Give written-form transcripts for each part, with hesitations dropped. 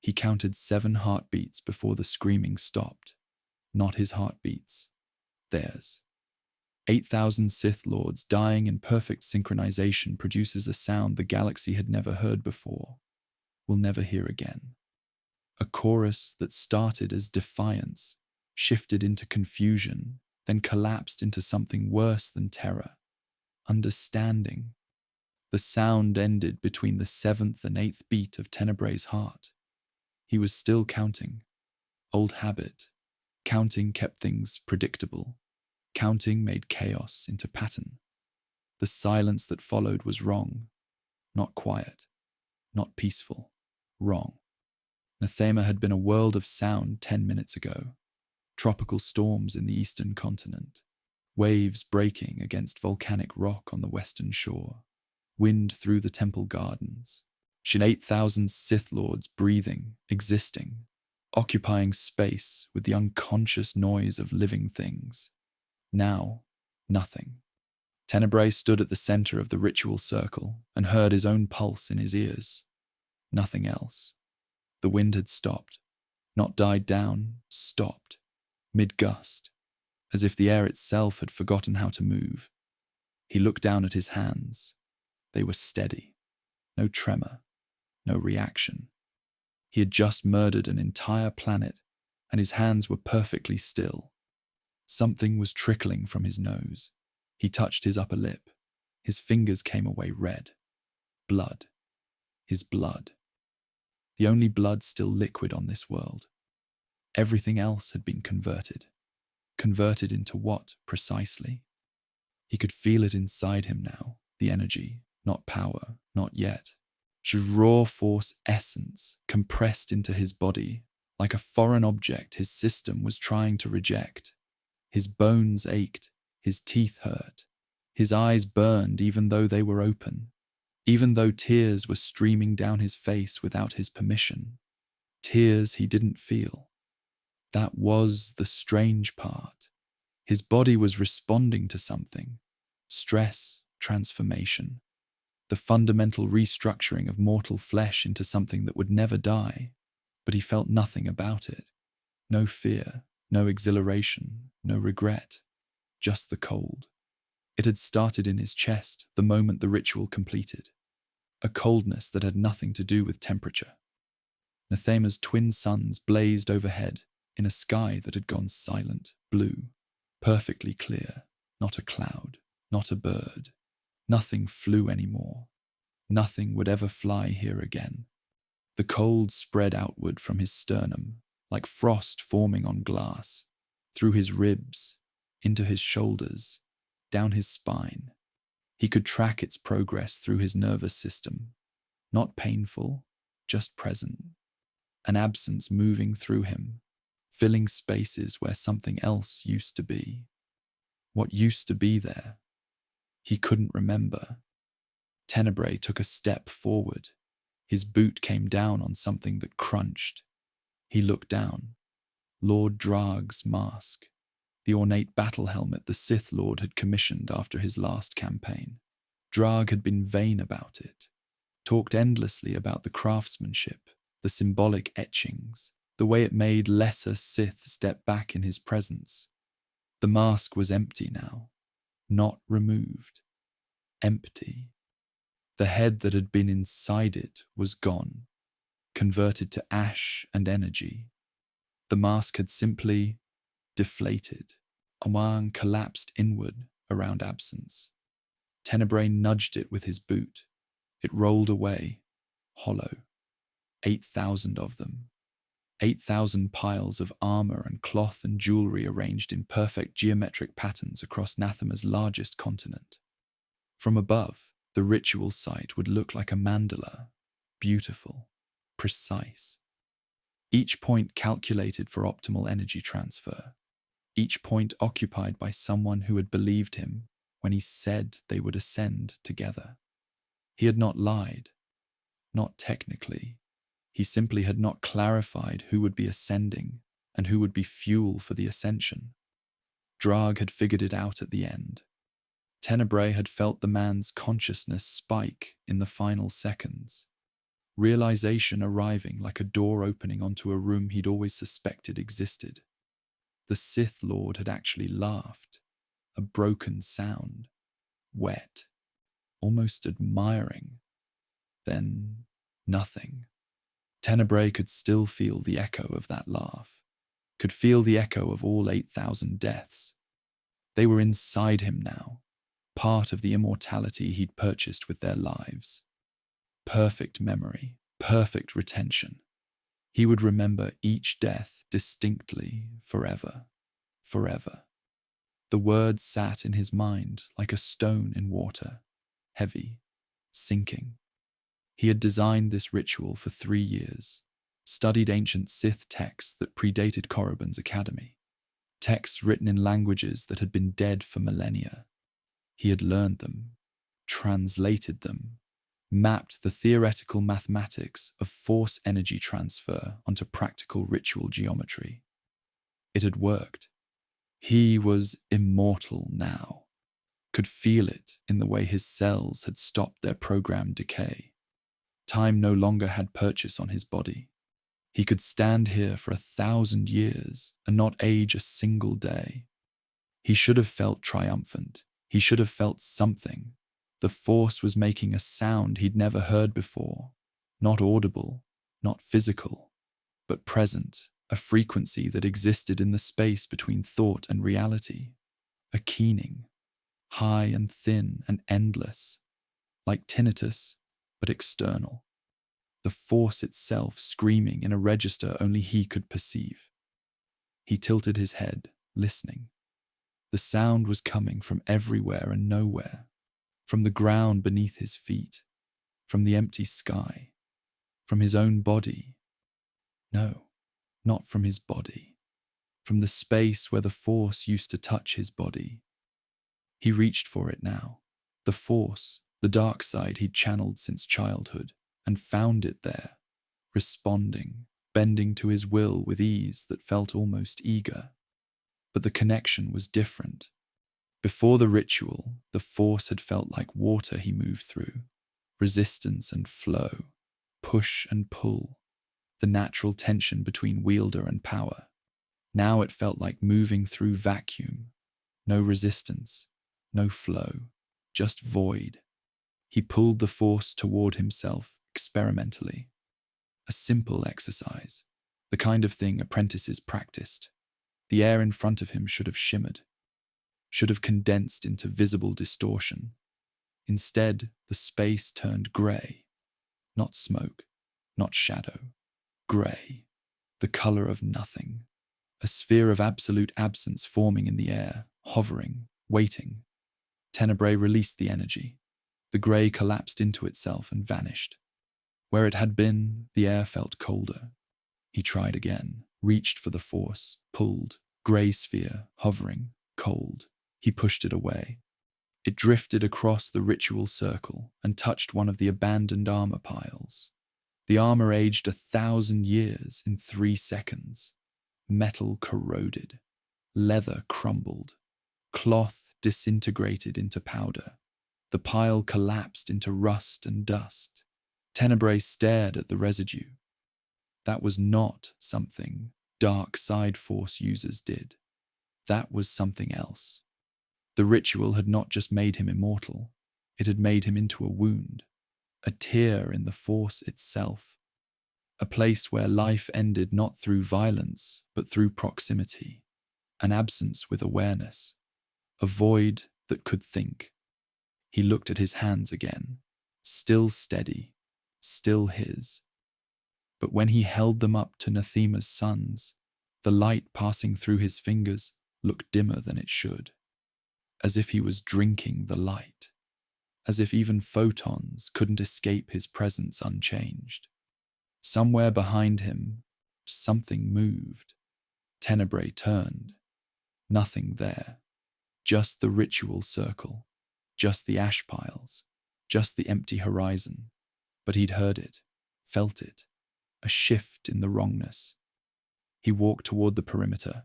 He counted 7 heartbeats before the screaming stopped. Not his heartbeats. Theirs. 8,000 Sith Lords dying in perfect synchronization produces a sound the galaxy had never heard before, will never hear again. A chorus that started as defiance, shifted into confusion, then collapsed into something worse than terror. Understanding. The sound ended between the 7th and 8th beat of Tenebrae's heart. He was still counting. Old habit. Counting kept things predictable. Counting made chaos into pattern. The silence that followed was wrong. Not quiet. Not peaceful. Wrong. Nathema had been a world of sound 10 minutes ago. Tropical storms in the eastern continent. Waves breaking against volcanic rock on the western shore. Wind through the temple gardens. Shin 8,000 Sith Lords breathing, existing, occupying space with the unconscious noise of living things. Now, nothing. Tenebrae stood at the center of the ritual circle and heard his own pulse in his ears. Nothing else. The wind had stopped. Not died down, stopped. Mid-gust. As if the air itself had forgotten how to move. He looked down at his hands. They were steady. No tremor. No reaction. He had just murdered an entire planet, and his hands were perfectly still. Something was trickling from his nose. He touched his upper lip. His fingers came away red. Blood. His blood. The only blood still liquid on this world. Everything else had been converted. Converted into what, precisely? He could feel it inside him now, the energy, not power, not yet. Just raw force essence compressed into his body, like a foreign object his system was trying to reject. His bones ached, his teeth hurt, his eyes burned even though they were open, even though tears were streaming down his face without his permission. Tears he didn't feel. That was the strange part. His body was responding to something. Stress, transformation. The fundamental restructuring of mortal flesh into something that would never die. But he felt nothing about it. No fear, no exhilaration, no regret. Just the cold. It had started in his chest the moment the ritual completed. A coldness that had nothing to do with temperature. Nathema's twin suns blazed overhead in a sky that had gone silent, blue, perfectly clear, not a cloud, not a bird. Nothing flew anymore. Nothing would ever fly here again. The cold spread outward from his sternum, like frost forming on glass, through his ribs, into his shoulders, down his spine. He could track its progress through his nervous system. Not painful, just present. An absence moving through him, filling spaces where something else used to be. What used to be there? He couldn't remember. Tenebrae took a step forward. His boot came down on something that crunched. He looked down. Lord Draag's mask. The ornate battle helmet the Sith Lord had commissioned after his last campaign. Draag had been vain about it. Talked endlessly about the craftsmanship, the symbolic etchings, the way it made lesser Sith step back in his presence. The mask was empty now. Not removed. Empty. The head that had been inside it was gone, converted to ash and energy. The mask had simply deflated. A wang collapsed inward around absence. Tenebrae nudged it with his boot. It rolled away, hollow. 8,000 of them. 8,000 piles of armor and cloth and jewelry arranged in perfect geometric patterns across Nathema's largest continent. From above, the ritual site would look like a mandala, beautiful, precise. Each point calculated for optimal energy transfer. Each point occupied by someone who had believed him when he said they would ascend together. He had not lied. Not technically. He simply had not clarified who would be ascending and who would be fuel for the ascension. Draag had figured it out at the end. Tenebrae had felt the man's consciousness spike in the final seconds. realization arriving like a door opening onto a room he'd always suspected existed. The Sith Lord had actually laughed, a broken sound, wet, almost admiring. Then nothing. Tenebrae could still feel the echo of that laugh, could feel the echo of all 8,000 deaths. They were inside him now, part of the immortality he'd purchased with their lives. Perfect memory, perfect retention. He would remember each death distinctly forever, forever. The words sat in his mind like a stone in water, heavy, sinking. He had designed this ritual for 3 years, studied ancient Sith texts that predated Korriban's academy, texts written in languages that had been dead for millennia. He had learned them, translated them, mapped the theoretical mathematics of force energy transfer onto practical ritual geometry. It had worked. He was immortal now, could feel it in the way his cells had stopped their programmed decay. Time no longer had purchase on his body. He could stand here for 1,000 years and not age a single day. He should have felt triumphant. He should have felt something. The Force was making a sound he'd never heard before. Not audible, not physical, but present, a frequency that existed in the space between thought and reality. A keening, high and thin and endless, like tinnitus, but external. The Force itself screaming in a register only he could perceive. He tilted his head, listening. The sound was coming from everywhere and nowhere, from the ground beneath his feet, from the empty sky, from his own body. No, not from his body, from the space where the Force used to touch his body. He reached for it now, the Force, the dark side he'd channeled since childhood, and found it there, responding, bending to his will with ease that felt almost eager. But the connection was different. Before the ritual, the Force had felt like water he moved through, resistance and flow, push and pull, the natural tension between wielder and power. Now it felt like moving through vacuum, no resistance, no flow, just void. He pulled the Force toward himself experimentally. A simple exercise, the kind of thing apprentices practiced. The air in front of him should have shimmered, should have condensed into visible distortion. Instead, the space turned grey. Not smoke, not shadow. Grey, the colour of nothing. A sphere of absolute absence forming in the air, hovering, waiting. Tenebrae released the energy. The grey collapsed into itself and vanished. Where it had been, the air felt colder. He tried again, reached for the Force, pulled, grey sphere, hovering, cold. He pushed it away. It drifted across the ritual circle and touched one of the abandoned armor piles. The armor aged 1,000 years in 3 seconds. Metal corroded. Leather crumbled. Cloth disintegrated into powder. The pile collapsed into rust and dust. Tenebrae stared at the residue. That was not something dark side Force users did. That was something else. The ritual had not just made him immortal, it had made him into a wound, a tear in the Force itself, a place where life ended not through violence, but through proximity, an absence with awareness, a void that could think. He looked at his hands again, still steady, still his. But when he held them up to Nathema's sons, the light passing through his fingers looked dimmer than it should, as if he was drinking the light, as if even photons couldn't escape his presence unchanged. Somewhere behind him, something moved. Tenebrae turned. Nothing there. Just the ritual circle. Just the ash piles. Just the empty horizon. But he'd heard it, felt it. A shift in the wrongness. He walked toward the perimeter.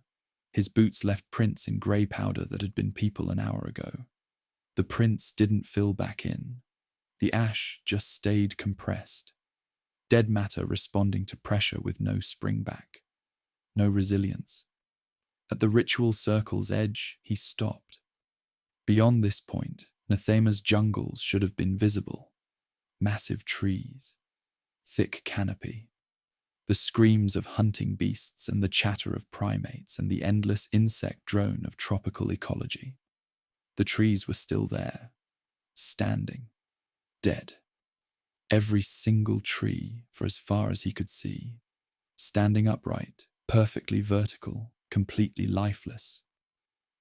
His boots left prints in grey powder that had been people an hour ago. The prints didn't fill back in. The ash just stayed compressed. dead matter responding to pressure with no springback, no resilience. At the ritual circle's edge, he stopped. Beyond this point, Nathema's jungles should have been visible. Massive trees, thick canopy, the screams of hunting beasts and the chatter of primates and the endless insect drone of tropical ecology. The trees were still there, standing, dead. Every single tree, for as far as he could see, standing upright, perfectly vertical, completely lifeless.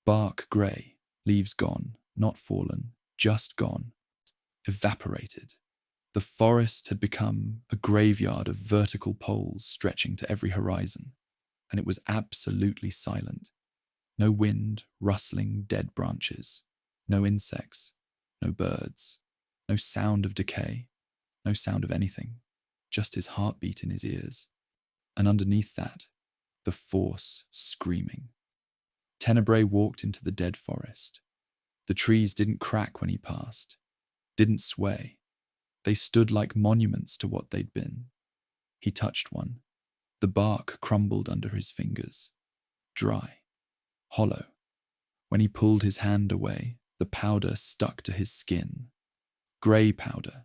Bark grey, leaves gone, not fallen, just gone, evaporated. The forest had become a graveyard of vertical poles stretching to every horizon, and it was absolutely silent. No wind, rustling dead branches, no insects, no birds, no sound of decay, no sound of anything, just his heartbeat in his ears. And underneath that, the Force screaming. Tenebrae walked into the dead forest. The trees didn't crack when he passed, didn't sway. They stood like monuments to what they'd been. He touched one. The bark crumbled under his fingers, dry, hollow. When he pulled his hand away, the powder stuck to his skin. Grey powder,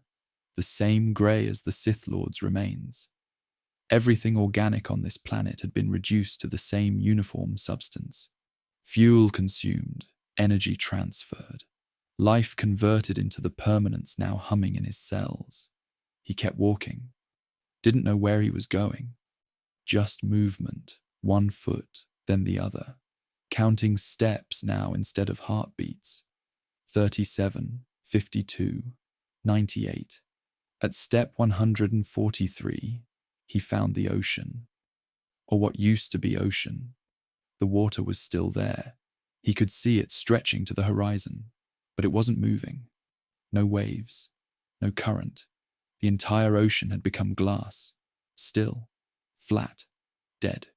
the same grey as the Sith Lord's remains. Everything organic on this planet had been reduced to the same uniform substance. Fuel consumed, energy transferred. Life converted into the permanence now humming in his cells. He kept walking. Didn't know where he was going. Just movement, one foot, then the other. Counting steps now instead of heartbeats. 37, 52, 98. At step 143, he found the ocean. Or what used to be ocean. The water was still there. He could see it stretching to the horizon. But it wasn't moving. No waves, no current. The entire ocean had become glass, still, flat, dead.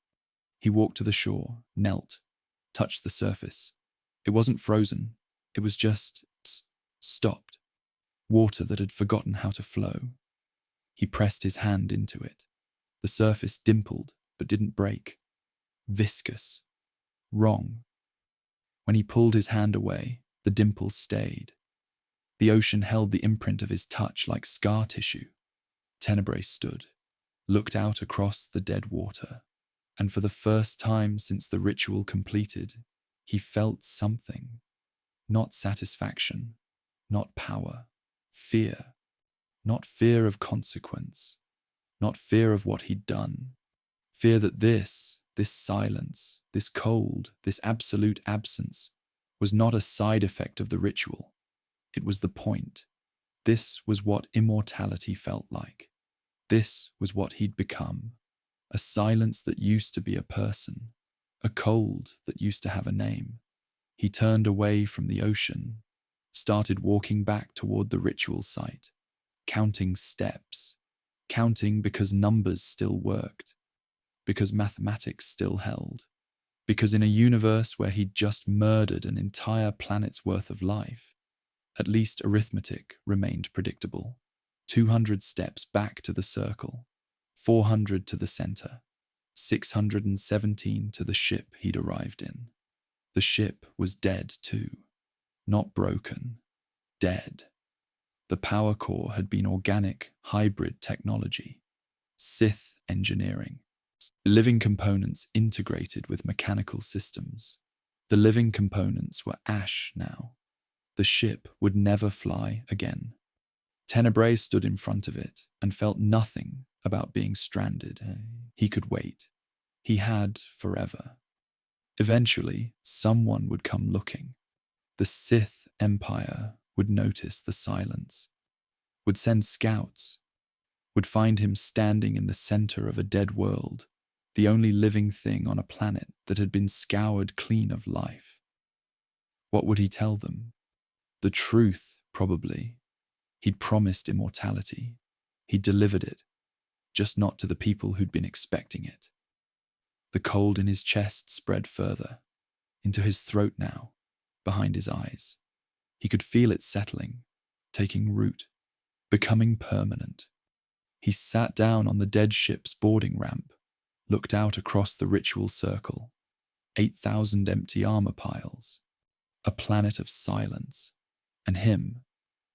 He walked to the shore, knelt, touched the surface. It wasn't frozen. It was just stopped. Water that had forgotten how to flow. He pressed his hand into it. The surface dimpled, but didn't break. Viscous. Wrong. When he pulled his hand away, the dimples stayed. The ocean held the imprint of his touch like scar tissue. Tenebrae stood, looked out across the dead water, and for the first time since the ritual completed, he felt something. Not satisfaction, not power, fear. Not fear of consequence, not fear of what he'd done. Fear that this silence, this cold, this absolute absence, was not a side effect of the ritual. It was the point. This was what immortality felt like. This was what he'd become. A silence that used to be a person. A cold that used to have a name. He turned away from the ocean, started walking back toward the ritual site, counting steps. Counting because numbers still worked. Because mathematics still held. Because in a universe where he'd just murdered an entire planet's worth of life, at least arithmetic remained predictable. 200 steps back to the circle, 400 to the center, 617 to the ship he'd arrived in. The ship was dead too. Not broken. Dead. The power core had been organic, hybrid technology. Sith engineering. Living components integrated with mechanical systems. The living components were ash now. The ship would never fly again. Tenebrae stood in front of it and felt nothing about being stranded. He could wait. He had forever. Eventually, someone would come looking. The Sith Empire would notice the silence, would send scouts, would find him standing in the center of a dead world, the only living thing on a planet that had been scoured clean of life. What would he tell them? The truth, probably. He'd promised immortality. He'd delivered it, just not to the people who'd been expecting it. The cold in his chest spread further, into his throat now, behind his eyes. He could feel it settling, taking root, becoming permanent. He sat down on the dead ship's boarding ramp, looked out across the ritual circle. 8,000 empty armor piles, a planet of silence, and him,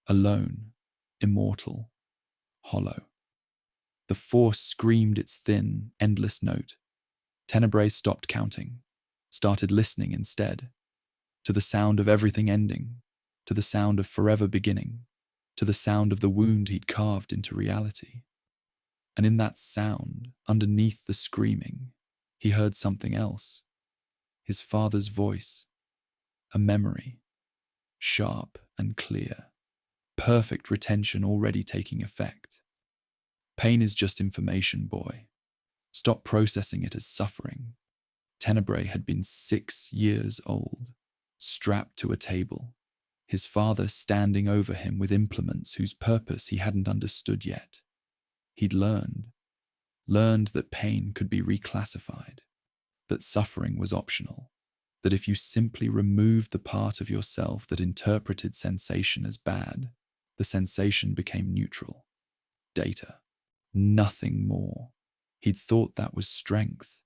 alone, immortal, hollow. The Force screamed its thin, endless note. Tenebrae stopped counting, started listening instead, to the sound of everything ending, to the sound of forever beginning, to the sound of the wound he'd carved into reality. And in that sound, underneath the screaming, he heard something else. His father's voice, a memory, sharp and clear, perfect retention already taking effect. Pain is just information, boy. Stop processing it as suffering. Tenebrae had been 6 years old, strapped to a table, his father standing over him with implements whose purpose he hadn't understood yet. He'd learned that pain could be reclassified, that suffering was optional, that if you simply removed the part of yourself that interpreted sensation as bad, the sensation became neutral. Data. Nothing more. He'd thought that was strength.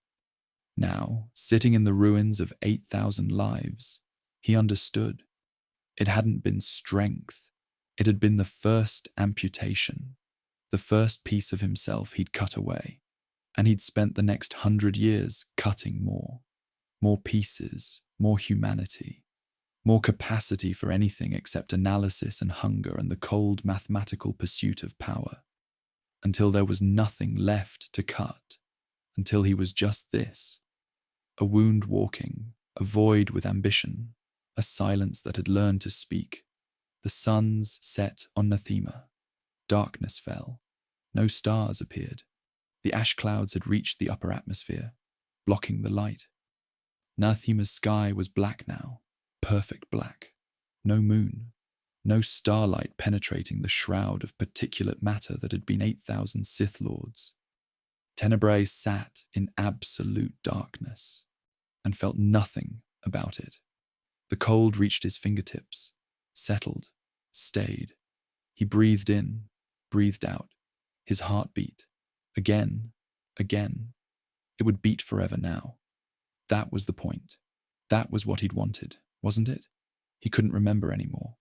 Now, sitting in the ruins of 8,000 lives, he understood. It hadn't been strength. It had been the first amputation, the first piece of himself he'd cut away, and he'd spent the next 100 years cutting more. More pieces, more humanity, more capacity for anything except analysis and hunger and the cold mathematical pursuit of power, until there was nothing left to cut, until he was just this, a wound walking, a void with ambition, a silence that had learned to speak. The suns set on Nathema. Darkness fell. No stars appeared. The ash clouds had reached the upper atmosphere, blocking the light. Nathema's sky was black now, perfect black. No moon, no starlight penetrating the shroud of particulate matter that had been 8,000 Sith Lords. Tenebrae sat in absolute darkness and felt nothing about it. The cold reached his fingertips, settled, stayed. He breathed in, breathed out. His heart beat. Again, again. It would beat forever now. That was the point. That was what he'd wanted, wasn't it? He couldn't remember anymore.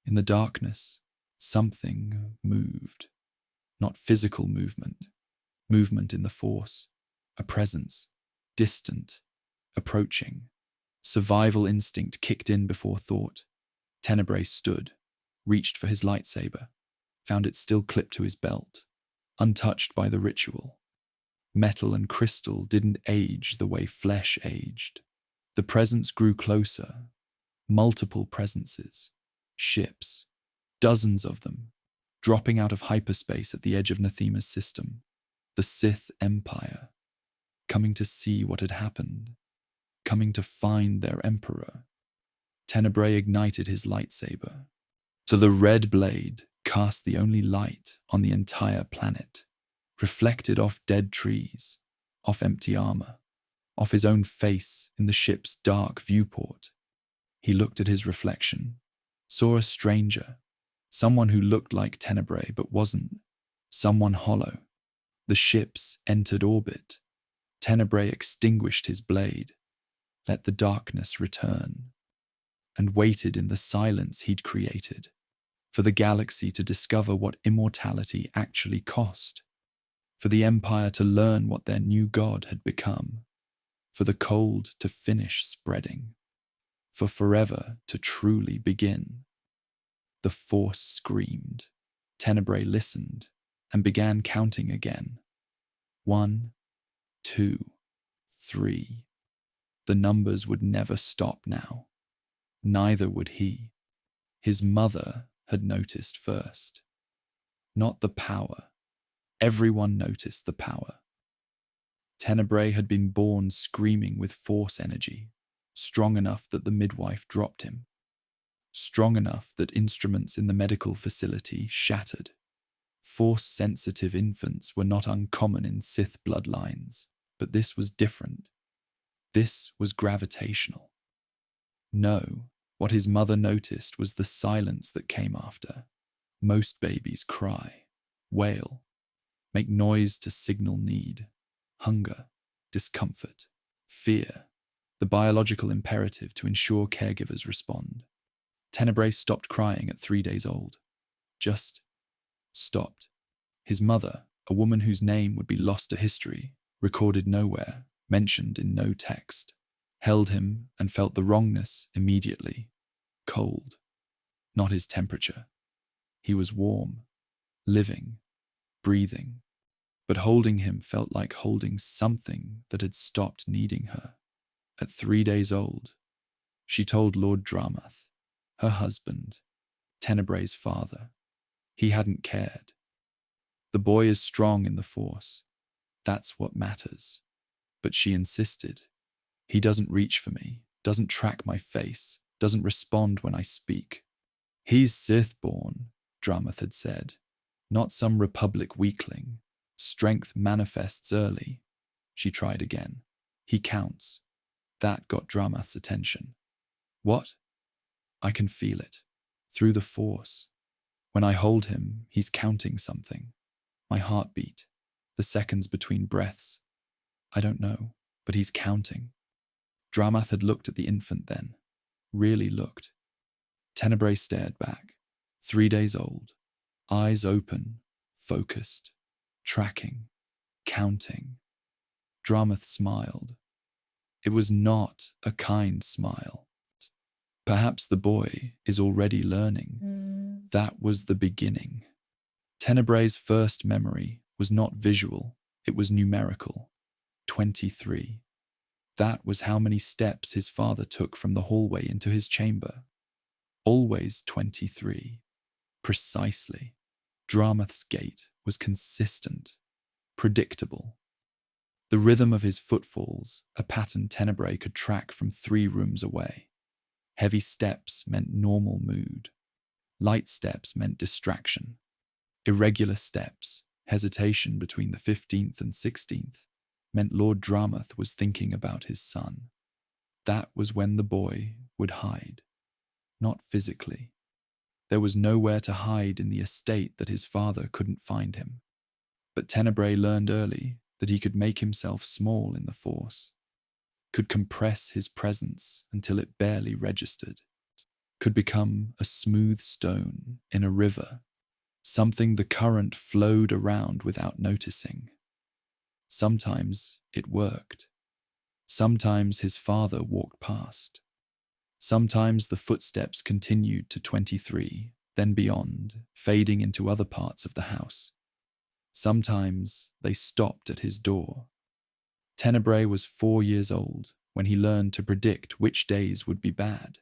In the darkness, something moved. Not physical movement. Movement in the Force. A presence. Distant. Approaching. Survival instinct kicked in before thought. Tenebrae stood, reached for his lightsaber, found it still clipped to his belt, untouched by the ritual. Metal and crystal didn't age the way flesh aged. The presence grew closer. Multiple presences. Ships. Dozens of them. Dropping out of hyperspace at the edge of Nathema's system. The Sith Empire. Coming to see what had happened. Coming to find their emperor. Tenebrae ignited his lightsaber. So the red blade cast the only light on the entire planet. Reflected off dead trees, off empty armor, off his own face in the ship's dark viewport. He looked at his reflection, saw a stranger, someone who looked like Tenebrae but wasn't, someone hollow. The ships entered orbit. Tenebrae extinguished his blade, let the darkness return, and waited in the silence he'd created for the galaxy to discover what immortality actually cost. For the Empire to learn what their new god had become, for the cold to finish spreading, for forever to truly begin. The Force screamed. Tenebrae listened and began counting again. 1, 2, 3. The numbers would never stop now. Neither would he. His mother had noticed first. Not the power. Everyone noticed the power. Tenebrae had been born screaming with Force energy, strong enough that the midwife dropped him, strong enough that instruments in the medical facility shattered. Force-sensitive infants were not uncommon in Sith bloodlines, but this was different. This was gravitational. No, what his mother noticed was the silence that came after. Most babies cry, wail, make noise to signal need, hunger, discomfort, fear, the biological imperative to ensure caregivers respond. Tenebrae stopped crying at 3 days old. Just stopped. His mother, a woman whose name would be lost to history, recorded nowhere, mentioned in no text, held him and felt the wrongness immediately. Cold. Not his temperature. He was warm, living, breathing. But holding him felt like holding something that had stopped needing her. At 3 days old, she told Lord Dramath, her husband, Tenebrae's father, he hadn't cared. The boy is strong in the Force. That's what matters. But she insisted. He doesn't reach for me, doesn't track my face, doesn't respond when I speak. He's Sith-born, Dramath had said, not some Republic weakling. Strength manifests early. She tried again. He counts. That got Dramath's attention. What? I can feel it. Through the Force. When I hold him, he's counting something. My heartbeat. The seconds between breaths. I don't know, but he's counting. Dramath had looked at the infant then. Really looked. Tenebrae stared back. 3 days old. Eyes open. Focused. Tracking. Counting. Dramath smiled. It was not a kind smile. Perhaps the boy is already learning. That was the beginning. Tenebrae's first memory was not visual, it was numerical. 23. That was how many steps his father took from the hallway into his chamber. Always 23. Precisely. Dramath's gait was consistent, predictable. The rhythm of his footfalls, a pattern Tenebrae could track from 3 rooms away. Heavy steps meant normal mood. Light steps meant distraction. Irregular steps, hesitation between the 15th and 16th, meant Lord Dramath was thinking about his son. That was when the boy would hide. Not physically. There was nowhere to hide in the estate that his father couldn't find him. But Tenebrae learned early that he could make himself small in the Force, could compress his presence until it barely registered, could become a smooth stone in a river, something the current flowed around without noticing. Sometimes it worked. Sometimes his father walked past. Sometimes the footsteps continued to 23, then beyond, fading into other parts of the house. Sometimes they stopped at his door. Tenebrae was 4 years old when he learned to predict which days would be bad.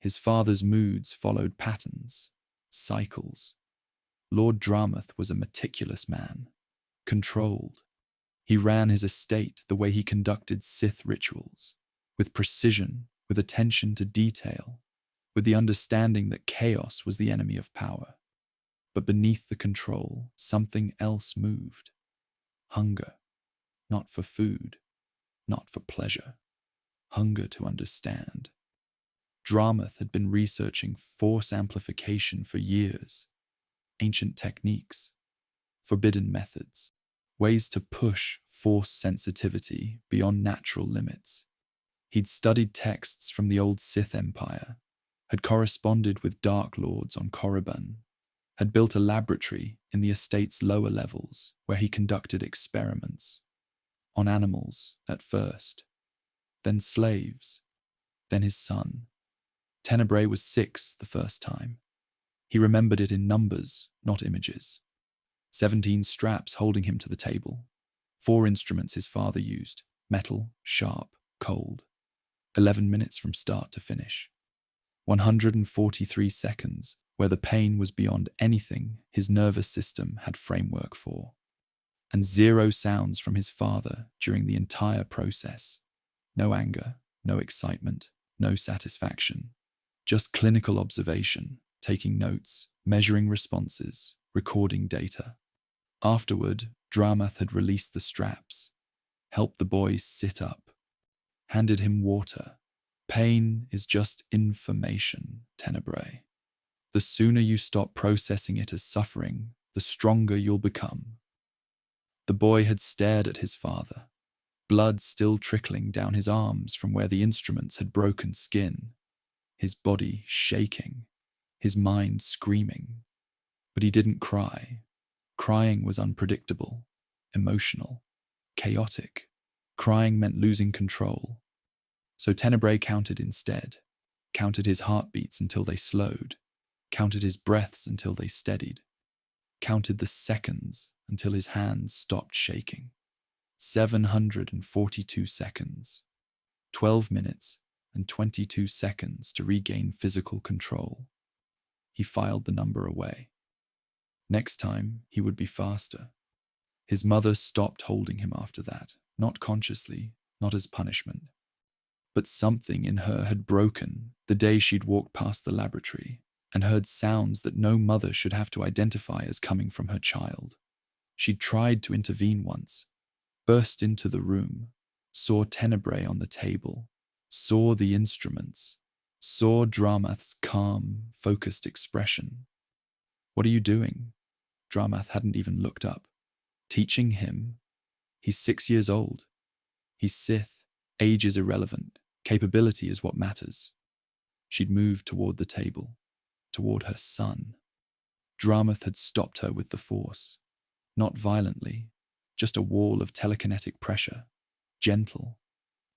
His father's moods followed patterns, cycles. Lord Dramath was a meticulous man, controlled. He ran his estate the way he conducted Sith rituals, with precision, with attention to detail, with the understanding that chaos was the enemy of power. But beneath the control, something else moved. Hunger. Not for food, not for pleasure. Hunger to understand. Dramath had been researching Force amplification for years. Ancient techniques, forbidden methods, ways to push Force sensitivity beyond natural limits. He'd studied texts from the old Sith Empire, had corresponded with Dark Lords on Korriban, had built a laboratory in the estate's lower levels where he conducted experiments. On animals at first, then slaves, then his son. Tenebrae was 6 the first time. He remembered it in numbers, not images. 17 straps holding him to the table. 4 instruments his father used, metal, sharp, cold. 11 minutes from start to finish. 143 seconds, where the pain was beyond anything his nervous system had framework for. And 0 sounds from his father during the entire process. No anger, no excitement, no satisfaction. Just clinical observation, taking notes, measuring responses, recording data. Afterward, Dramath had released the straps, helped the boy sit up, handed him water. Pain is just information, Tenebrae. The sooner you stop processing it as suffering, the stronger you'll become. The boy had stared at his father, blood still trickling down his arms from where the instruments had broken skin, his body shaking, his mind screaming. But he didn't cry. Crying was unpredictable, emotional, chaotic. Crying meant losing control. So Tenebrae counted instead, counted his heartbeats until they slowed, counted his breaths until they steadied, counted the seconds until his hands stopped shaking. 742 seconds, 12 minutes and 22 seconds to regain physical control. He filed the number away. Next time, he would be faster. His mother stopped holding him after that, not consciously, not as punishment. But something in her had broken the day she'd walked past the laboratory and heard sounds that no mother should have to identify as coming from her child. She'd tried to intervene once, burst into the room, saw Tenebrae on the table, saw the instruments, saw Dramath's calm, focused expression. "What are you doing?" Dramath hadn't even looked up. "Teaching him? He's 6 years old. He's Sith. Age is irrelevant. Capability is what matters." She'd moved toward the table, toward her son. Dramath had stopped her with the Force. Not violently, just a wall of telekinetic pressure. Gentle.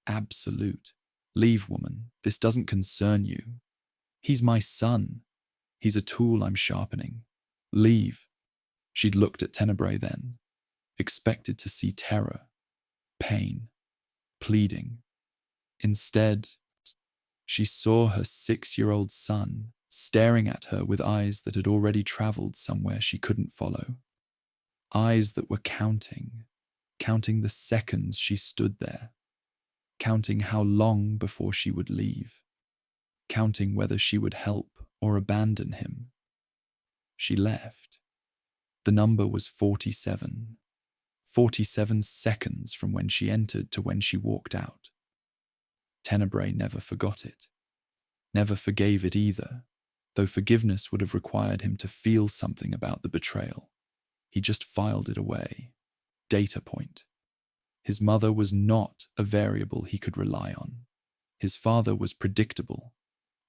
Absolute. "Leave, woman. This doesn't concern you. He's my son. He's a tool I'm sharpening. Leave." She'd looked at Tenebrae then, expected to see terror, pain, pleading. Instead, she saw her 6-year-old son staring at her with eyes that had already traveled somewhere she couldn't follow. Eyes that were counting the seconds she stood there, counting how long before she would leave, counting whether she would help or abandon him. She left. The number was 47. 47 seconds from when she entered to when she walked out. Tenebrae never forgot it. Never forgave it either, though forgiveness would have required him to feel something about the betrayal. He just filed it away. Data point. His mother was not a variable he could rely on. His father was predictable.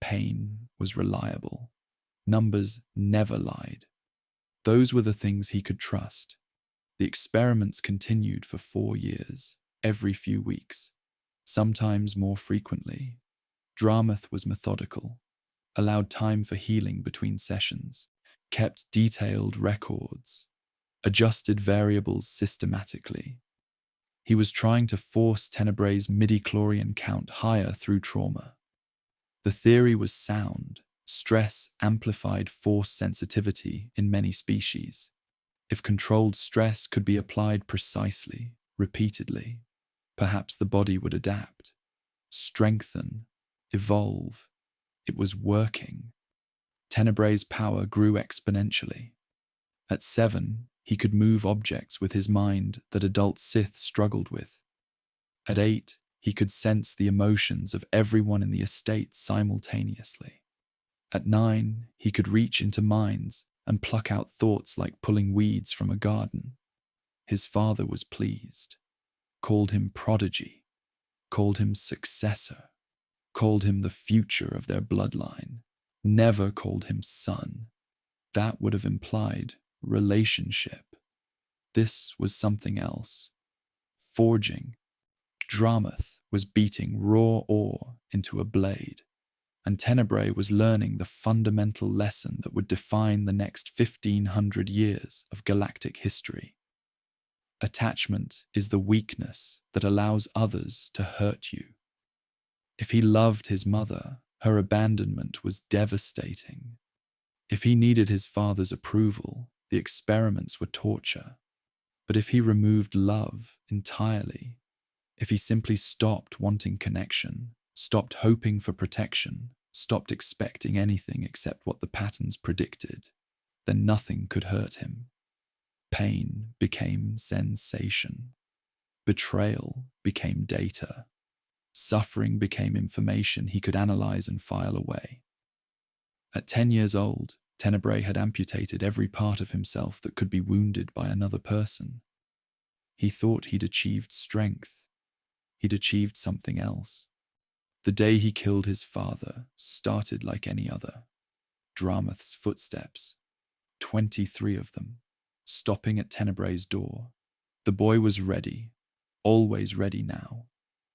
Pain was reliable. Numbers never lied. Those were the things he could trust. The experiments continued for 4 years, every few weeks, sometimes more frequently. Dramath was methodical, allowed time for healing between sessions, kept detailed records, adjusted variables systematically. He was trying to force Tenebrae's midi-chlorian count higher through trauma. The theory was sound. Stress amplified force sensitivity in many species. If controlled stress could be applied precisely, repeatedly, perhaps the body would adapt, strengthen, evolve. It was working. Tenebrae's power grew exponentially. At 7, he could move objects with his mind that adult Sith struggled with. At 8, he could sense the emotions of everyone in the estate simultaneously. At 9, he could reach into minds and pluck out thoughts like pulling weeds from a garden. His father was pleased, called him prodigy, called him successor, called him the future of their bloodline, never called him son. That would have implied relationship. This was something else. Forging. Dramath was beating raw ore into a blade, and Tenebrae was learning the fundamental lesson that would define the next 1,500 years of galactic history. Attachment is the weakness that allows others to hurt you. If he loved his mother, her abandonment was devastating. If he needed his father's approval, the experiments were torture. But if he removed love entirely, if he simply stopped wanting connection, stopped hoping for protection, stopped expecting anything except what the patterns predicted, then nothing could hurt him. Pain became sensation. Betrayal became data. Suffering became information he could analyze and file away. At 10 years old, Tenebrae had amputated every part of himself that could be wounded by another person. He thought he'd achieved strength. He'd achieved something else. The day he killed his father started like any other. Dramath's footsteps, 23 of them, stopping at Tenebrae's door. The boy was ready, always ready now.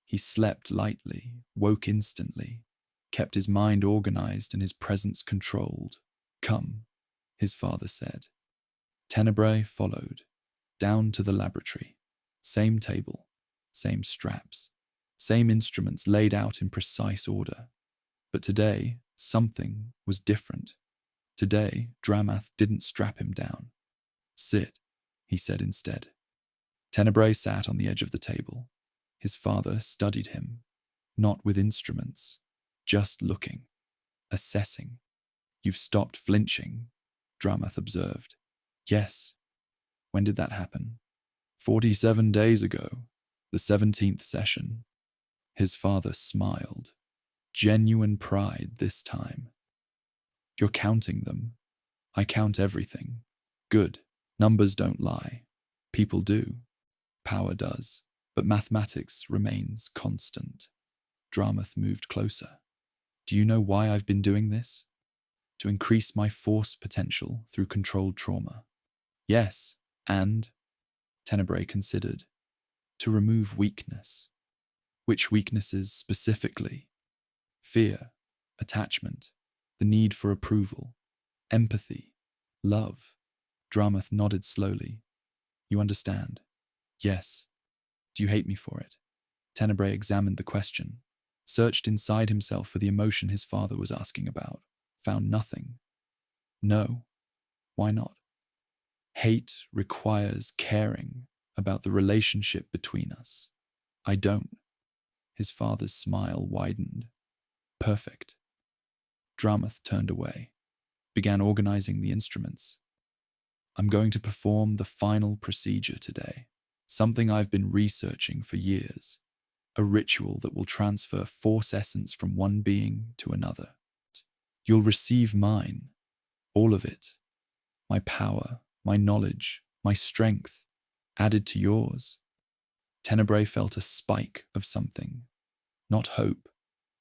He slept lightly, woke instantly, kept his mind organized and his presence controlled. "Come," his father said. Tenebrae followed, down to the laboratory. Same table, same straps, same instruments laid out in precise order. But today, something was different. Today, Dramath didn't strap him down. "Sit," he said instead. Tenebrae sat on the edge of the table. His father studied him, not with instruments, just looking, assessing. "You've stopped flinching," Dramath observed. "Yes." "When did that happen?" 47 days ago, the 17th session." His father smiled. Genuine pride this time. "You're counting them." "I count everything." "Good. Numbers don't lie. People do. Power does. But mathematics remains constant." Dramath moved closer. "Do you know why I've been doing this?" "To increase my force potential through controlled trauma." "Yes, and," Tenebrae considered, "to remove weakness." "Which weaknesses specifically?" "Fear, attachment, the need for approval, empathy, love." Dramath nodded slowly. "You understand?" "Yes." "Do you hate me for it?" Tenebrae examined the question, searched inside himself for the emotion his father was asking about, found nothing. "No." "Why not?" "Hate requires caring about the relationship between us. I don't." His father's smile widened. "Perfect." Dramath turned away, began organizing the instruments. "I'm going to perform the final procedure today, something I've been researching for years, a ritual that will transfer force essence from one being to another. You'll receive mine, all of it, my power, my knowledge, my strength, added to yours." Tenebrae felt a spike of something. Not hope,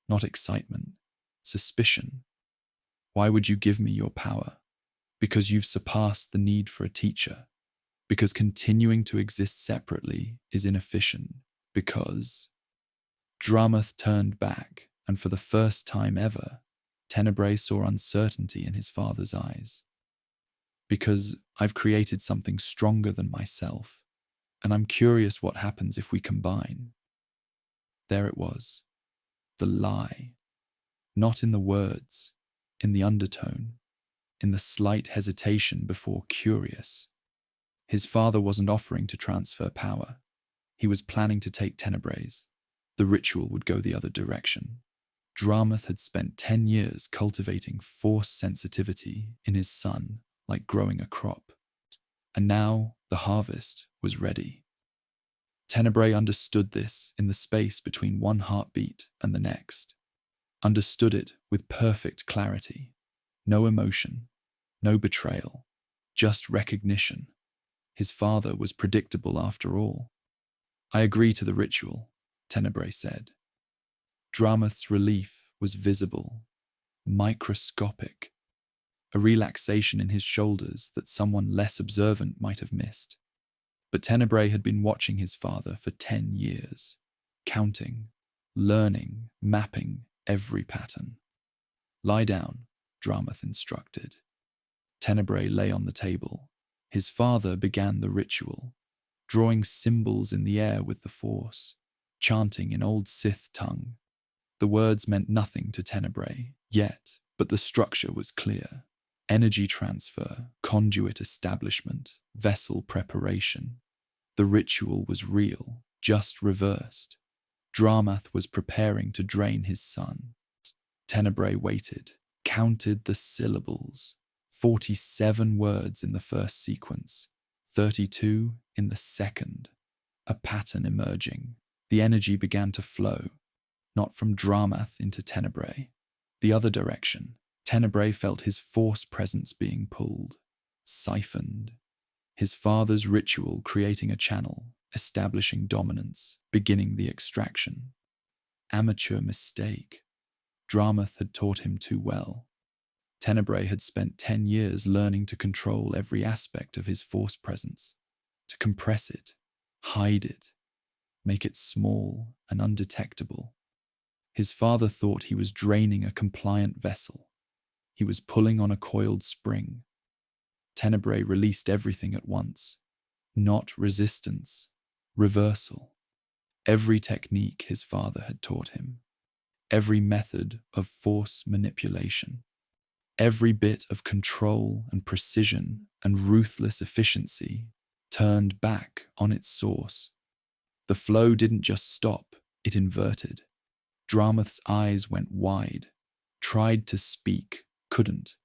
not excitement, suspicion. "Why would you give me your power?" "Because you've surpassed the need for a teacher. Because continuing to exist separately is inefficient. Because..." Dramath turned back, and for the first time ever, Tenebrae saw uncertainty in his father's eyes. "Because I've created something stronger than myself, and I'm curious what happens if we combine." There it was. The lie. Not in the words, in the undertone, in the slight hesitation before curious. His father wasn't offering to transfer power. He was planning to take Tenebrae's. The ritual would go the other direction. Dramath had spent 10 years cultivating force sensitivity in his son, like growing a crop. And now the harvest was ready. Tenebrae understood this in the space between one heartbeat and the next. Understood it with perfect clarity. No emotion, no betrayal, just recognition. His father was predictable after all. "I agree to the ritual," Tenebrae said. Dramath's relief was visible, microscopic, a relaxation in his shoulders that someone less observant might have missed. But Tenebrae had been watching his father for 10 years, counting, learning, mapping every pattern. "Lie down," Dramath instructed. Tenebrae lay on the table. His father began the ritual, drawing symbols in the air with the force, chanting in old Sith tongue. The words meant nothing to Tenebrae yet, but the structure was clear. Energy transfer, conduit establishment, vessel preparation. The ritual was real, just reversed. Dramath was preparing to drain his son. Tenebrae waited, counted the syllables. 47 words in the first sequence, 32 in the second. A pattern emerging. The energy began to flow, not from Dramath into Tenebrae. The other direction. Tenebrae felt his force presence being pulled, siphoned. His father's ritual creating a channel, establishing dominance, beginning the extraction. Amateur mistake. Dramath had taught him too well. Tenebrae had spent 10 years learning to control every aspect of his force presence, to compress it, hide it, make it small and undetectable. His father thought he was draining a compliant vessel. He was pulling on a coiled spring. Tenebrae released everything at once. Not resistance, reversal. Every technique his father had taught him. Every method of force manipulation. Every bit of control and precision and ruthless efficiency turned back on its source. The flow didn't just stop, it inverted. Dramath's eyes went wide, tried to speak, couldn't,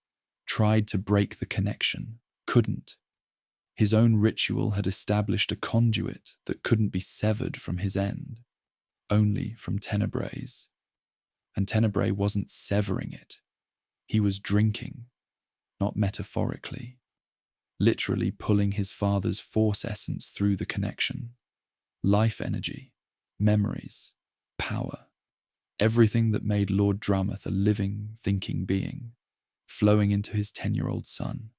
tried to break the connection, couldn't. His own ritual had established a conduit that couldn't be severed from his end, only from Tenebrae's. And Tenebrae wasn't severing it. He was drinking, not metaphorically, literally pulling his father's force essence through the connection. Life energy, memories, power, everything that made Lord Dramath a living, thinking being, flowing into his 10-year-old son.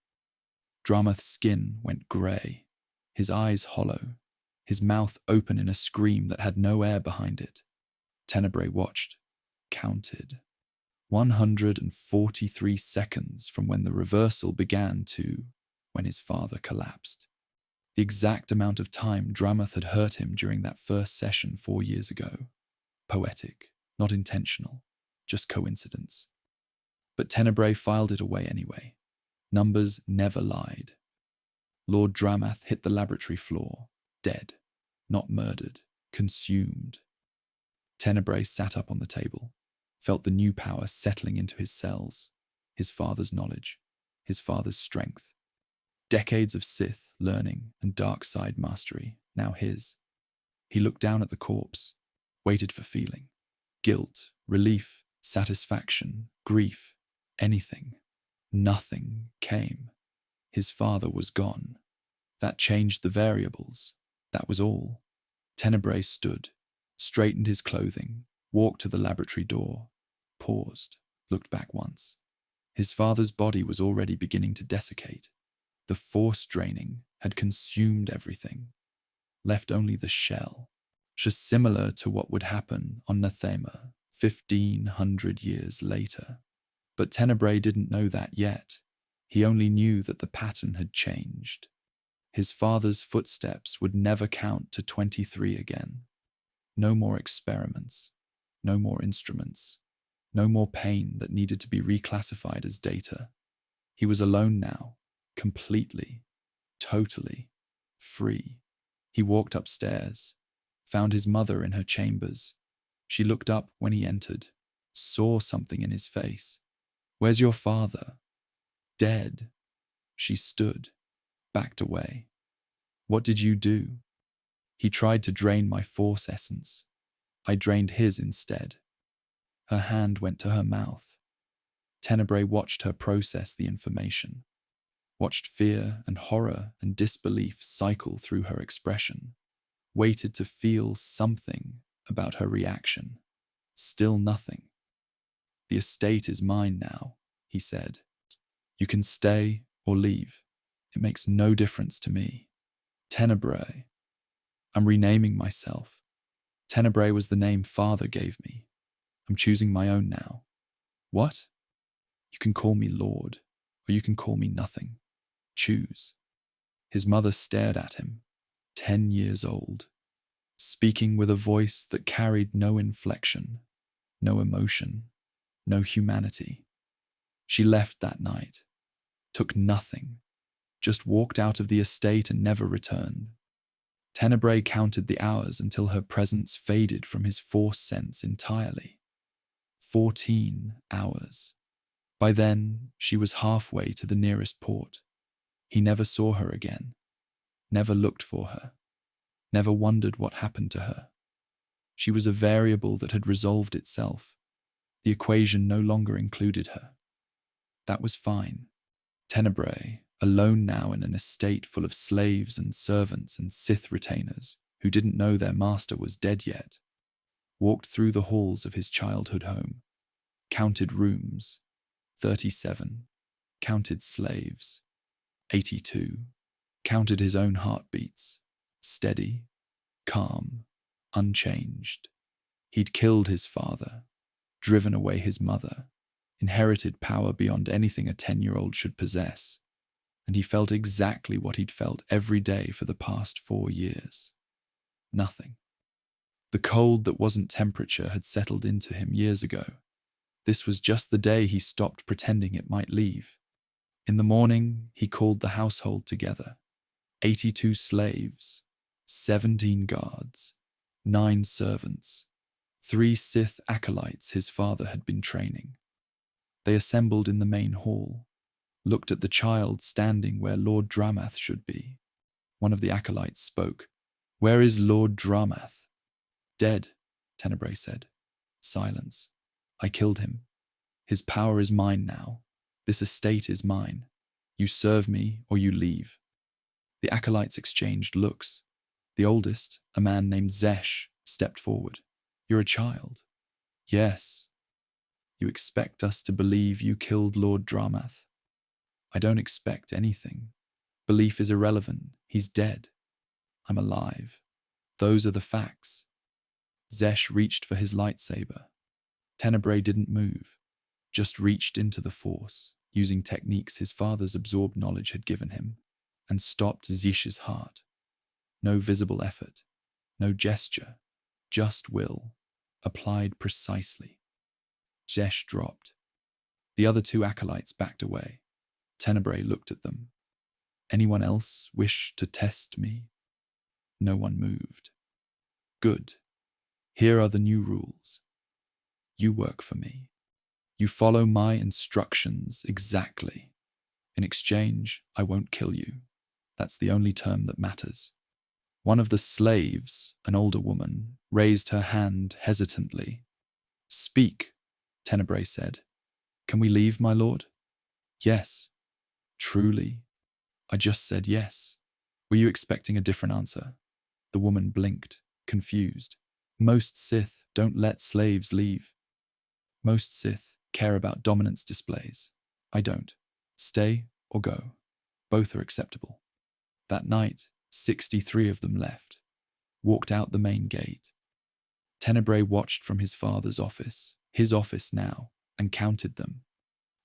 Dramath's skin went grey, his eyes hollow, his mouth open in a scream that had no air behind it. Tenebrae watched, counted. 143 seconds from when the reversal began to when his father collapsed. The exact amount of time Dramath had hurt him during that first session 4 years ago. Poetic, not intentional, just coincidence. But Tenebrae filed it away anyway. Numbers never lied. Lord Dramath hit the laboratory floor, dead, not murdered, consumed. Tenebrae sat up on the table, felt the new power settling into his cells, his father's knowledge, his father's strength. Decades of Sith learning and dark side mastery, now his. He looked down at the corpse, waited for feeling. Guilt, relief, satisfaction, grief, anything. Nothing came. His father was gone. That changed the variables. That was all. Tenebrae stood, straightened his clothing, walked to the laboratory door, paused, looked back once. His father's body was already beginning to desiccate. The force draining had consumed everything, left only the shell, just similar to what would happen on Nathema 1,500 years later. But Tenebrae didn't know that yet. He only knew that the pattern had changed. His father's footsteps would never count to 23 again. No more experiments, no more instruments, no more pain that needed to be reclassified as data. He was alone now, completely, totally, free. He walked upstairs, found his mother in her chambers. She looked up when he entered, saw something in his face. "Where's your father?" "Dead." She stood, backed away. "What did you do?" "He tried to drain my force essence. I drained his instead." Her hand went to her mouth. Tenebrae watched her process the information, watched fear and horror and disbelief cycle through her expression, waited to feel something about her reaction. Still nothing. "The estate is mine now," he said. "You can stay or leave. It makes no difference to me." Tenebrae. "I'm renaming myself. Tenebrae was the name father gave me. I'm choosing my own now." "What?" "You can call me Lord, or you can call me nothing. Choose." His mother stared at him, 10 years old, speaking with a voice that carried no inflection, no emotion, no humanity. She left that night, took nothing, just walked out of the estate and never returned. Tenebrae counted the hours until her presence faded from his force sense entirely. 14 hours. By then, she was halfway to the nearest port. He never saw her again, never looked for her, never wondered what happened to her. She was a variable that had resolved itself. The equation no longer included her. That was fine. Tenebrae, alone now in an estate full of slaves and servants and Sith retainers who didn't know their master was dead yet, walked through the halls of his childhood home, counted rooms, 37, counted slaves, 82, counted his own heartbeats, steady, calm, unchanged. He'd killed his father, driven away his mother, inherited power beyond anything a 10-year-old should possess, and he felt exactly what he'd felt every day for the past 4 years. Nothing. The cold that wasn't temperature had settled into him years ago. This was just the day he stopped pretending it might leave. In the morning, he called the household together. 82 slaves, 17 guards, 9 servants, 3 Sith acolytes his father had been training. They assembled in the main hall, looked at the child standing where Lord Dramath should be. One of the acolytes spoke. "Where is Lord Dramath?" "Dead," Tenebrae said. Silence. "I killed him. His power is mine now. This estate is mine. You serve me or you leave." The acolytes exchanged looks. The oldest, a man named Zesh, stepped forward. "You're a child." "Yes." "You expect us to believe you killed Lord Dramath?" "I don't expect anything. Belief is irrelevant. He's dead. I'm alive. Those are the facts." Zesh reached for his lightsaber. Tenebrae didn't move, just reached into the Force, using techniques his father's absorbed knowledge had given him, and stopped Zesh's heart. No visible effort, no gesture, just will, applied precisely. Zesh dropped. The other 2 acolytes backed away. Tenebrae looked at them. "Anyone else wish to test me?" No one moved. "Good. Here are the new rules. You work for me. You follow my instructions exactly. In exchange, I won't kill you. That's the only term that matters." One of the slaves, an older woman, raised her hand hesitantly. "Speak," Tenebrae said. "Can we leave, my lord?" "Yes." "Truly?" "I just said yes. Were you expecting a different answer?" The woman blinked, confused. "Most Sith don't let slaves leave. Most Sith care about dominance displays. I don't. Stay or go. Both are acceptable." That night, 63 of them left, walked out the main gate. Tenebrae watched from his father's office, his office now, and counted them.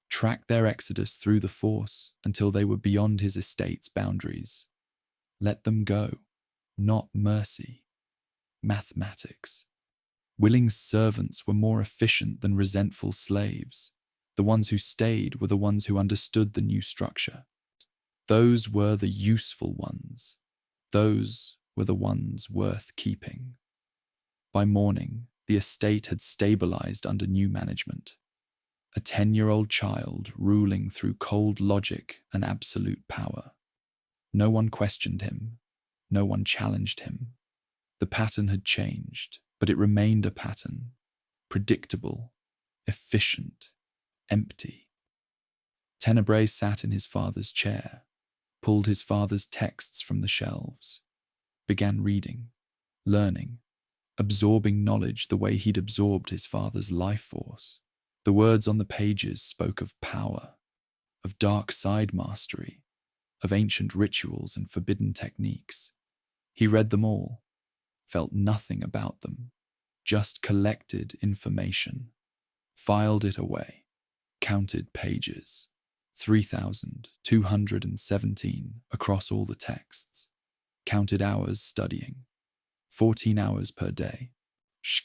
Tracked their exodus through the Force until they were beyond his estate's boundaries. Let them go. Not mercy. Mathematics. Willing servants were more efficient than resentful slaves. The ones who stayed were the ones who understood the new structure. Those were the useful ones. Those were the ones worth keeping. By morning, the estate had stabilized under new management. A 10-year-old child ruling through cold logic and absolute power. No one questioned him. No one challenged him. The pattern had changed, but it remained a pattern. Predictable, efficient, empty. Tenebrae sat in his father's chair, pulled his father's texts from the shelves, began reading, learning, absorbing knowledge the way he'd absorbed his father's life force. The words on the pages spoke of power, of dark side mastery, of ancient rituals and forbidden techniques. He read them all, felt nothing about them, just collected information, filed it away, counted pages, 3,217 across all the texts, counted hours studying, 14 hours per day,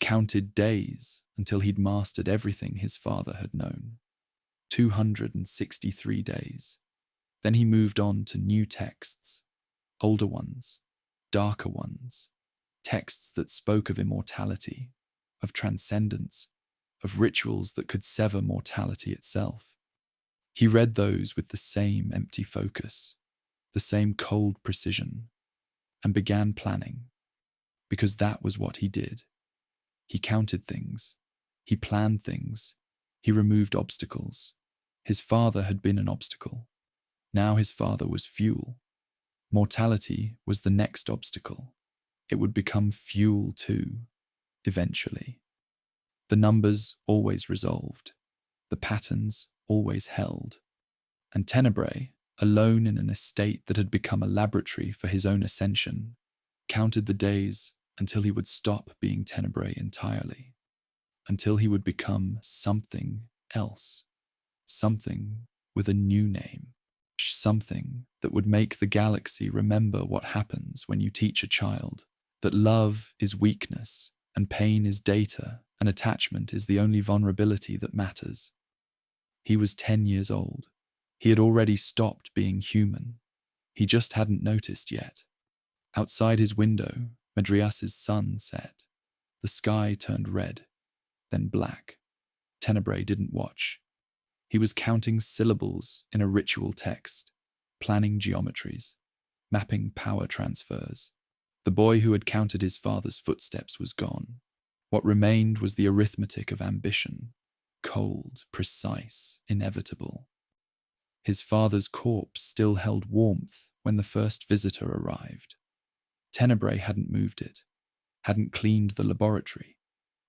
counted days until he'd mastered everything his father had known, 263 days. Then he moved on to new texts, older ones, darker ones, texts that spoke of immortality, of transcendence, of rituals that could sever mortality itself. He read those with the same empty focus, the same cold precision, and began planning, because that was what he did. He counted things, he planned things, he removed obstacles. His father had been an obstacle. Now his father was fuel. Mortality was the next obstacle. It would become fuel too, eventually. The numbers always resolved, the patterns always held, and Tenebrae, alone in an estate that had become a laboratory for his own ascension, counted the days until he would stop being Tenebrae entirely, until he would become something else, something with a new name, something that would make the galaxy remember what happens when you teach a child that love is weakness and pain is data and attachment is the only vulnerability that matters. He was 10 years old. He had already stopped being human. He just hadn't noticed yet. Outside his window, Medriaas' sun set. The sky turned red, then black. Tenebrae didn't watch. He was counting syllables in a ritual text, planning geometries, mapping power transfers. The boy who had counted his father's footsteps was gone. What remained was the arithmetic of ambition, cold, precise, inevitable. His father's corpse still held warmth when the first visitor arrived. Tenebrae hadn't moved it, hadn't cleaned the laboratory,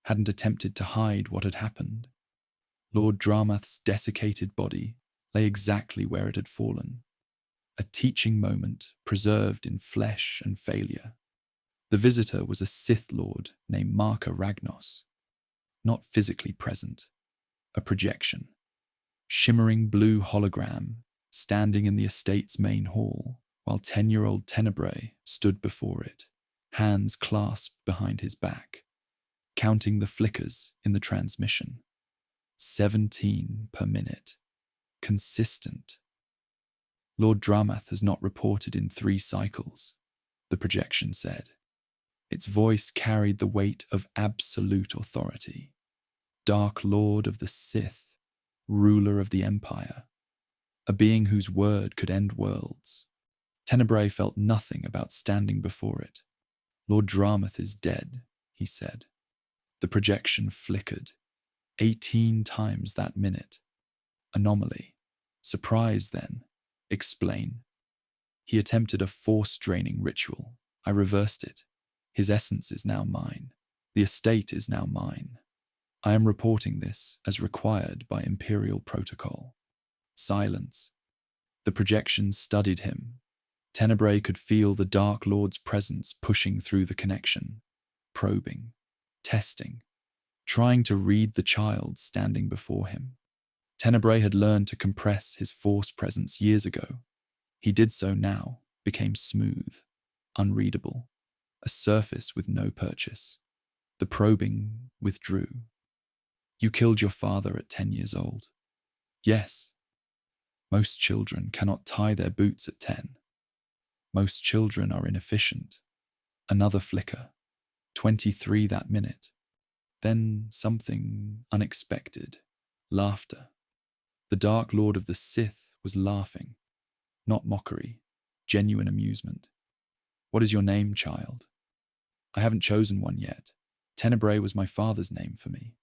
hadn't attempted to hide what had happened. Lord Dramath's desiccated body lay exactly where it had fallen, a teaching moment preserved in flesh and failure. The visitor was a Sith Lord named Marka Ragnos, not physically present, a projection, shimmering blue hologram standing in the estate's main hall, while 10-year-old Tenebrae stood before it, hands clasped behind his back, counting the flickers in the transmission. 17 per minute. Consistent. Lord Dramath has not reported in 3 cycles, the projection said. Its voice carried the weight of absolute authority. Dark Lord of the Sith, ruler of the Empire, a being whose word could end worlds. Tenebrae felt nothing about standing before it. Lord Dramath is dead, he said. The projection flickered. 18 times that minute. Anomaly. Surprise, then. Explain. He attempted a force-draining ritual. I reversed it. His essence is now mine. The estate is now mine. I am reporting this as required by Imperial protocol. Silence. The projection studied him. Tenebrae could feel the Dark Lord's presence pushing through the connection, probing, testing, trying to read the child standing before him. Tenebrae had learned to compress his force presence years ago. He did so now, became smooth, unreadable, a surface with no purchase. The probing withdrew. You killed your father at 10 years old. Yes. Most children cannot tie their boots at 10. Most children are inefficient. Another flicker. 23 that minute. Then something unexpected. Laughter. The Dark Lord of the Sith was laughing. Not mockery. Genuine amusement. What is your name, child? I haven't chosen one yet. Tenebrae was my father's name for me.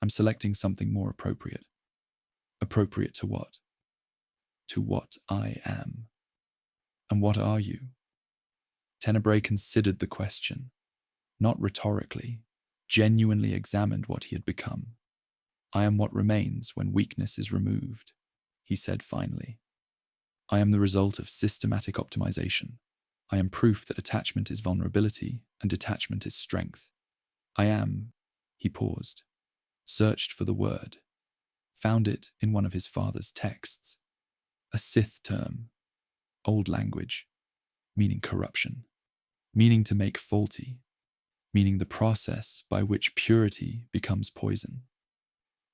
I'm selecting something more appropriate. Appropriate to what? To what I am. And what are you? Tenebrae considered the question, not rhetorically, genuinely examined what he had become. I am what remains when weakness is removed, he said finally. I am the result of systematic optimization. I am proof that attachment is vulnerability and detachment is strength. I am, he paused, searched for the word, found it in one of his father's texts. A Sith term, old language, meaning corruption, meaning to make faulty, meaning the process by which purity becomes poison.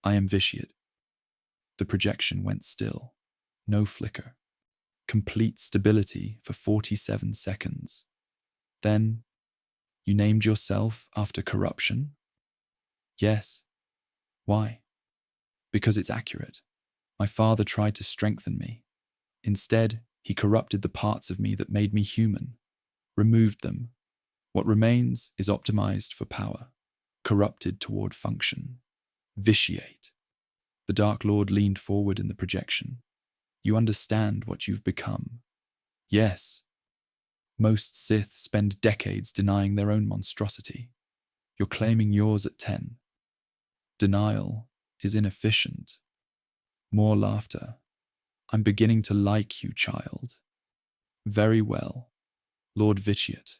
I am vitiate. The projection went still, no flicker, complete stability for 47 seconds. Then, you named yourself after corruption? Yes. Why? Because it's accurate. My father tried to strengthen me. Instead, he corrupted the parts of me that made me human, removed them. What remains is optimized for power, corrupted toward function. Vitiate. The Dark Lord leaned forward in the projection. You understand what you've become. Yes. Most Sith spend decades denying their own monstrosity. You're claiming yours at 10. Denial is inefficient. More laughter. I'm beginning to like you, child. Very well, Lord Vitiate.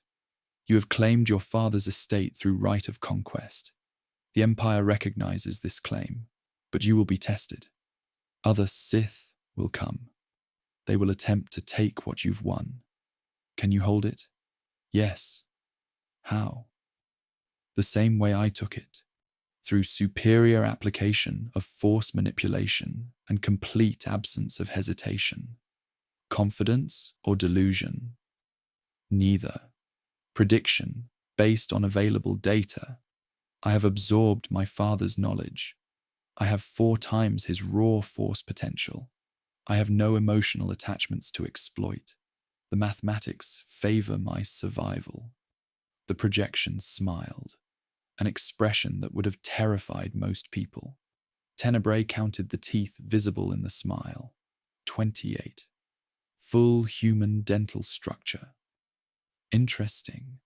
You have claimed your father's estate through right of conquest. The Empire recognizes this claim, but you will be tested. Other Sith will come. They will attempt to take what you've won. Can you hold it? Yes. How? The same way I took it, through superior application of force manipulation and complete absence of hesitation. Confidence or delusion? Neither. Prediction based on available data. I have absorbed my father's knowledge. I have 4 times his raw force potential. I have no emotional attachments to exploit. The mathematics favor my survival. The projection smiled, an expression that would have terrified most people. Tenebrae counted the teeth visible in the smile. 28. Full human dental structure. Interesting.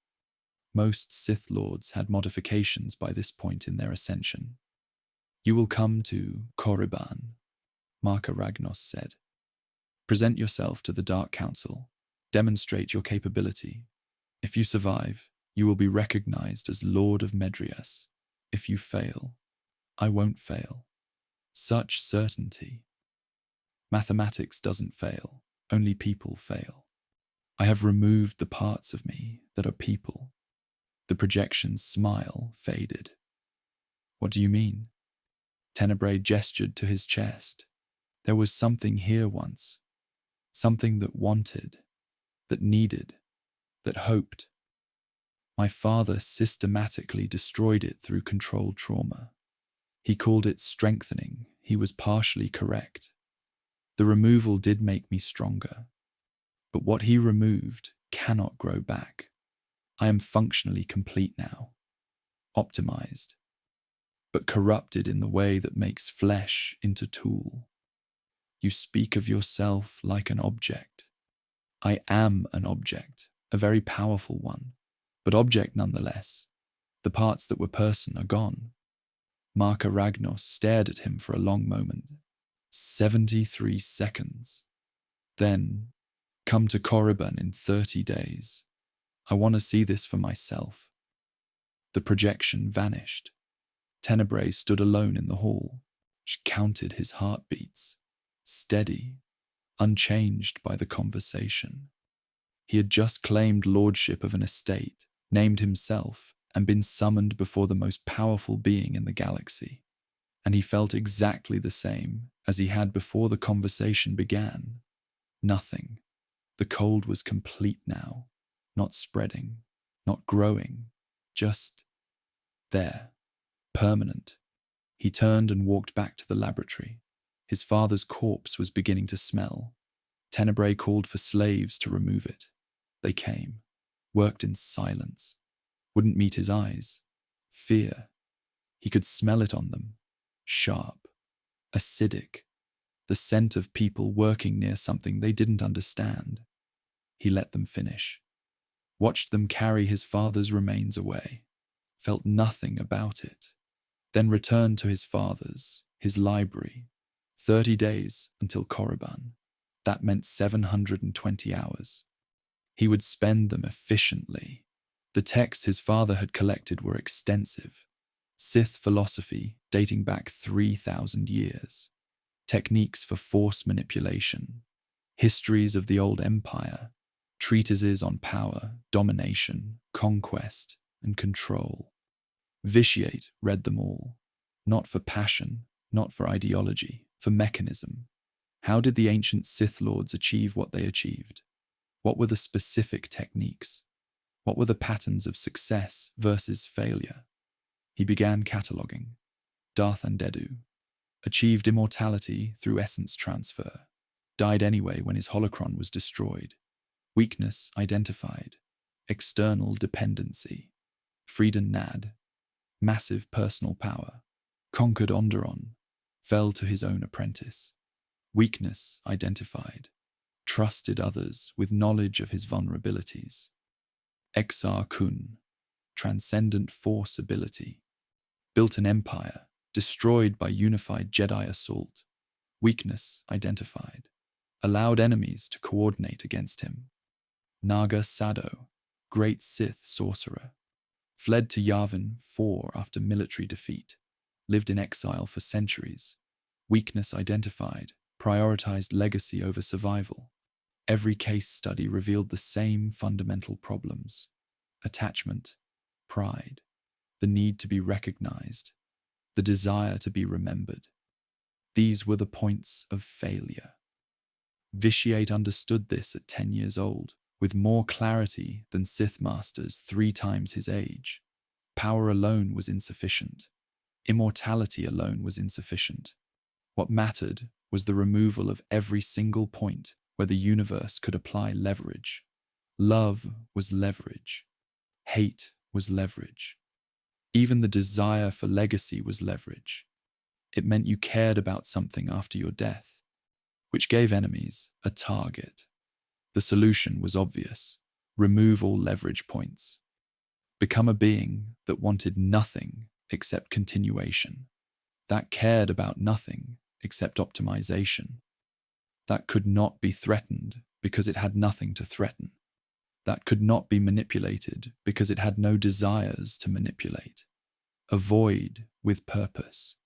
Most Sith Lords had modifications by this point in their ascension. You will come to Korriban, Marka Ragnos said. Present yourself to the Dark Council. Demonstrate your capability. If you survive, you will be recognized as Lord of Medriaas. If you fail, I won't fail. Such certainty. Mathematics doesn't fail, only people fail. I have removed the parts of me that are people. The projection's smile faded. What do you mean? Tenebrae gestured to his chest. There was something here once. Something that wanted, that needed, that hoped. My father systematically destroyed it through controlled trauma. He called it strengthening. He was partially correct. The removal did make me stronger. But what he removed cannot grow back. I am functionally complete now. Optimized. But corrupted in the way that makes flesh into tool. You speak of yourself like an object. I am an object, a very powerful one, but object nonetheless. The parts that were person are gone. Marka Ragnos stared at him for a long moment. 73 seconds. Then, come to Korriban in 30 days. I want to see this for myself. The projection vanished. Tenebrae stood alone in the hall. She counted his heartbeats. Steady, unchanged by the conversation. He had just claimed lordship of an estate, named himself, and been summoned before the most powerful being in the galaxy. And he felt exactly the same as he had before the conversation began. Nothing. The cold was complete now, not spreading, not growing, just there, permanent. He turned and walked back to the laboratory. His father's corpse was beginning to smell. Tenebrae called for slaves to remove it. They came, worked in silence, wouldn't meet his eyes. Fear. He could smell it on them. Sharp, acidic, the scent of people working near something they didn't understand. He let them finish, watched them carry his father's remains away, felt nothing about it, then returned to his father's, his library. 30 days until Korriban. That meant 720 hours. He would spend them efficiently. The texts his father had collected were extensive. Sith philosophy dating back 3,000 years. Techniques for force manipulation. Histories of the old empire. Treatises on power, domination, conquest, and control. Vitiate read them all. Not for passion, not for ideology. For mechanism. How did the ancient Sith Lords achieve what they achieved? What were the specific techniques? What were the patterns of success versus failure? He began cataloguing. Darth Andedu achieved immortality through essence transfer, died anyway when his holocron was destroyed. Weakness identified. External dependency. Freedom Nad. Massive personal power. Conquered Onderon. Fell to his own apprentice. Weakness identified. trusted others with knowledge of his vulnerabilities. Exar Kun, transcendent force ability. Built an empire, destroyed by unified Jedi assault. Weakness identified. Allowed enemies to coordinate against him. Naga Sado, great Sith sorcerer. Fled to Yavin 4 after military defeat. Lived in exile for centuries. Weakness identified. Prioritized legacy over survival. Every case study revealed the same fundamental problems: attachment, pride, the need to be recognized, the desire to be remembered. These were the points of failure. Vitiate understood this at 10 years old, with more clarity than Sith masters 3 times his age. Power alone was insufficient. Immortality alone was insufficient. What mattered was the removal of every single point where the universe could apply leverage. Love was leverage. Hate was leverage. Even the desire for legacy was leverage. It meant you cared about something after your death, which gave enemies a target. The solution was obvious: remove all leverage points. Become a being that wanted nothing except continuation, that cared about nothing except optimization, that could not be threatened because it had nothing to threaten, that could not be manipulated because it had no desires to manipulate. A void with purpose.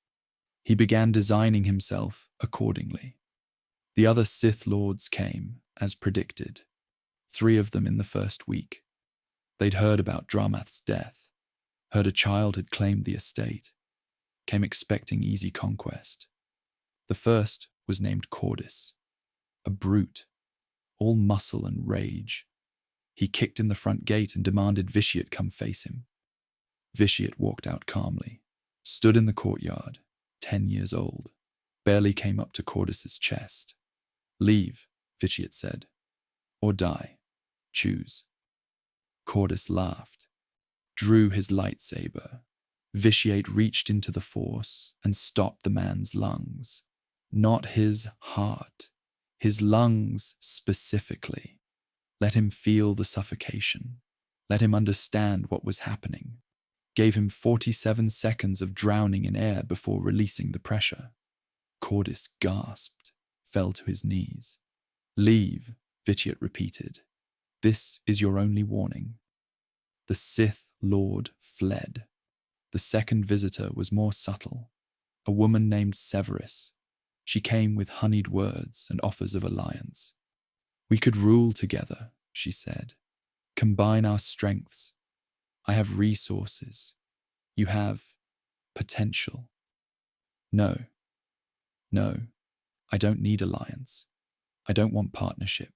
He began designing himself accordingly. The other Sith Lords came, as predicted. 3 of them in the first week. They'd heard about Dramath's death, heard a child had claimed the estate, came expecting easy conquest. The first was named Cordis, a brute, all muscle and rage. He kicked in the front gate and demanded Vitiate come face him. Vitiate walked out calmly, stood in the courtyard, 10 years old, barely came up to Cordis's chest. Leave, Vitiate said, or die. Choose. Cordis laughed, drew his lightsaber. Vitiate reached into the Force and stopped the man's lungs. Not his heart, his lungs specifically. Let him feel the suffocation. Let him understand what was happening. Gave him 47 seconds of drowning in air before releasing the pressure. Cordis gasped, fell to his knees. Leave, Vitiate repeated. This is your only warning. The Sith Lord fled. The second visitor was more subtle. A woman named Severus. She came with honeyed words and offers of alliance. We could rule together, she said. Combine our strengths. I have resources. You have potential. No, I don't need alliance. I don't want partnership.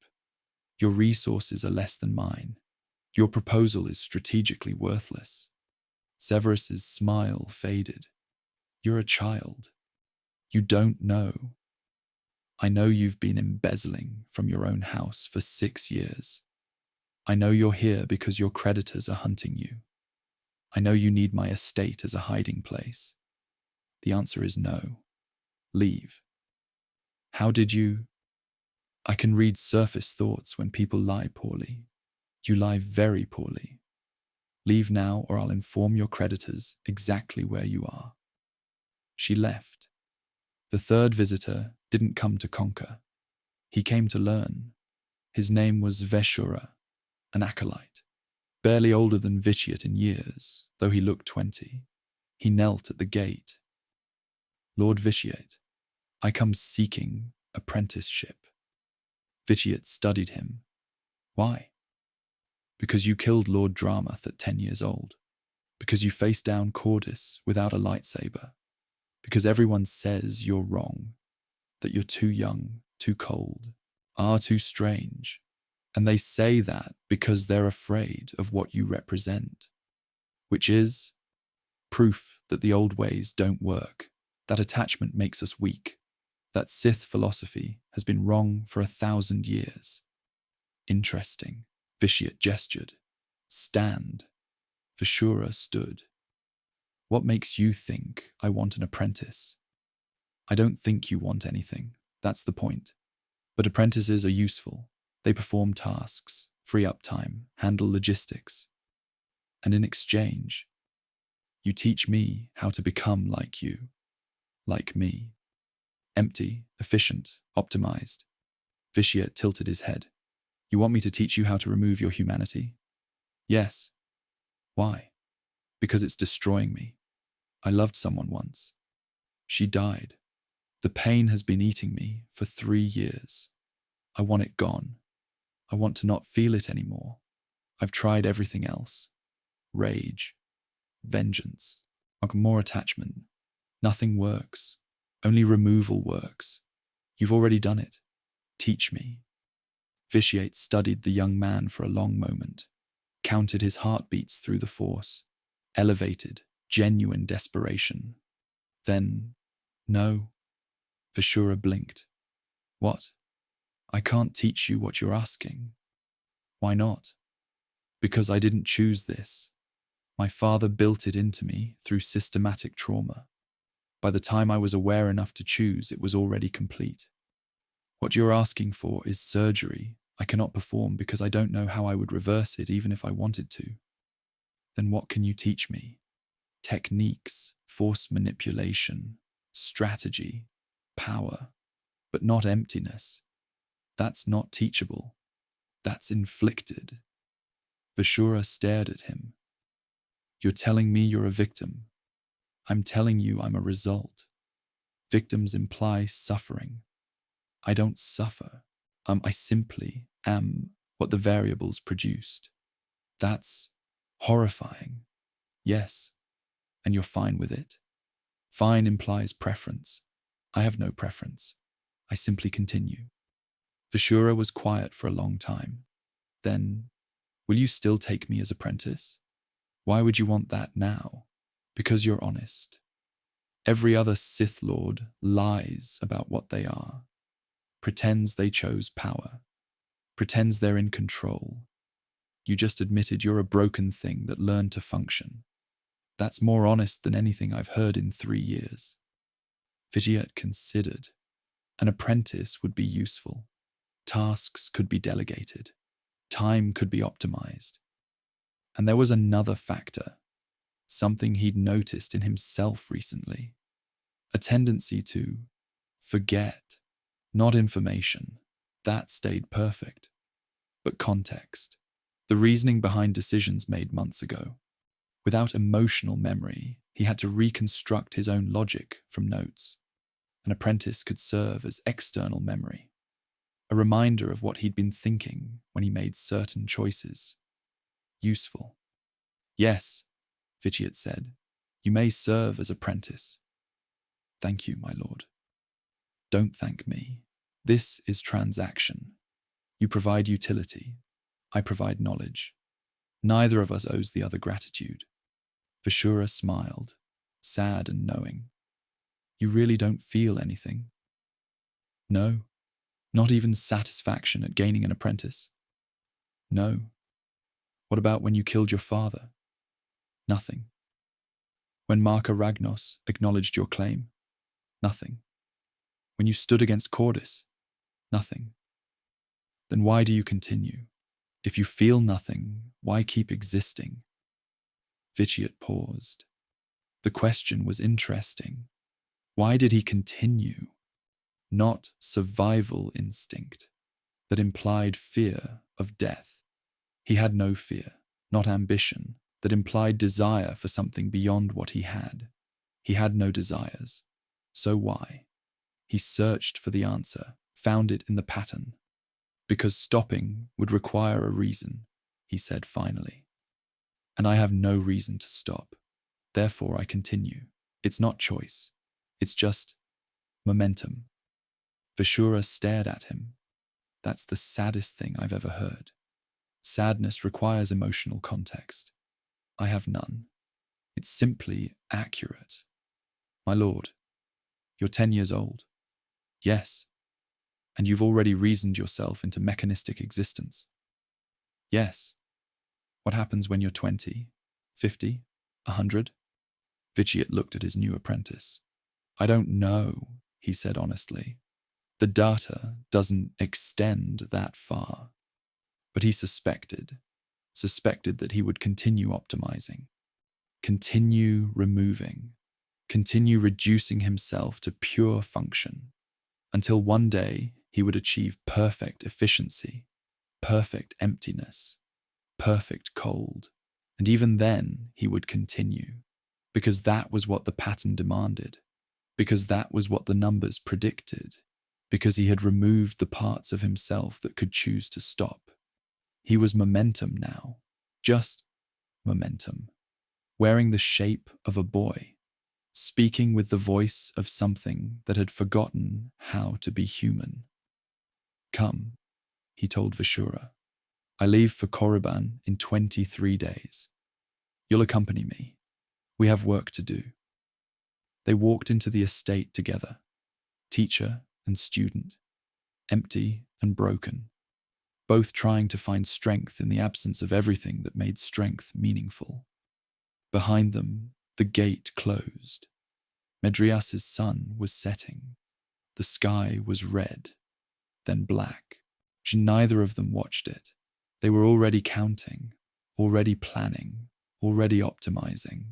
Your resources are less than mine. Your proposal is strategically worthless. Severus's smile faded. You're a child. You don't know. I know you've been embezzling from your own house for 6 years. I know you're here because your creditors are hunting you. I know you need my estate as a hiding place. The answer is no. Leave. How did you? I can read surface thoughts when people lie poorly. You lie very poorly. Leave now or I'll inform your creditors exactly where you are. She left. The third visitor didn't come to conquer. He came to learn. His name was Veshura, an acolyte, barely older than Vitiate in years, though he looked 20. He knelt at the gate. Lord Vitiate, I come seeking apprenticeship. Vitiate studied him. Why? Because you killed Lord Dramath at 10 years old. Because you faced down Cordis without a lightsaber. Because everyone says you're wrong, that you're too young, too cold, are too strange. And they say that because they're afraid of what you represent, which is proof that the old ways don't work, that attachment makes us weak, that Sith philosophy has been wrong for 1,000 years. Interesting. Vitiate gestured. Stand. Veshura stood. What makes you think I want an apprentice? I don't think you want anything. That's the point. But apprentices are useful. They perform tasks, free up time, handle logistics. And in exchange, you teach me how to become like you, like me. Empty, efficient, optimized. Vitiate tilted his head. You want me to teach you how to remove your humanity? Yes. Why? Because it's destroying me. I loved someone once. She died. The pain has been eating me for 3 years. I want it gone. I want to not feel it anymore. I've tried everything else. Rage. Vengeance. More attachment. Nothing works. Only removal works. You've already done it. Teach me. Vitiate studied the young man for a long moment, counted his heartbeats through the force, elevated, genuine desperation. Then, no. Vishura blinked. What? I can't teach you what you're asking. Why not? Because I didn't choose this. My father built it into me through systematic trauma. By the time I was aware enough to choose, it was already complete. What you're asking for is surgery I cannot perform because I don't know how I would reverse it even if I wanted to. Then what can you teach me? Techniques, force manipulation, strategy, power, but not emptiness. That's not teachable. That's inflicted. Vishura stared at him. You're telling me you're a victim. I'm telling you I'm a result. Victims imply suffering. I don't suffer. I simply am what the variables produced. That's horrifying. Yes, and you're fine with it. Fine implies preference. I have no preference. I simply continue. Vishura was quiet for a long time. Then, will you still take me as apprentice? Why would you want that now? Because you're honest. Every other Sith Lord lies about what they are, pretends they chose power, pretends they're in control. You just admitted you're a broken thing that learned to function. That's more honest than anything I've heard in 3 years. Vitiate considered. An apprentice would be useful. Tasks could be delegated. Time could be optimized. And there was another factor, something he'd noticed in himself recently. A tendency to forget, not information. That stayed perfect. But context. The reasoning behind decisions made months ago. Without emotional memory, he had to reconstruct his own logic from notes. An apprentice could serve as external memory, a reminder of what he'd been thinking when he made certain choices. Useful. Yes, Vitiate said, you may serve as apprentice. Thank you, my lord. Don't thank me. This is transaction. You provide utility. I provide knowledge. Neither of us owes the other gratitude. Vishura smiled, sad and knowing. You really don't feel anything? No, not even satisfaction at gaining an apprentice. No. What about when you killed your father? Nothing. When Marka Ragnos acknowledged your claim? Nothing. When you stood against Cordis? Nothing. Then why do you continue? If you feel nothing, why keep existing? Vitiate paused. The question was interesting. Why did he continue? Not survival instinct that implied fear of death. He had no fear, not ambition, that implied desire for something beyond what he had. He had no desires. So why? He searched for the answer, found it in the pattern. Because stopping would require a reason, he said finally. And I have no reason to stop. Therefore I continue. It's not choice. It's just momentum. Vishura stared at him. That's the saddest thing I've ever heard. Sadness requires emotional context. I have none. It's simply accurate. My lord, you're 10 years old. Yes. And you've already reasoned yourself into mechanistic existence. Yes. What happens when you're 20, 50, 100? Vitiate looked at his new apprentice. I don't know, he said honestly. The data doesn't extend that far. But he suspected that he would continue optimizing, continue removing, continue reducing himself to pure function, until one day he would achieve perfect efficiency, perfect emptiness, perfect cold. And even then he would continue, because that was what the pattern demanded, because that was what the numbers predicted, because he had removed the parts of himself that could choose to stop. He was momentum now, just momentum, wearing the shape of a boy, speaking with the voice of something that had forgotten how to be human. Come, he told Vishura. I leave for Korriban in 23 days. You'll accompany me. We have work to do. They walked into the estate together, teacher and student, empty and broken, both trying to find strength in the absence of everything that made strength meaningful. Behind them, the gate closed. Medriaas' sun was setting. The sky was red, then black. Neither of them watched it. They were already counting, already planning, already optimizing.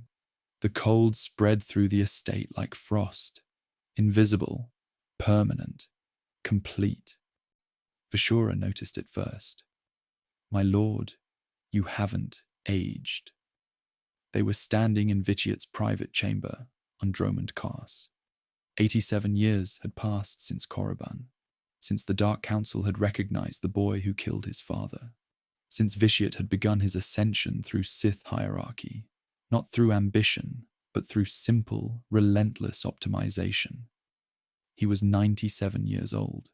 The cold spread through the estate like frost, invisible, permanent, complete. Vishura noticed it first. My lord, you haven't aged. They were standing in Vitiat's private chamber on Dromund Kars. 87 years had passed since Korriban, since the Dark Council had recognized the boy who killed his father, since Vitiat had begun his ascension through Sith hierarchy, not through ambition, but through simple, relentless optimization. He was 97 years old.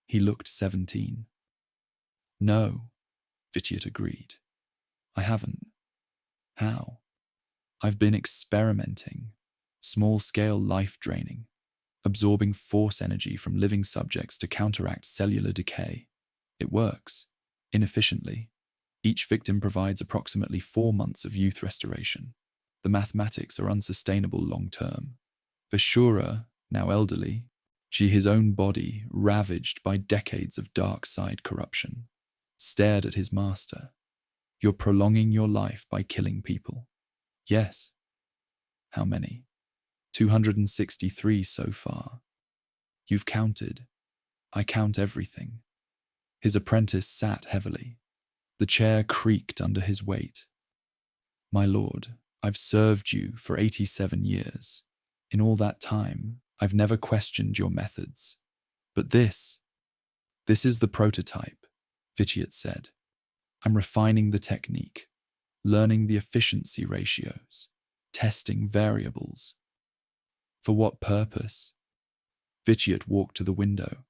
He looked 17. No, Vitiat agreed. I haven't. How? I've been experimenting, small-scale life draining, absorbing force energy from living subjects to counteract cellular decay. It works, inefficiently. Each victim provides approximately 4 months of youth restoration. The mathematics are unsustainable long-term. Vishura, now elderly, his own body ravaged by decades of dark side corruption, stared at his master. You're prolonging your life by killing people. Yes. How many? 263 so far. You've counted. I count everything. His apprentice sat heavily. The chair creaked under his weight. My lord, I've served you for 87 years. In all that time, I've never questioned your methods. But this is the prototype, Vitiat said. I'm refining the technique, learning the efficiency ratios, testing variables. For what purpose? Vitiat walked to the window.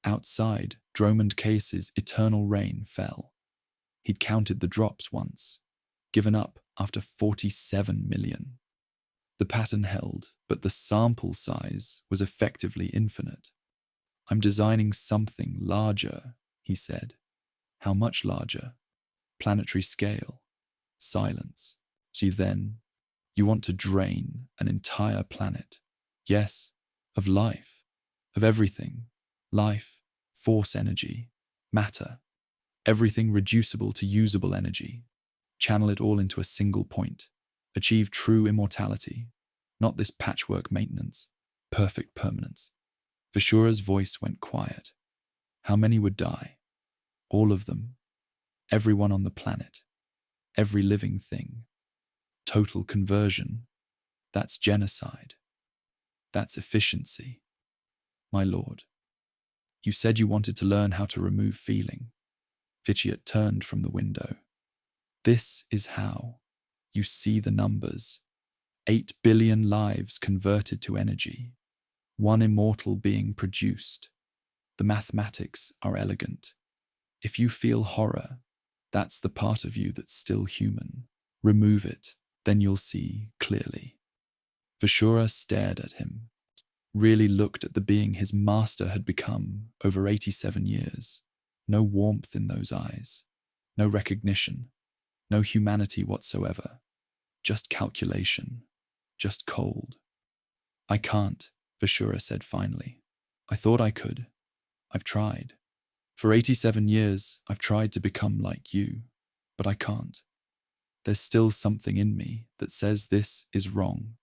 Outside, Dromund Kars's eternal rain fell. He'd counted the drops once, given up after 47 million. The pattern held, but the sample size was effectively infinite. I'm designing something larger, he said. How much larger? Planetary scale. Silence. You want to drain an entire planet. Yes, of life, of everything. Life, force energy, matter. Everything reducible to usable energy. Channel it all into a single point. Achieve true immortality. Not this patchwork maintenance. Perfect permanence. Vishura's voice went quiet. How many would die? All of them. Everyone on the planet. Every living thing. Total conversion. That's genocide. That's efficiency. My lord, you said you wanted to learn how to remove feeling. Vitiat turned from the window. This is how. You see the numbers. 8 billion lives converted to energy. 1 immortal being produced. The mathematics are elegant. If you feel horror, that's the part of you that's still human. Remove it, then you'll see clearly. Vishura stared at him, really looked at the being his master had become over 87 years. No warmth in those eyes, no recognition, no humanity whatsoever. Just calculation, just cold. I can't, Vishura said finally. I thought I could. I've tried. For 87 years, I've tried to become like you, but I can't. There's still something in me that says this is wrong.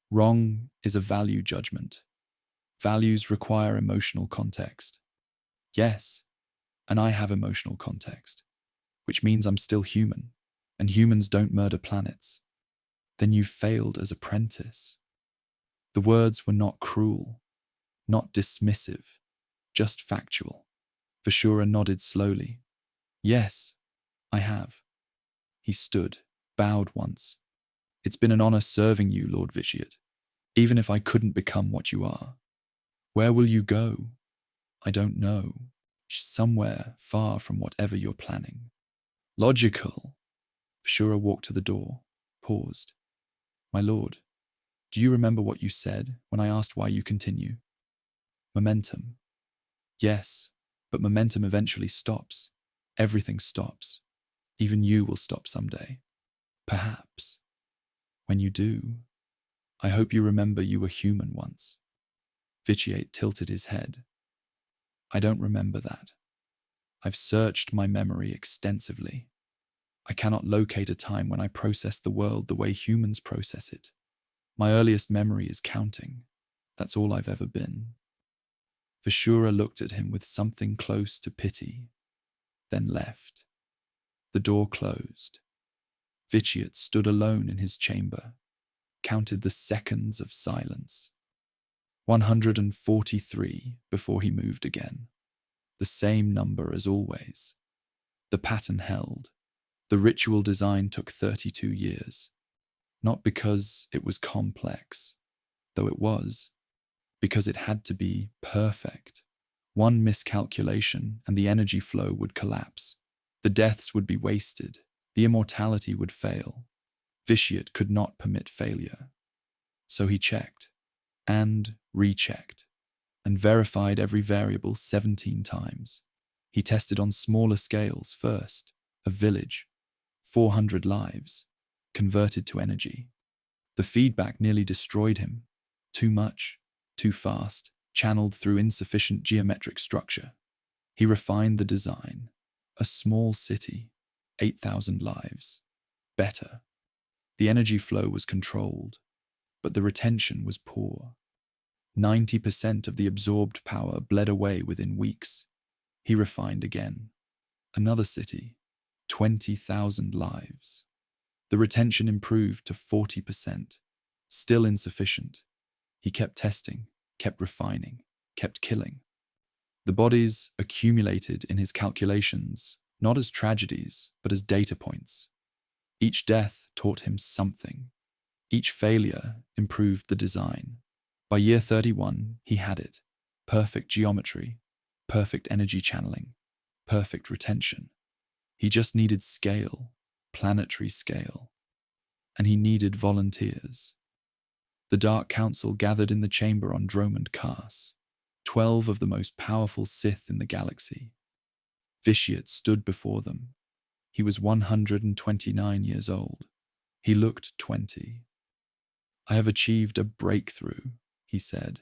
Wrong is a value judgment. Values require emotional context. Yes, and I have emotional context, which means I'm still human, and humans don't murder planets. Then you failed as apprentice. The words were not cruel, not dismissive, just factual. Vishura nodded slowly. Yes, I have. He stood, bowed once. It's been an honor serving you, Lord Vitiate, even if I couldn't become what you are. Where will you go? I don't know. Somewhere far from whatever you're planning. Logical. Vishura walked to the door, paused. My lord, do you remember what you said when I asked why you continue? Momentum. Yes, but momentum eventually stops. Everything stops. Even you will stop someday. Perhaps. When you do, I hope you remember you were human once. Vitiate tilted his head. I don't remember that. I've searched my memory extensively. I cannot locate a time when I processed the world the way humans process it. My earliest memory is counting. That's all I've ever been. Vishura looked at him with something close to pity, then left. The door closed. Vitiate stood alone in his chamber, counted the seconds of silence. 143 before he moved again. The same number as always. The pattern held. The ritual design took 32 years. Not because it was complex, though it was, because it had to be perfect. One miscalculation and the energy flow would collapse. The deaths would be wasted. The immortality would fail. Vitiate could not permit failure. So he checked, and rechecked, and verified every variable 17 times. He tested on smaller scales first. A village, 400 lives, converted to energy. The feedback nearly destroyed him. Too much, too fast, channeled through insufficient geometric structure. He refined the design. A small city, 8,000 lives. Better. The energy flow was controlled, but the retention was poor. 90% of the absorbed power bled away within weeks. He refined again. Another city, 20,000 lives. The retention improved to 40%. Still insufficient. He kept testing, kept refining, kept killing. The bodies accumulated in his calculations, not as tragedies, but as data points. Each death taught him something. Each failure improved the design. By year 31, he had it. Perfect geometry, perfect energy channeling, perfect retention. He just needed scale, planetary scale. And he needed volunteers. The Dark Council gathered in the chamber on Dromund Kaas, 12 of the most powerful Sith in the galaxy. Vitiate stood before them. He was 129 years old. He looked 20. I have achieved a breakthrough, he said.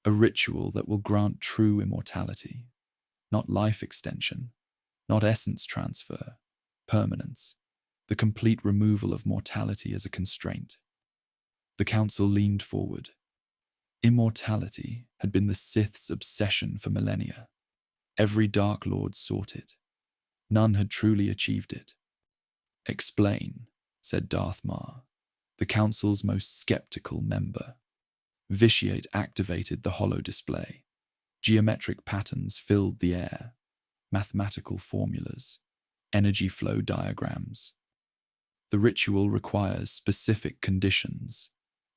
A ritual that will grant true immortality. Not life extension, not essence transfer, permanence. The complete removal of mortality as a constraint. The council leaned forward. Immortality had been the Sith's obsession for millennia. Every Dark Lord sought it. None had truly achieved it. Explain, said Darth Mar, the council's most skeptical member. Vitiate activated the holo display. Geometric patterns filled the air. Mathematical formulas. Energy flow diagrams. The ritual requires specific conditions.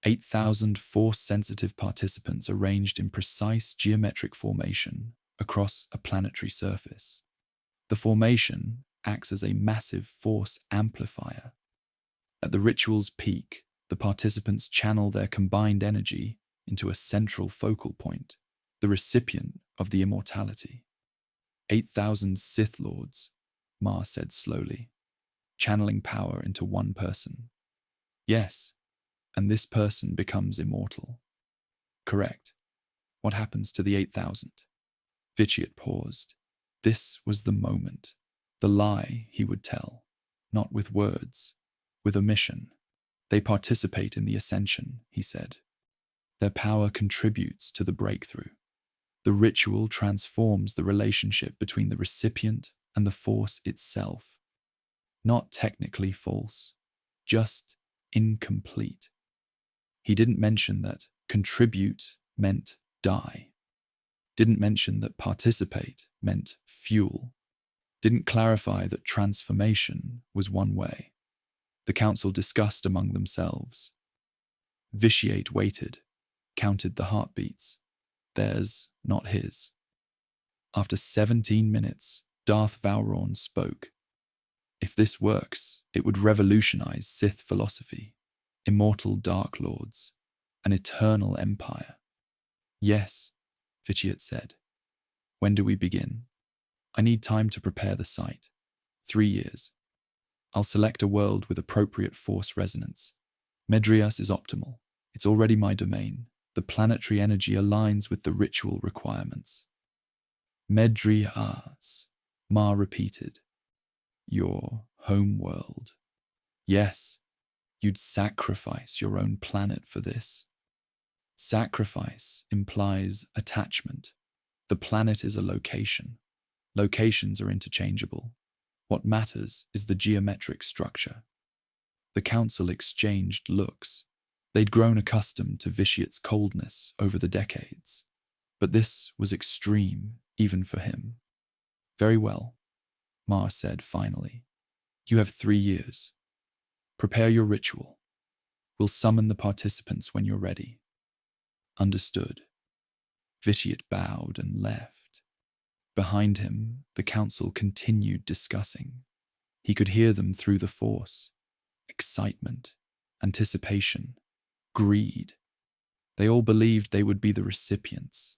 8,000 force-sensitive participants arranged in precise geometric formation across a planetary surface. The formation acts as a massive force amplifier. At the ritual's peak, the participants channel their combined energy into a central focal point, the recipient of the immortality. 8,000 Sith Lords, Mar said slowly, channeling power into one person. Yes, and this person becomes immortal. Correct. What happens to the 8,000? Vitiate paused. This was the moment. The lie he would tell. Not with words, with omission. They participate in the ascension, he said. Their power contributes to the breakthrough. The ritual transforms the relationship between the recipient and the Force itself. Not technically false, just incomplete. He didn't mention that contribute meant die. Didn't mention that participate meant fuel. Didn't clarify that transformation was one way. The council discussed among themselves. Vitiate waited, counted the heartbeats. Theirs, not his. After 17 minutes, Darth Valkorion spoke. If this works, it would revolutionize Sith philosophy, immortal Dark Lords, an eternal empire. Yes, Vitiate said. When do we begin? I need time to prepare the site. 3 years. I'll select a world with appropriate Force resonance. Medriaas is optimal. It's already my domain. The planetary energy aligns with the ritual requirements. Medriaas, Ma repeated. Your home world. Yes, you'd sacrifice your own planet for this. Sacrifice implies attachment. The planet is a location. Locations are interchangeable. What matters is the geometric structure. The council exchanged looks. They'd grown accustomed to Vitiate's coldness over the decades. But this was extreme, even for him. Very well, Ma said finally. You have 3 years. Prepare your ritual. We'll summon the participants when you're ready. Understood. Vitiate bowed and left. Behind him, the council continued discussing. He could hear them through the Force. Excitement, anticipation, greed. They all believed they would be the recipients,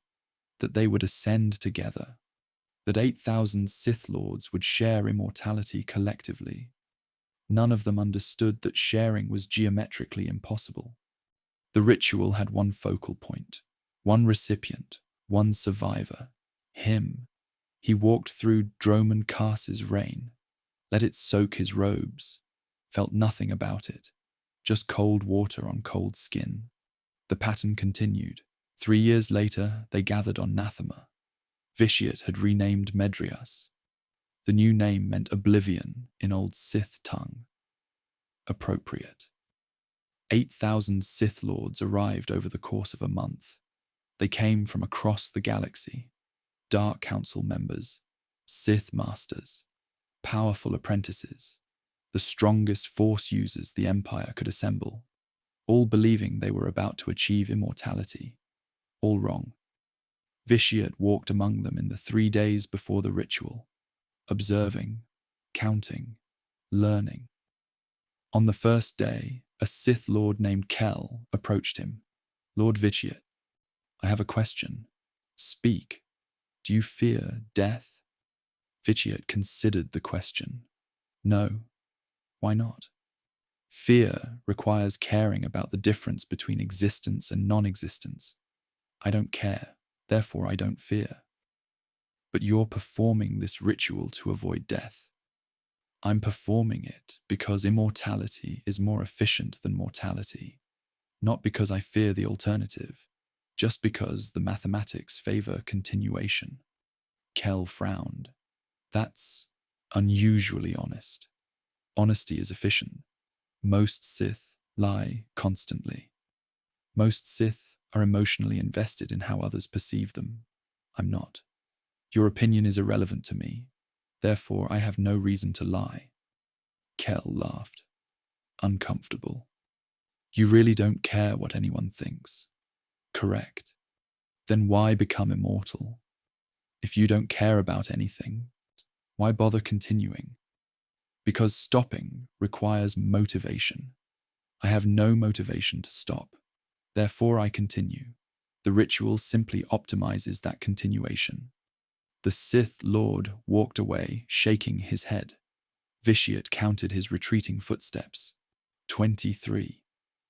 that they would ascend together, that 8,000 Sith Lords would share immortality collectively. None of them understood that sharing was geometrically impossible. The ritual had one focal point, one recipient, one survivor, him. He walked through Droman Kaas's reign, let it soak his robes, felt nothing about it, just cold water on cold skin. The pattern continued. 3 years later, they gathered on Nathema. Vitiate had renamed Medriaas. The new name meant oblivion in old Sith tongue. Appropriate. 8,000 Sith Lords arrived over the course of a month. They came from across the galaxy. Dark Council members, Sith Masters, powerful apprentices, the strongest Force users the Empire could assemble, all believing they were about to achieve immortality. All wrong. Vitiate walked among them in the 3 days before the ritual, observing, counting, learning. On the first day, a Sith Lord named Kel approached him. Lord Vitiate, I have a question. Speak. Do you fear death? Vitiate considered the question. No. Why not? Fear requires caring about the difference between existence and non-existence. I don't care, therefore I don't fear. But you're performing this ritual to avoid death. I'm performing it because immortality is more efficient than mortality, not because I fear the alternative, just because the mathematics favor continuation. Kel frowned. That's unusually honest. Honesty is efficient. Most Sith lie constantly. Most Sith are emotionally invested in how others perceive them. I'm not. Your opinion is irrelevant to me. Therefore, I have no reason to lie. Kel laughed. Uncomfortable. You really don't care what anyone thinks. Correct. Then why become immortal? If you don't care about anything, why bother continuing? Because stopping requires motivation. I have no motivation to stop. Therefore, I continue. The ritual simply optimizes that continuation. The Sith Lord walked away, shaking his head. Vitiate counted his retreating footsteps. 23.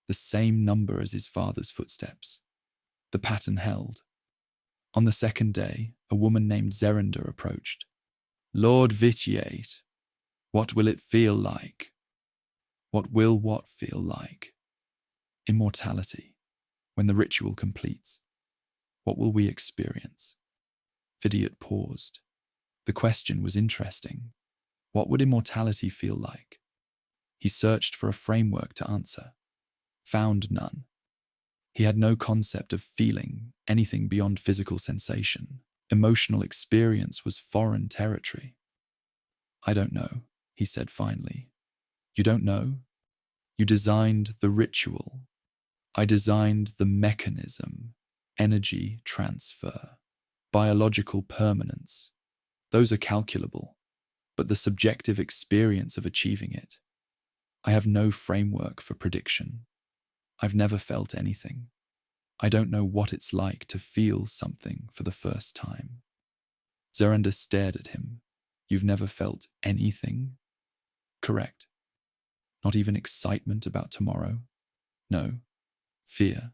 The same number as his father's footsteps. The pattern held. On the second day, a woman named Zerenda approached. Lord Vitiate, what will it feel like? What will what feel like? Immortality. When the ritual completes, what will we experience? Vitiate paused. The question was interesting. What would immortality feel like? He searched for a framework to answer. Found none. He had no concept of feeling anything beyond physical sensation. Emotional experience was foreign territory. I don't know, he said finally. You don't know? You designed the ritual. I designed the mechanism, energy transfer, biological permanence. Those are calculable, but the subjective experience of achieving it. I have no framework for prediction. I've never felt anything. I don't know what it's like to feel something for the first time. Zerenda stared at him. You've never felt anything? Correct. Not even excitement about tomorrow? No. Fear?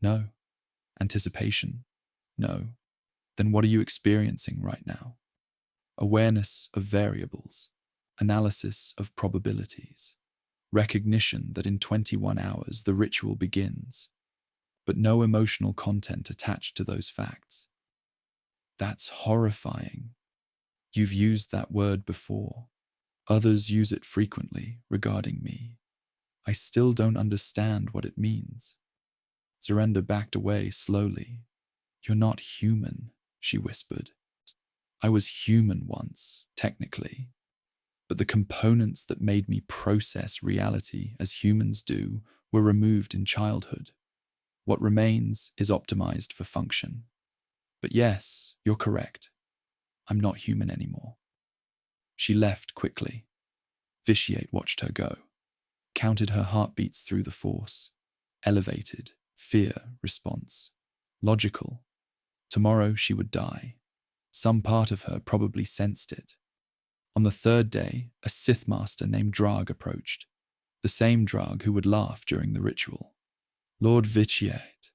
No. Anticipation? No. Then what are you experiencing right now? Awareness of variables, analysis of probabilities, recognition that in 21 hours the ritual begins, but no emotional content attached to those facts. That's horrifying. You've used that word before. Others use it frequently regarding me. I still don't understand what it means. Zerenda backed away slowly. You're not human, she whispered. I was human once, technically, but the components that made me process reality as humans do were removed in childhood. What remains is optimized for function. But yes, you're correct. I'm not human anymore. She left quickly. Vitiate watched her go, counted her heartbeats through the force. Elevated, fear response. Logical. Tomorrow she would die. Some part of her probably sensed it. On the third day, a Sith master named Drag approached, the same Drag who would laugh during the ritual. Lord Vitiate,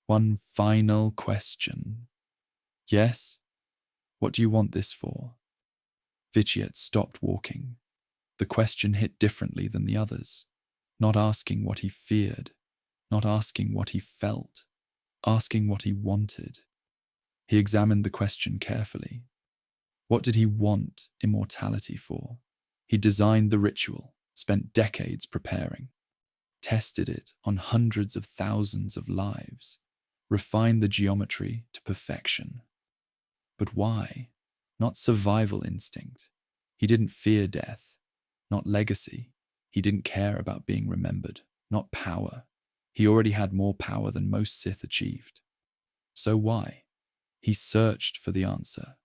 one final question. Yes? What do you want this for? Vitiate stopped walking. The question hit differently than the others. Not asking what he feared, not asking what he felt, asking what he wanted. He examined the question carefully. What did he want immortality for? He designed the ritual, spent decades preparing, tested it on hundreds of thousands of lives, refined the geometry to perfection. But why? Not survival instinct. He didn't fear death. Not legacy. He didn't care about being remembered. Not power. He already had more power than most Sith achieved. So why? He searched for the answer,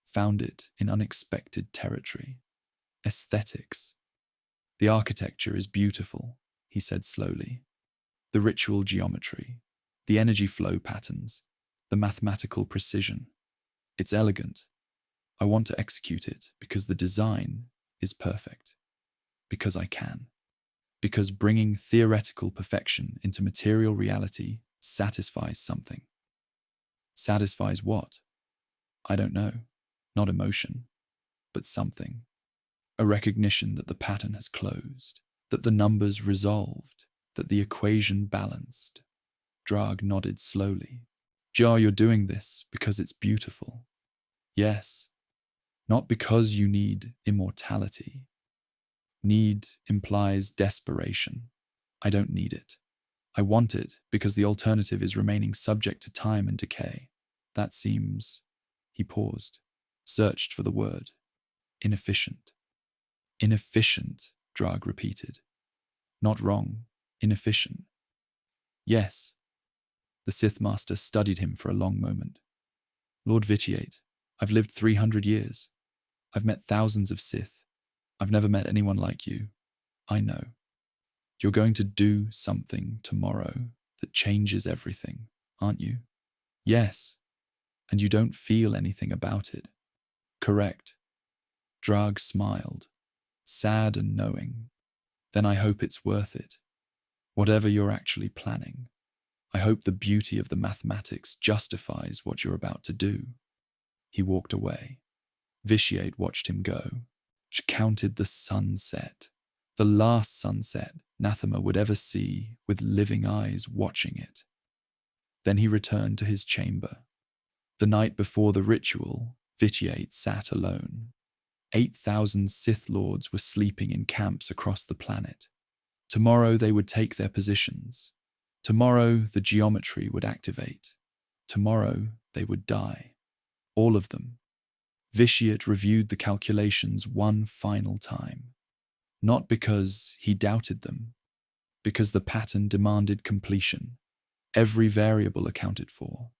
found it in unexpected territory. Aesthetics. The architecture is beautiful, he said slowly. The ritual geometry, the energy flow patterns, the mathematical precision. It's elegant. I want to execute it because the design is perfect. Because I can. Because bringing theoretical perfection into material reality satisfies something. Satisfies what? I don't know. Not emotion, but something. A recognition that the pattern has closed, that the numbers resolved, that the equation balanced. Drag nodded slowly. Jar, you're doing this because it's beautiful. Yes. Not because you need immortality. Need implies desperation. I don't need it. I want it because the alternative is remaining subject to time and decay. That seems... He paused, searched for the word. Inefficient. Inefficient, Drag repeated. Not wrong. Inefficient. Yes. The Sith Master studied him for a long moment. Lord Vitiate, I've lived 300 years. I've met thousands of Sith. I've never met anyone like you. I know. You're going to do something tomorrow that changes everything, aren't you? Yes. And you don't feel anything about it. Correct. Drag smiled, sad and knowing. Then I hope it's worth it. Whatever you're actually planning. I hope the beauty of the mathematics justifies what you're about to do." He walked away. Vitiate watched him go. She counted the sunset, the last sunset Nathema would ever see, with living eyes watching it. Then he returned to his chamber. The night before the ritual, Vitiate sat alone. 8,000 Sith Lords were sleeping in camps across the planet. Tomorrow they would take their positions. Tomorrow the geometry would activate. Tomorrow they would die. All of them. Vitiate reviewed the calculations one final time. Not because he doubted them, because the pattern demanded completion. Every variable accounted for,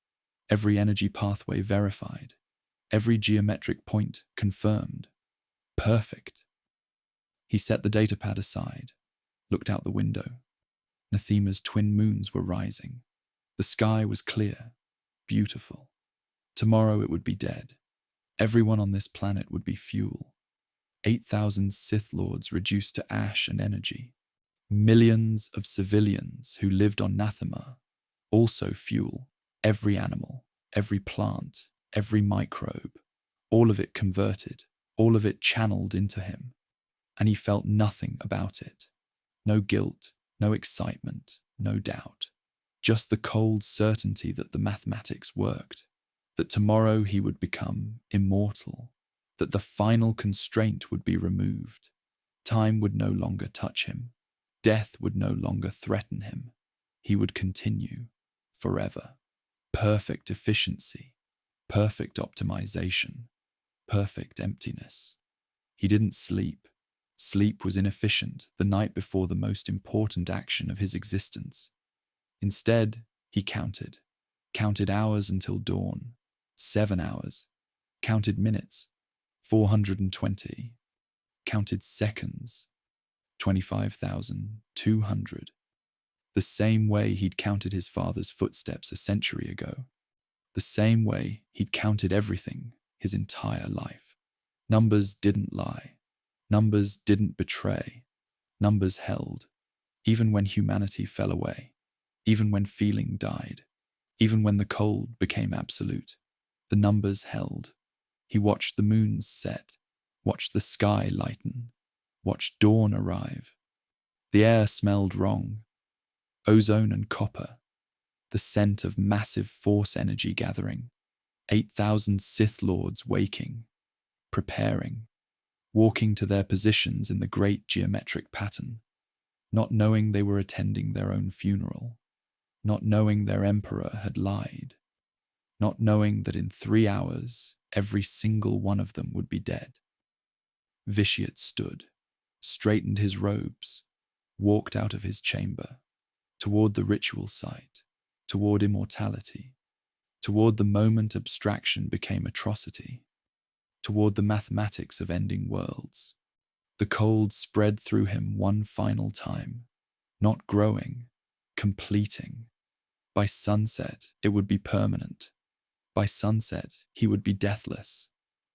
every energy pathway verified, every geometric point confirmed. Perfect. He set the datapad aside, looked out the window. Nathema's twin moons were rising. The sky was clear, beautiful. Tomorrow it would be dead. Everyone on this planet would be fuel. 8,000 Sith Lords reduced to ash and energy. Millions of civilians who lived on Nathema, also fuel. Every animal, every plant, every microbe, all of it converted, all of it channeled into him. And he felt nothing about it. No guilt, no excitement, no doubt. Just the cold certainty that the mathematics worked, that tomorrow he would become immortal, that the final constraint would be removed. Time would no longer touch him. Death would no longer threaten him. He would continue forever. Perfect efficiency, perfect optimization, perfect emptiness. He didn't sleep. Sleep was inefficient the night before the most important action of his existence. Instead, he counted hours until dawn, 7 hours, counted minutes, 420, counted seconds, 25,200. The same way he'd counted his father's footsteps a century ago. The same way he'd counted everything his entire life. Numbers didn't lie. Numbers didn't betray. Numbers held, even when humanity fell away, even when feeling died, even when the cold became absolute. The numbers held. He watched the moons set, watched the sky lighten, watched dawn arrive. The air smelled wrong. Ozone and copper, the scent of massive force energy gathering, 8,000 Sith Lords waking, preparing, walking to their positions in the great geometric pattern, not knowing they were attending their own funeral, not knowing their emperor had lied, not knowing that in 3 hours every single one of them would be dead. Vitiate stood, straightened his robes, walked out of his chamber, toward the ritual site, toward immortality, toward the moment abstraction became atrocity, toward the mathematics of ending worlds. The cold spread through him one final time, not growing, completing. By sunset, it would be permanent. By sunset, he would be deathless.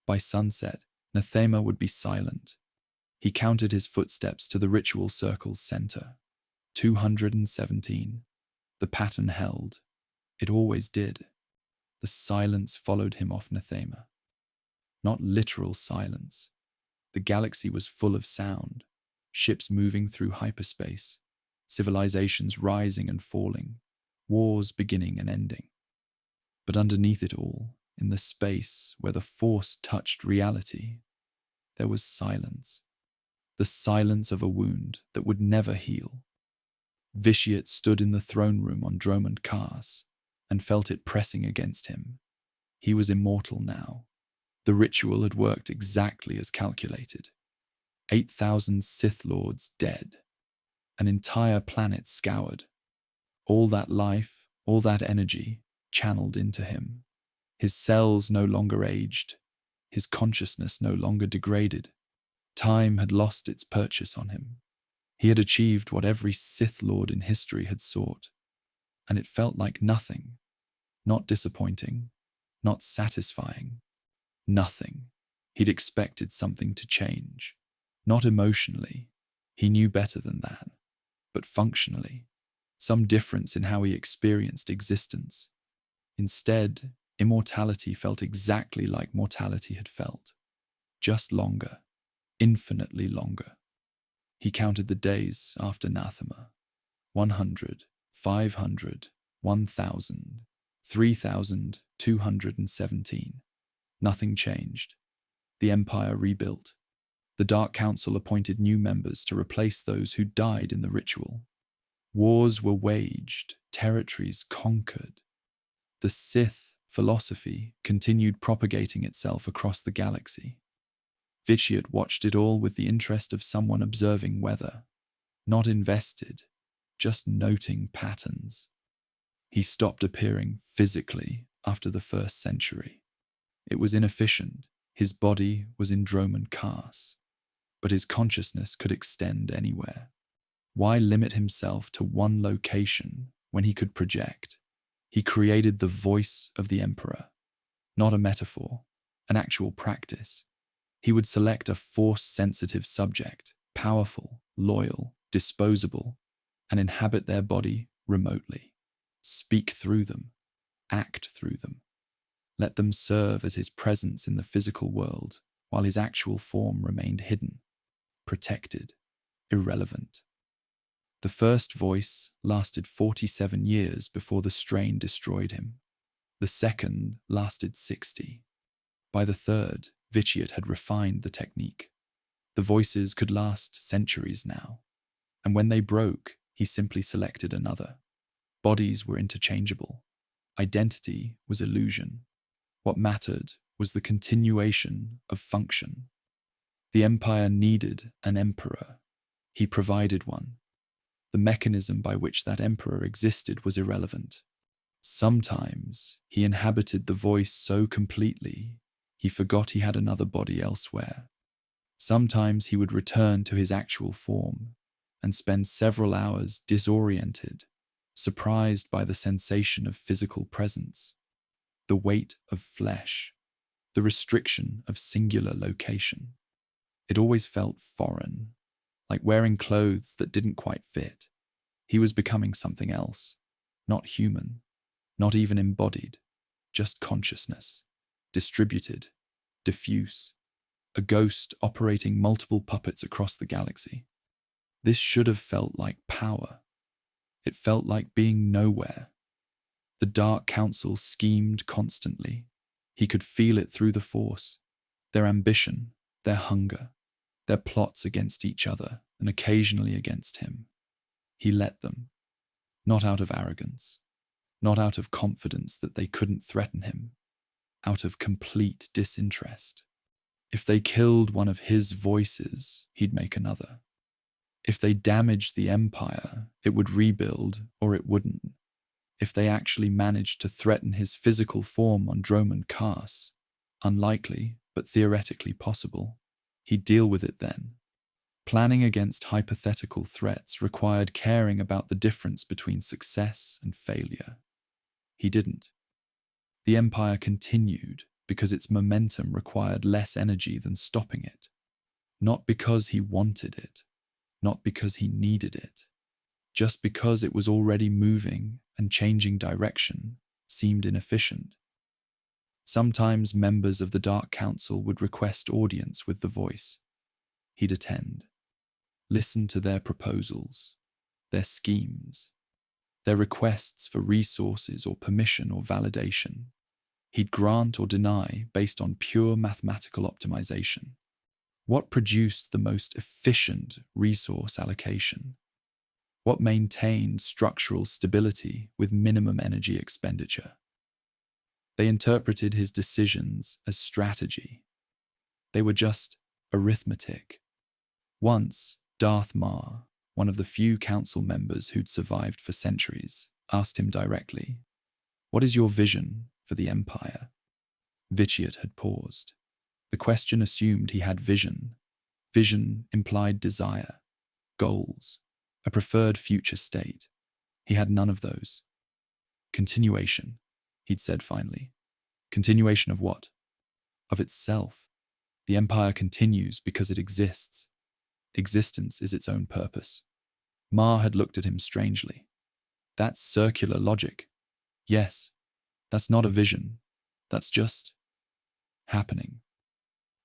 By sunset, Nathema would be silent. He counted his footsteps to the ritual circle's center. 217. The pattern held. It always did. The silence followed him off Nathema. Not literal silence. The galaxy was full of sound, ships moving through hyperspace, civilizations rising and falling, wars beginning and ending. But underneath it all, in the space where the Force touched reality, there was silence. The silence of a wound that would never heal. Vitiate stood in the throne room on Dromund Kaas and felt it pressing against him. He was immortal now. The ritual had worked exactly as calculated. 8,000 Sith Lords dead. An entire planet scoured. All that life, all that energy, channeled into him. His cells no longer aged. His consciousness no longer degraded. Time had lost its purchase on him. He had achieved what every Sith Lord in history had sought, and it felt like nothing. Not disappointing, not satisfying. Nothing. He'd expected something to change. Not emotionally. He knew better than that. But functionally. some difference in how he experienced existence. Instead, immortality felt exactly like mortality had felt, just longer, infinitely longer. He counted the days after Nathema. 100, 500, 1,000, 3,217. Nothing changed. The Empire rebuilt. The Dark Council appointed new members to replace those who died in the ritual. Wars were waged, territories conquered. The Sith philosophy continued propagating itself across the galaxy. Vitiate watched it all with the interest of someone observing weather, not invested, just noting patterns. He stopped appearing physically after the first century. It was inefficient. His body was in Droman Kars, but his consciousness could extend anywhere. Why limit himself to one location when he could project? He created the voice of the Emperor, not a metaphor, an actual practice. He would select a force-sensitive subject, powerful, loyal, disposable, and inhabit their body remotely. Speak through them, act through them. Let them serve as his presence in the physical world while his actual form remained hidden, protected, irrelevant. The first voice lasted 47 years before the strain destroyed him. The second lasted 60. By the third, Vitiate had refined the technique. The voices could last centuries now, and when they broke, he simply selected another. Bodies were interchangeable. Identity was illusion. What mattered was the continuation of function. The Empire needed an emperor. He provided one. The mechanism by which that emperor existed was irrelevant. Sometimes he inhabited the voice so completely he forgot he had another body elsewhere. Sometimes he would return to his actual form and spend several hours disoriented, surprised by the sensation of physical presence, the weight of flesh, the restriction of singular location. It always felt foreign, like wearing clothes that didn't quite fit. He was becoming something else, not human, not even embodied, just consciousness, distributed, diffuse, a ghost operating multiple puppets across the galaxy. This should have felt like power. It felt like being nowhere. The Dark Council schemed constantly. He could feel it through the Force, their ambition, their hunger, their plots against each other and occasionally against him. He let them, not out of arrogance, not out of confidence that they couldn't threaten him, out of complete disinterest. If they killed one of his voices, he'd make another. If they damaged the Empire, it would rebuild or it wouldn't. If they actually managed to threaten his physical form on Droman Kars, unlikely but theoretically possible, he'd deal with it then. Planning against hypothetical threats required caring about the difference between success and failure. He didn't. The Empire continued because its momentum required less energy than stopping it. Not because he wanted it, not because he needed it, just because it was already moving and changing direction seemed inefficient. Sometimes members of the Dark Council would request audience with the voice. He'd attend, listen to their proposals, their schemes, their requests for resources or permission or validation. He'd grant or deny based on pure mathematical optimization. What produced the most efficient resource allocation? What maintained structural stability with minimum energy expenditure? They interpreted his decisions as strategy. They were just arithmetic. Once, Darth Mar, one of the few council members who'd survived for centuries, asked him directly, "What is your vision for the Empire?" Vitiate had paused. The question assumed he had vision. Vision implied desire, goals, a preferred future state. He had none of those. Continuation, he'd said finally. Continuation of what? Of itself. The Empire continues because it exists. Existence is its own purpose. Mar had looked at him strangely. That's circular logic. Yes, that's not a vision. That's just happening.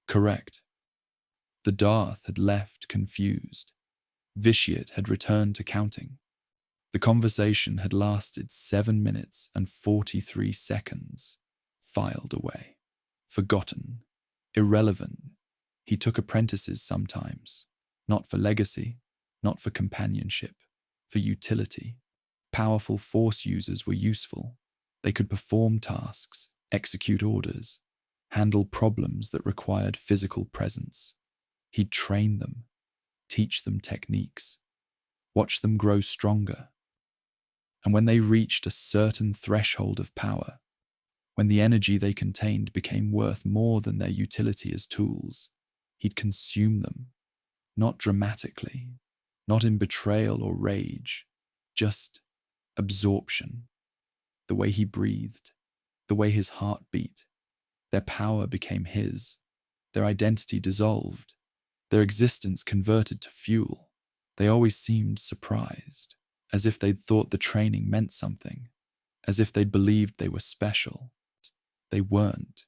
Correct. The Darth had left confused. Vitiate had returned to counting. The conversation had lasted 7 minutes and 43 seconds. Filed away. Forgotten. Irrelevant. He took apprentices sometimes. Not for legacy, not for companionship, for utility. Powerful Force users were useful. They could perform tasks, execute orders, handle problems that required physical presence. He'd train them, teach them techniques, watch them grow stronger. And when they reached a certain threshold of power, when the energy they contained became worth more than their utility as tools, he'd consume them, not dramatically, not in betrayal or rage, just absorption. The way he breathed, the way his heart beat, their power became his, their identity dissolved, their existence converted to fuel. They always seemed surprised, as if they'd thought the training meant something, as if they'd believed they were special. They weren't.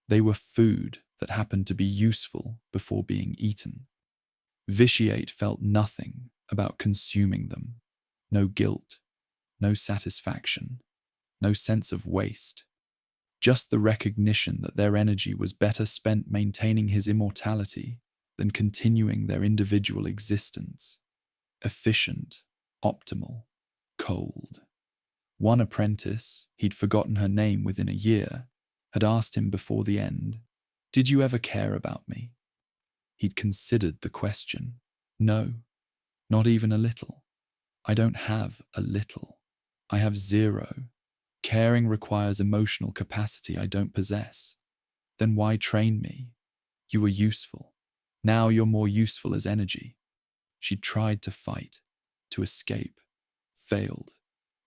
They were food that happened to be useful before being eaten. Vitiate felt nothing about consuming them. No guilt, no satisfaction, no sense of waste. Just the recognition that their energy was better spent maintaining his immortality than continuing their individual existence. Efficient, optimal, cold. One apprentice, he'd forgotten her name within a year, had asked him before the end, "Did you ever care about me?" He'd considered the question. No, not even a little. I don't have a little. I have zero. Caring requires emotional capacity I don't possess. Then why train me? You were useful. Now you're more useful as energy. She tried to fight, to escape, failed.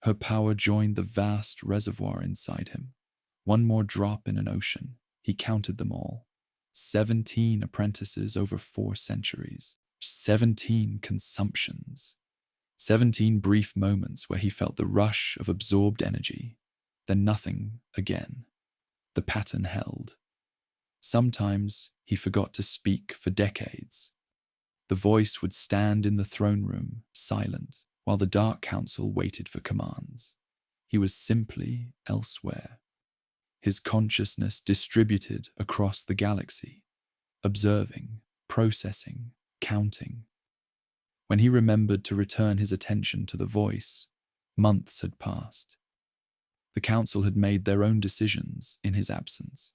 Her power joined the vast reservoir inside him. One more drop in an ocean. He counted them all. 17 apprentices over 4 centuries. 17 consumptions. 17 brief moments where he felt the rush of absorbed energy, then nothing again. The pattern held. Sometimes he forgot to speak for decades. The voice would stand in the throne room, silent, while the Dark Council waited for commands. He was simply elsewhere. His consciousness distributed across the galaxy, observing, processing, counting. When he remembered to return his attention to the voice, months had passed. The Council had made their own decisions in his absence.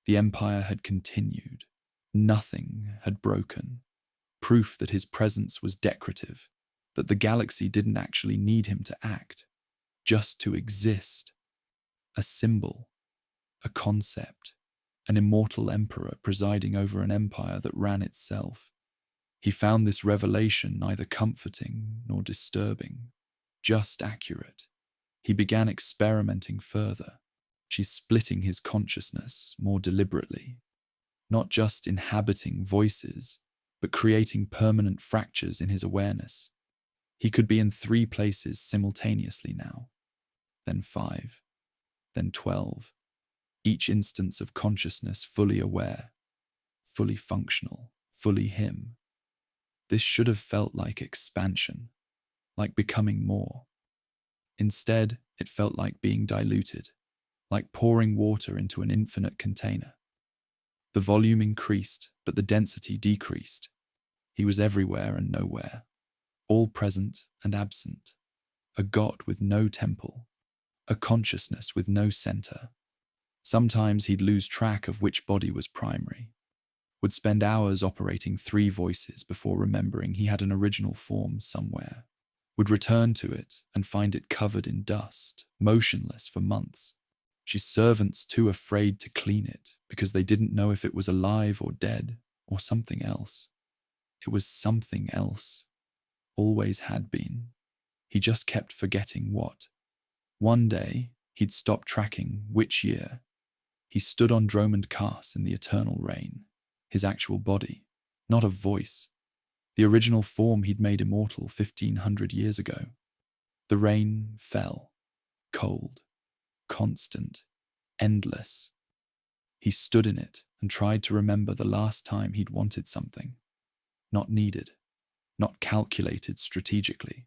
The Empire had continued. Nothing had broken. Proof that his presence was decorative, that the galaxy didn't actually need him to act, just to exist. A symbol, a concept, an immortal emperor presiding over an empire that ran itself. He found this revelation neither comforting nor disturbing, just accurate. He began experimenting further. She's splitting his consciousness more deliberately, not just inhabiting voices, but creating permanent fractures in his awareness. He could be in 3 places simultaneously now, then 5, then 12, each instance of consciousness fully aware, fully functional, fully him. This should have felt like expansion, like becoming more. Instead, it felt like being diluted, like pouring water into an infinite container. The volume increased, but the density decreased. He was everywhere and nowhere, all present and absent, a god with no temple, a consciousness with no center. Sometimes he'd lose track of which body was primary, would spend hours operating 3 voices before remembering he had an original form somewhere, would return to it and find it covered in dust, motionless for months. She's servants too afraid to clean it because they didn't know if it was alive or dead or something else. It was something else. Always had been. He just kept forgetting what. One day, he'd stopped tracking which year. He stood on Dromund Kaas in the eternal rain, his actual body, not a voice. The original form he'd made immortal 1,500 years ago. The rain fell, cold, constant, endless. He stood in it and tried to remember the last time he'd wanted something. Not needed, not calculated strategically,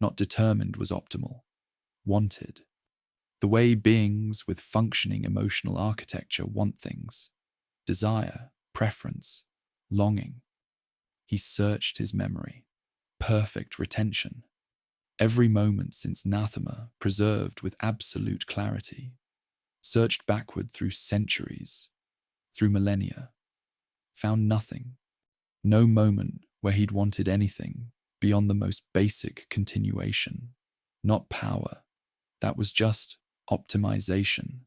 not determined was optimal. Wanted. The way beings with functioning emotional architecture want things. Desire, preference, longing. He searched his memory. Perfect retention. Every moment since Nathema preserved with absolute clarity. Searched backward through centuries, through millennia. Found nothing. No moment where he'd wanted anything beyond the most basic continuation. Not power. That was just optimization.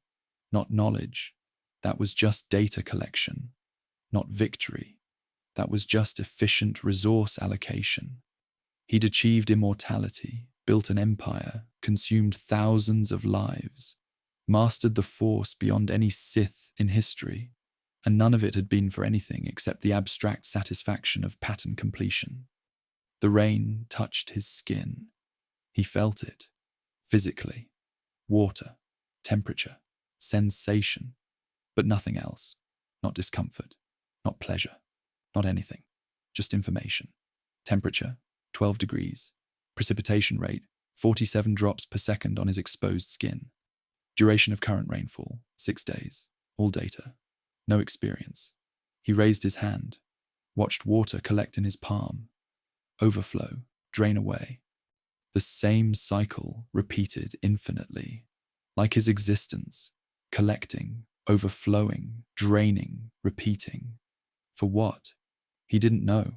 Not knowledge. That was just data collection. Not victory. That was just efficient resource allocation. He'd achieved immortality, built an empire, consumed thousands of lives, mastered the Force beyond any Sith in history, and none of it had been for anything except the abstract satisfaction of pattern completion. The rain touched his skin. He felt it, physically. Water, temperature, sensation, but nothing else. Not discomfort, not pleasure, not anything. Just information. Temperature, 12 degrees. Precipitation rate, 47 drops per second on his exposed skin. Duration of current rainfall, 6 days. All data. No experience. He raised his hand, watched water collect in his palm. Overflow, drain away. The same cycle repeated infinitely, like his existence, collecting, overflowing, draining, repeating. For what? He didn't know,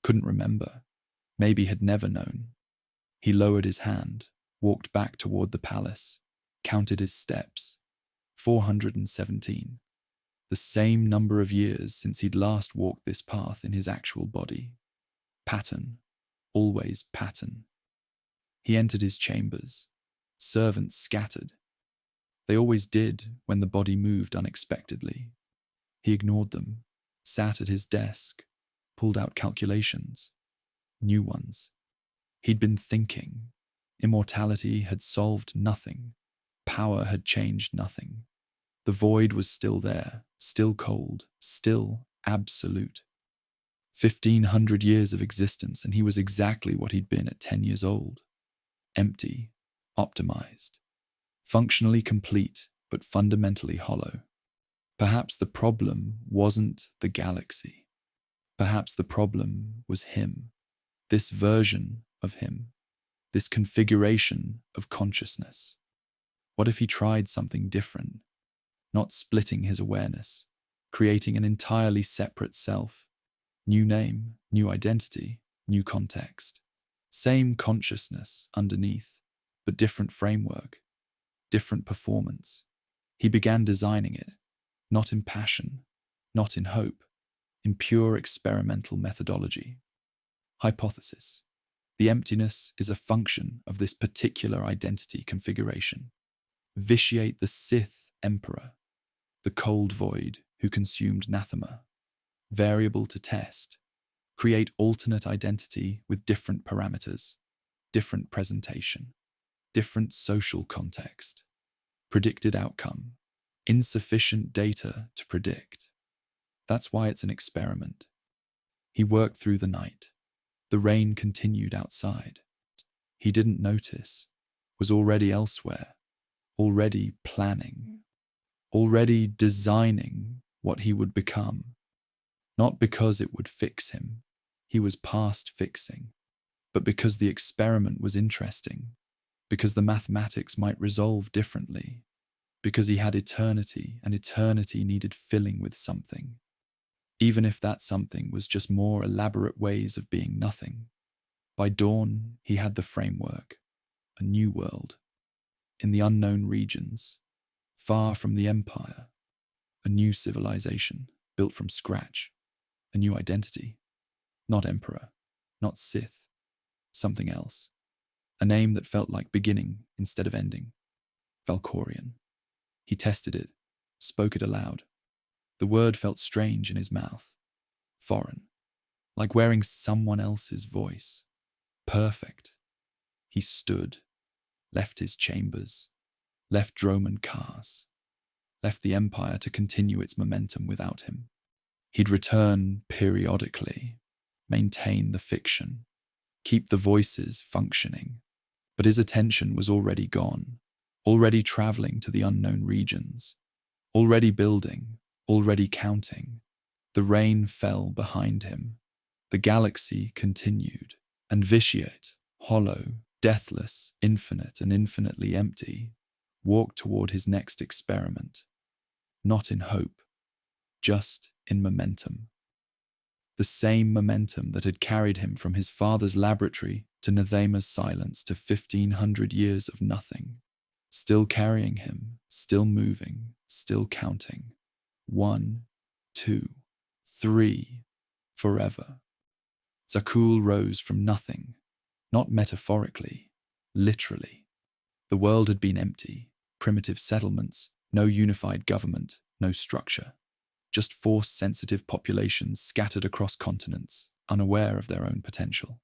couldn't remember, maybe had never known. He lowered his hand, walked back toward the palace, counted his steps. 417. The same number of years since he'd last walked this path in his actual body. Pattern, always pattern. He entered his chambers. Servants scattered. They always did when the body moved unexpectedly. He ignored them, sat at his desk, pulled out calculations, new ones. He'd been thinking. Immortality had solved nothing. Power had changed nothing. The void was still there, still cold, still absolute. 1,500 years of existence, and he was exactly what he'd been at 10 years old. Empty, optimized, functionally complete, but fundamentally hollow. Perhaps the problem wasn't the galaxy. Perhaps the problem was him, this version of him, this configuration of consciousness. What if he tried something different? Not splitting his awareness, creating an entirely separate self. New name, new identity, new context. Same consciousness underneath, but different framework, different performance. He began designing it, not in passion, not in hope, in pure experimental methodology. Hypothesis. The emptiness is a function of this particular identity configuration. Vitiate the Sith Emperor, the cold void who consumed Nathema. Variable to test. Create alternate identity with different parameters, different presentation, different social context. Predicted outcome. Insufficient data to predict. That's why it's an experiment. He worked through the night. The rain continued outside. He didn't notice, was already elsewhere, already planning, already designing what he would become. Not because it would fix him, he was past fixing, but because the experiment was interesting, because the mathematics might resolve differently, because he had eternity and eternity needed filling with something, even if that something was just more elaborate ways of being nothing. By dawn, he had the framework, a new world, in the unknown regions, far from the empire, a new civilization built from scratch, a new identity, not emperor, not Sith, something else, a name that felt like beginning instead of ending, Valkorion. He tested it, spoke it aloud. The word felt strange in his mouth, foreign, like wearing someone else's voice. Perfect. He stood, left his chambers, left Droman cars, left the Empire to continue its momentum without him. He'd return periodically, maintain the fiction, keep the voices functioning, but his attention was already gone, already traveling to the unknown regions, already building, already counting. The rain fell behind him. The galaxy continued, and vitiate, hollow, deathless, infinite and infinitely empty, walked toward his next experiment, not in hope, just in momentum. The same momentum that had carried him from his father's laboratory to Nathema's silence to 1,500 years of nothing, still carrying him, still moving, still counting. 1, 2, 3, forever. Zakuul rose from nothing, not metaphorically, literally. The world had been empty, primitive settlements, no unified government, no structure, just force-sensitive populations scattered across continents, unaware of their own potential.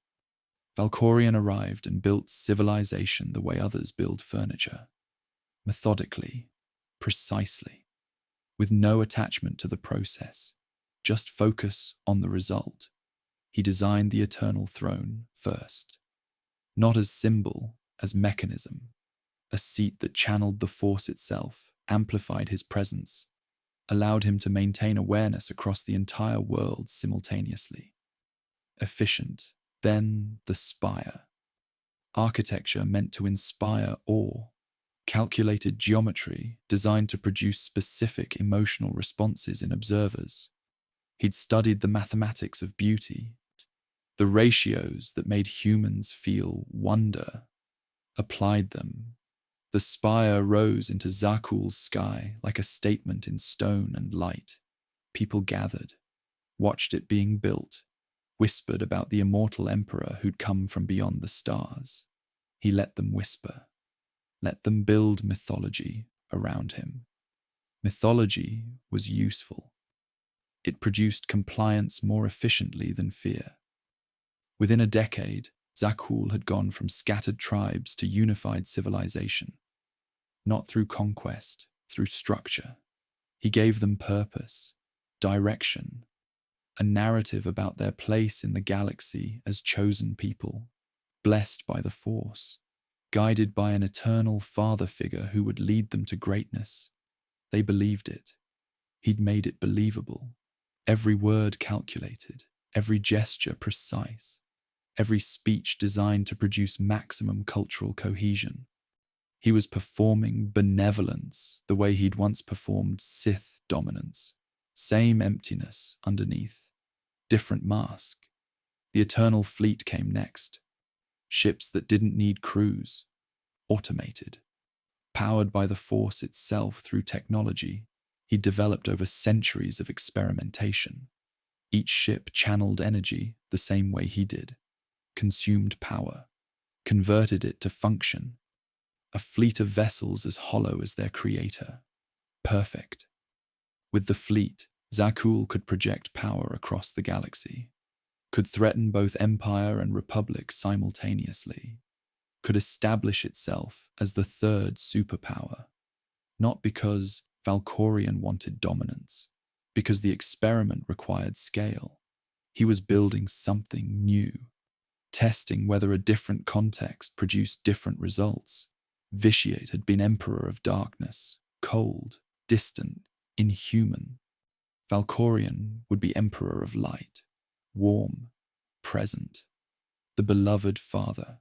Valkorion arrived and built civilization the way others build furniture, methodically, precisely, with no attachment to the process, just focus on the result. He designed the eternal throne first, not as symbol, as mechanism, a seat that channeled the force itself, amplified his presence, allowed him to maintain awareness across the entire world simultaneously. Efficient, then the spire. Architecture meant to inspire awe, calculated geometry designed to produce specific emotional responses in observers. He'd studied the mathematics of beauty, the ratios that made humans feel wonder, applied them. The spire rose into Zakuul's sky like a statement in stone and light. People gathered, watched it being built, whispered about the Immortal Emperor who'd come from beyond the stars. He let them whisper, let them build mythology around him. Mythology was useful. It produced compliance more efficiently than fear. Within a decade, Zakuul had gone from scattered tribes to unified civilization. Not through conquest, through structure. He gave them purpose, direction, a narrative about their place in the galaxy as chosen people, blessed by the Force, guided by an eternal father figure who would lead them to greatness. They believed it. He'd made it believable. Every word calculated, every gesture precise, every speech designed to produce maximum cultural cohesion. He was performing benevolence the way he'd once performed Sith dominance. Same emptiness underneath, different mask. The Eternal Fleet came next. Ships that didn't need crews, automated, powered by the Force itself through technology he'd developed over centuries of experimentation. Each ship channeled energy the same way he did, consumed power, converted it to function. A fleet of vessels as hollow as their creator. Perfect. With the fleet, Zakuul could project power across the galaxy, could threaten both Empire and Republic simultaneously, could establish itself as the third superpower, not because Valkorion wanted dominance, because the experiment required scale. He was building something new, testing whether a different context produced different results. Vitiate had been Emperor of Darkness, cold, distant, inhuman. Valkorion would be Emperor of Light, warm, present. The beloved father.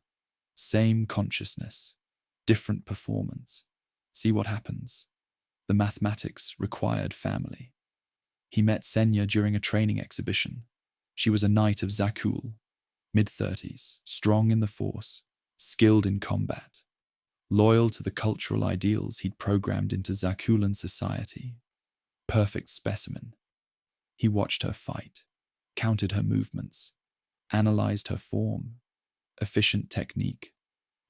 Same consciousness, different performance. See what happens. The mathematics required family. He met Senya during a training exhibition. She was a knight of Zakuul, mid-30s, strong in the Force, skilled in combat, loyal to the cultural ideals he'd programmed into Zakuulan society. Perfect specimen. He watched her fight, counted her movements, analyzed her form, efficient technique,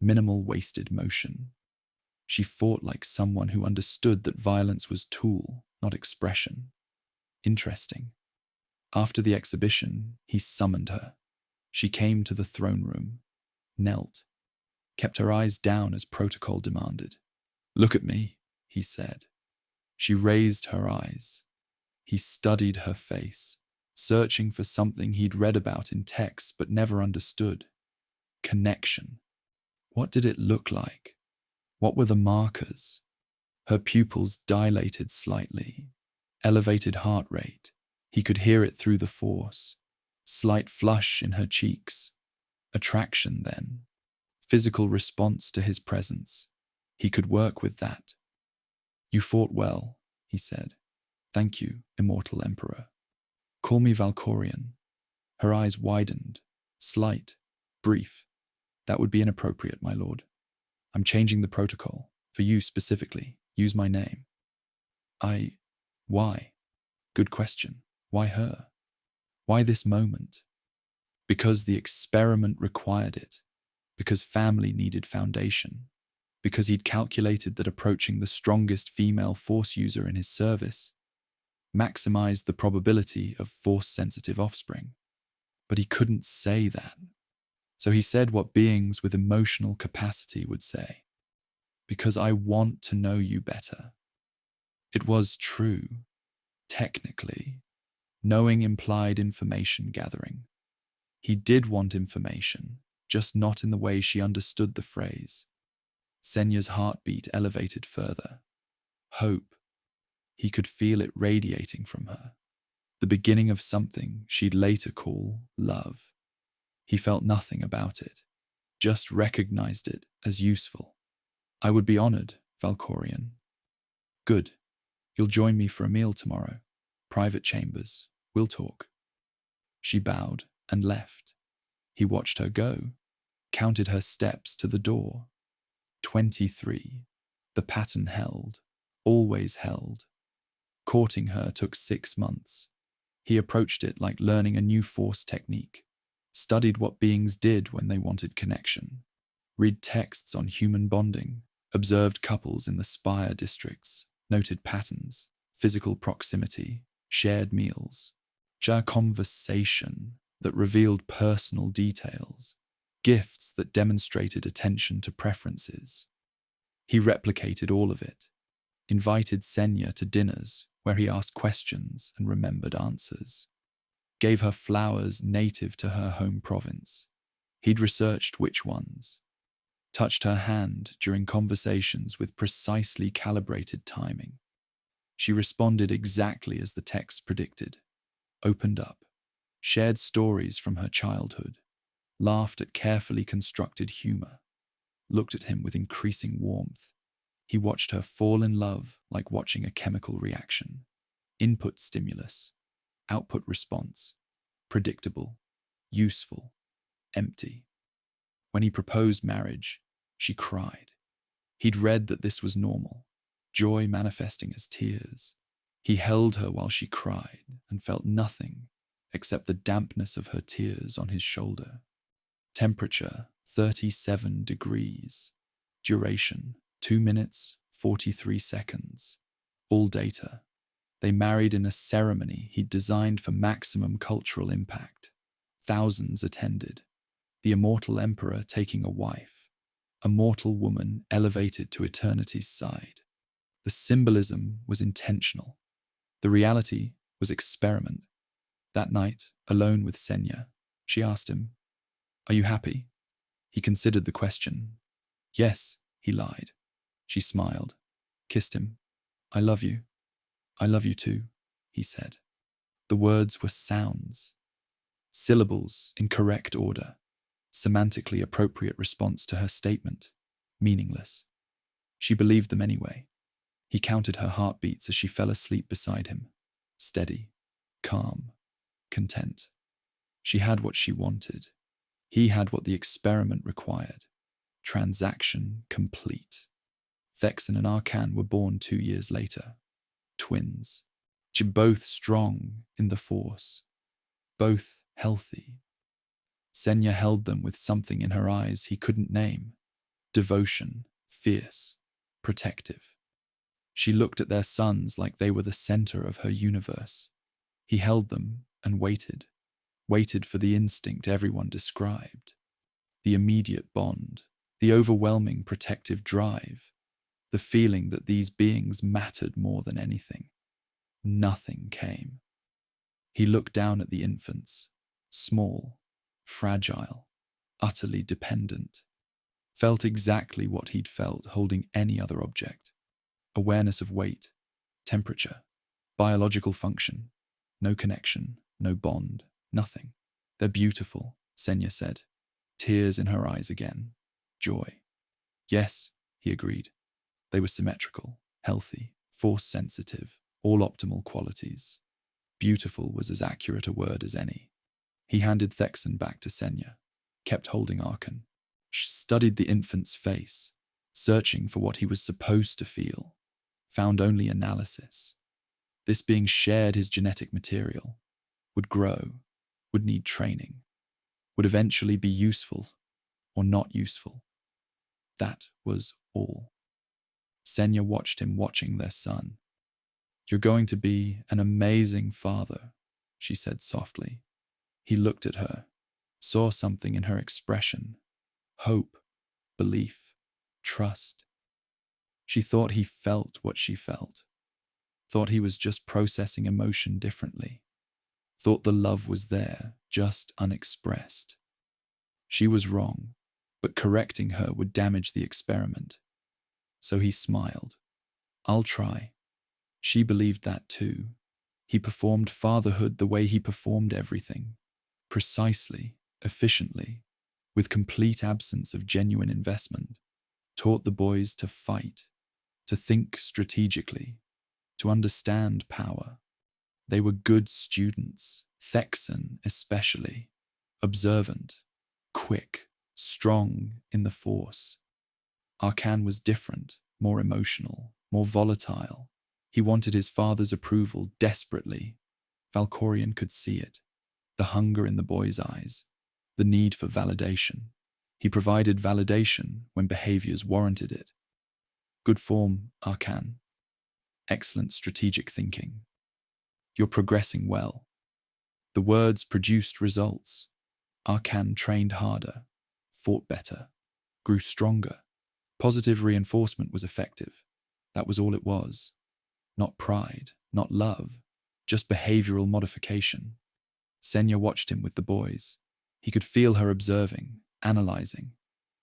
minimal wasted motion. She fought like someone who understood that violence was tool, not expression. Interesting. After the exhibition, he summoned her. She came to the throne room, knelt, kept her eyes down as protocol demanded. "Look at me," he said. She raised her eyes. He studied her face, searching for something he'd read about in texts but never understood. Connection. What did it look like? What were the markers? Her pupils dilated slightly. Elevated heart rate. He could hear it through the force. Slight flush in her cheeks. Attraction, then. Physical response to his presence. He could work with that. "You fought well," he said. "Thank you, Immortal Emperor. Call me Valkorion." Her eyes widened. Slight. Brief. "That would be inappropriate, my lord. I'm changing the protocol. For you specifically. Use my name." Why? Good question. Why her? Why this moment? Because the experiment required it. Because family needed foundation. Because he'd calculated that approaching the strongest female Force user in his service maximized the probability of Force-sensitive offspring. But he couldn't say that. So he said what beings with emotional capacity would say. "Because I want to know you better." It was true. Technically, knowing implied information gathering. He did want information, just not in the way she understood the phrase. Senya's heartbeat elevated further. Hope. He could feel it radiating from her. The beginning of something she'd later call love. He felt nothing about it, just recognized it as useful. "I would be honored, Valkorion." "Good. You'll join me for a meal tomorrow. Private chambers. We'll talk." She bowed and left. He watched her go, counted her steps to the door. 23. The pattern held, always held. Courting her took 6 months. He approached it like learning a new Force technique, studied what beings did when they wanted connection, read texts on human bonding, observed couples in the Spire districts, noted patterns, physical proximity, shared meals, conversation that revealed personal details, gifts that demonstrated attention to preferences. He replicated all of it, invited Senya to dinners where he asked questions and remembered answers, gave her flowers native to her home province. He'd researched which ones, touched her hand during conversations with precisely calibrated timing. She responded exactly as the text predicted, opened up, shared stories from her childhood, laughed at carefully constructed humor, looked at him with increasing warmth. He watched her fall in love like watching a chemical reaction. Input stimulus, output response, predictable, useful, empty. When he proposed marriage, she cried. He'd read that this was normal, joy manifesting as tears. He held her while she cried and felt nothing except the dampness of her tears on his shoulder. Temperature, 37 degrees. Duration, 2 minutes, 43 seconds. All data. They married in a ceremony he'd designed for maximum cultural impact. Thousands attended. The Immortal Emperor taking a wife. A mortal woman elevated to eternity's side. The symbolism was intentional. The reality was experiment. That night, alone with Senya, she asked him, "Are you happy?" He considered the question. "Yes," he lied. She smiled, kissed him. "I love you." "I love you too," he said. The words were sounds. Syllables in correct order. Semantically appropriate response to her statement. Meaningless. She believed them anyway. He counted her heartbeats as she fell asleep beside him. Steady, calm, content. She had what she wanted. He had what the experiment required. Transaction complete. Thexan and Arkan were born 2 years later. Twins. Both strong in the Force. Both healthy. Senya held them with something in her eyes he couldn't name. Devotion, fierce, protective. She looked at their sons like they were the center of her universe. He held them and waited for the instinct everyone described. The immediate bond, The overwhelming protective drive, the feeling that these beings mattered more than anything. Nothing came. He looked down at the infants, small, fragile, utterly dependent. Felt exactly what he'd felt holding any other object. Awareness of weight, temperature, biological function. No connection, no bond, nothing. They're beautiful, Senya said, tears in her eyes again. Joy. Yes, he agreed. They were symmetrical, healthy, force-sensitive, all optimal qualities. Beautiful was as accurate a word as any. He handed Thexan back to Senya, kept holding Arkan. She studied the infant's face, searching for what he was supposed to feel, found only analysis. This being shared his genetic material, would grow, would need training, would eventually be useful or not useful. That was all. Senya watched him watching their son. You're going to be an amazing father, she said softly. He looked at her, saw something in her expression. Hope, belief, trust. She thought he felt what she felt. Thought he was just processing emotion differently. Thought the love was there, just unexpressed. She was wrong, but correcting her would damage the experiment. So he smiled. I'll try. She believed that too. He performed fatherhood the way he performed everything. Precisely, efficiently, with complete absence of genuine investment. Taught the boys to fight, to think strategically, to understand power. They were good students, Thexan especially, observant, quick, strong in the force. Arkan was different, more emotional, more volatile. He wanted his father's approval desperately. Valkorion could see it, the hunger in the boy's eyes, the need for validation. He provided validation when behaviors warranted it. Good form, Arkan. Excellent strategic thinking. You're progressing well. The words produced results. Arkan trained harder, fought better, grew stronger. Positive reinforcement was effective. That was all it was. Not pride, not love, just behavioral modification. Senya watched him with the boys. He could feel her observing, analyzing.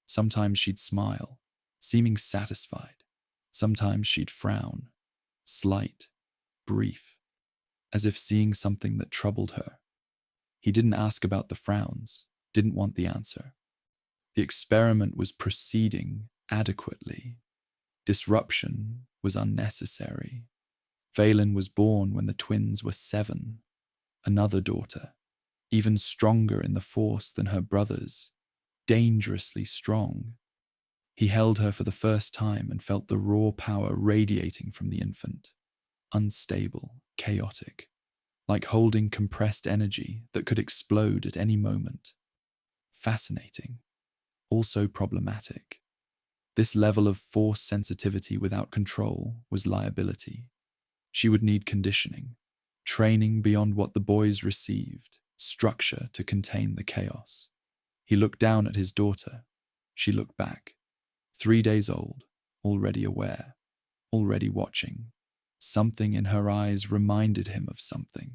Sometimes she'd smile, seeming satisfied. Sometimes she'd frown, slight, brief, as if seeing something that troubled her. He didn't ask about the frowns, didn't want the answer. The experiment was proceeding adequately. Disruption was unnecessary. Valen was born when the twins were 7. Another daughter, even stronger in the force than her brothers, dangerously strong. He held her for the first time and felt the raw power radiating from the infant. Unstable, chaotic, like holding compressed energy that could explode at any moment. Fascinating, also problematic. This level of force sensitivity without control was liability. She would need conditioning, training beyond what the boys received, structure to contain the chaos. He looked down at his daughter. She looked back. 3 days old, already aware, already watching. Something in her eyes reminded him of something.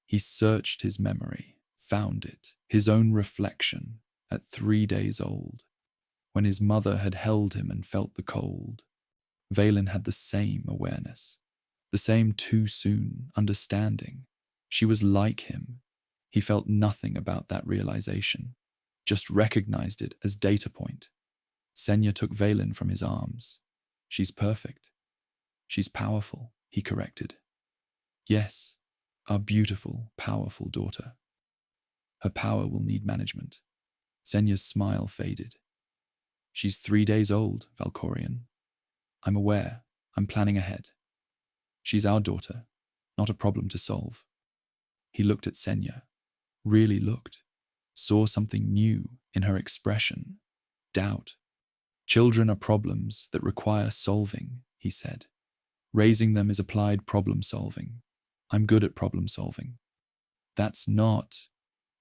He searched his memory, found it, his own reflection, at 3 days old, when his mother had held him and felt the cold. Valen had the same awareness, the same too soon understanding. She was like him. He felt nothing about that realization, just recognized it as data point. Senya took Valen from his arms. She's perfect. She's powerful, he corrected. Yes, our beautiful, powerful daughter. Her power will need management. Senya's smile faded. She's 3 days old, Valkorion. I'm aware. I'm planning ahead. She's our daughter, not a problem to solve. He looked at Senya, really looked, saw something new in her expression, doubt. Children are problems that require solving, he said. Raising them is applied problem solving. I'm good at problem solving. That's not...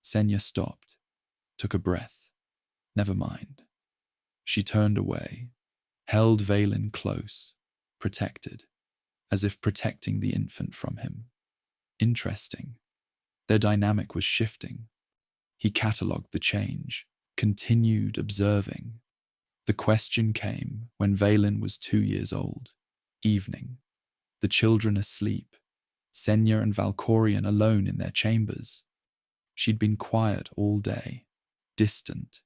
Senya stopped, took a breath. Never mind. She turned away, held Valen close, protected, as if protecting the infant from him. Interesting. Their dynamic was shifting. He catalogued the change, continued observing. The question came when Valen was 2 years old. Evening. The children asleep. Senya and Valkorion alone in their chambers. She'd been quiet all day, distant.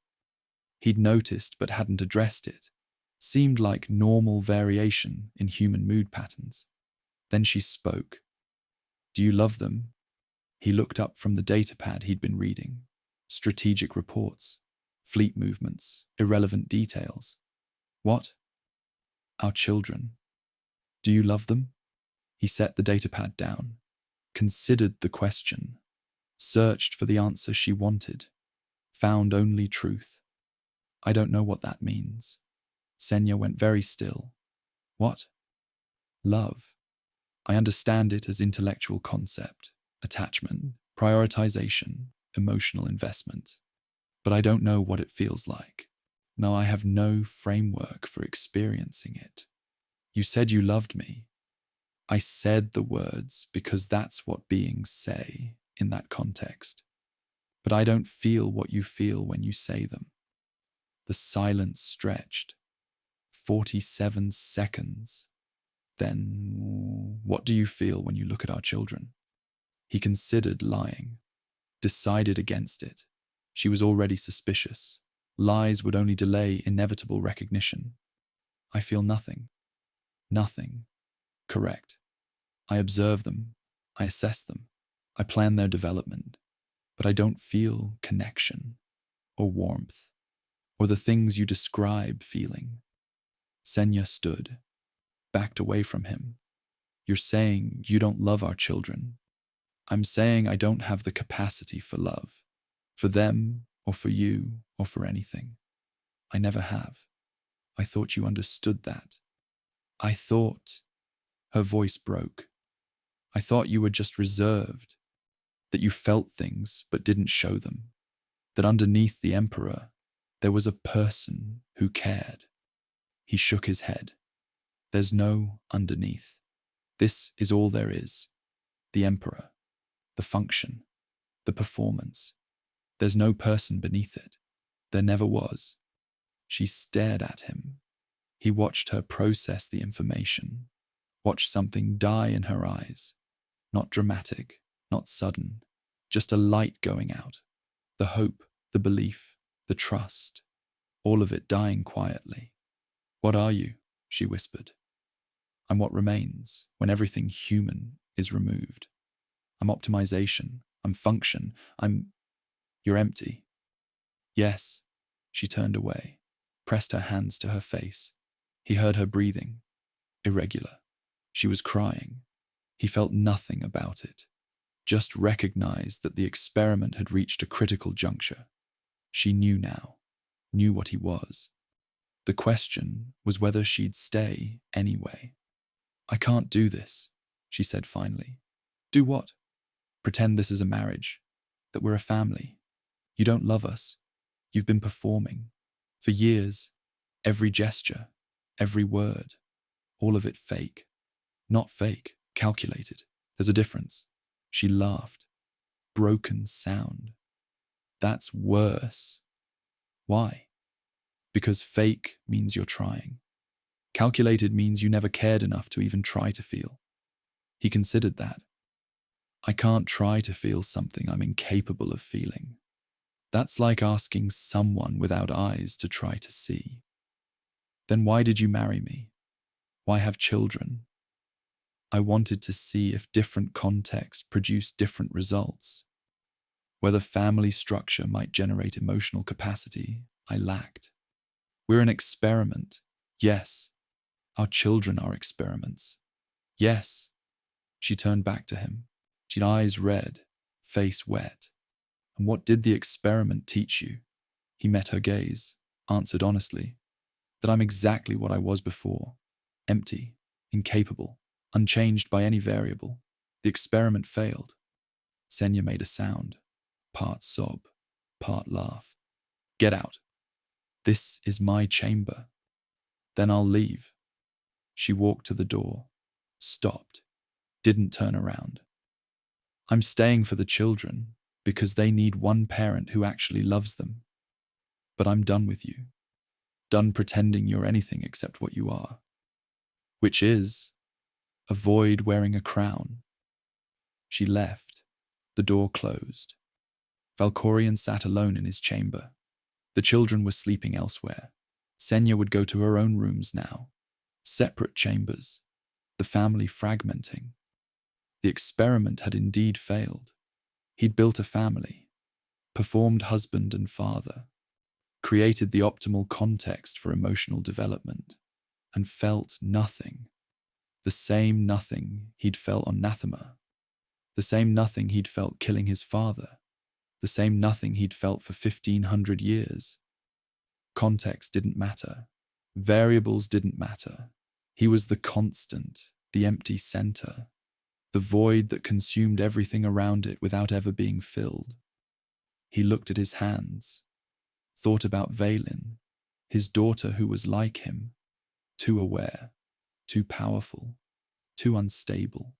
He'd noticed but hadn't addressed it. Seemed like normal variation in human mood patterns. Then she spoke. "Do you love them?" He looked up from the datapad he'd been reading. Strategic reports, fleet movements, irrelevant details. "What?" "Our children. Do you love them?" He set the datapad down, considered the question, searched for the answer she wanted, found only truth. "I don't know what that means." Senya went very still. "What?" "Love. I understand it as intellectual concept, attachment, prioritization, emotional investment. But I don't know what it feels like. No, I have no framework for experiencing it. You said you loved me. I said the words because that's what beings say in that context. But I don't feel what you feel when you say them." The silence stretched. 47 seconds. "Then, what do you feel when you look at our children?" He considered lying, decided against it. She was already suspicious. Lies would only delay inevitable recognition. "I feel nothing." "Nothing." Correct. "I observe them. I assess them. I plan their development. But I don't feel connection, or warmth, or the things you describe feeling." Senya stood, backed away from him. "You're saying you don't love our children. I'm saying I don't have the capacity for love. For them, or for you, or for anything. I never have. I thought you understood that. I thought..." Her voice broke. "I thought you were just reserved. That you felt things but didn't show them. That underneath the Emperor, there was a person who cared." He shook his head. "There's no underneath. This is all there is. The Emperor. The function. The performance. There's no person beneath it. There never was." She stared at him. He watched her process the information, watched something die in her eyes. Not dramatic, not sudden, just a light going out. The hope, the belief, the trust, all of it dying quietly. "What are you?" she whispered. "I'm what remains when everything human is removed. I'm optimization. I'm function. You're empty." "Yes." She turned away, pressed her hands to her face. He heard her breathing. Irregular. She was crying. He felt nothing about it. Just recognized that the experiment had reached a critical juncture. She knew now. Knew what he was. The question was whether she'd stay anyway. "I can't do this," she said finally. "Do what?" "Pretend this is a marriage. That we're a family. You don't love us. You've been performing. For years. Every gesture. Every word. All of it fake. Not fake. Calculated. There's a difference." She laughed. Broken sound. "That's worse." "Why?" "Because fake means you're trying. Calculated means you never cared enough to even try to feel." He considered that. "I can't try to feel something I'm incapable of feeling. That's like asking someone without eyes to try to see." "Then why did you marry me? Why have children?" "I wanted to see if different contexts produce different results. Whether family structure might generate emotional capacity, I lacked. We're an experiment. Yes. Our children are experiments. Yes." She turned back to him. She'd eyes red, face wet. "And what did the experiment teach you?" He met her gaze, answered honestly. "That I'm exactly what I was before. Empty, incapable, unchanged by any variable. The experiment failed." Senya made a sound, part sob, part laugh. "Get out." This is my chamber. Then I'll leave. She walked to the door, stopped, didn't turn around. I'm staying for the children because they need one parent who actually loves them. But I'm done with you. Done pretending you're anything except what you are. Which is a void wearing a crown. She left. The door closed. Valkorion sat alone in his chamber. The children were sleeping elsewhere. Senya would go to her own rooms now. Separate chambers. The family fragmenting. The experiment had indeed failed. He'd built a family, performed husband and father, created the optimal context for emotional development, and felt nothing. The same nothing he'd felt on Nathema. The same nothing he'd felt killing his father. The same nothing he'd felt for 1,500 years. Context didn't matter. Variables didn't matter. He was the constant, the empty center, the void that consumed everything around it without ever being filled. He looked at his hands, thought about Vaylin, his daughter who was like him, too aware, too powerful, too unstable.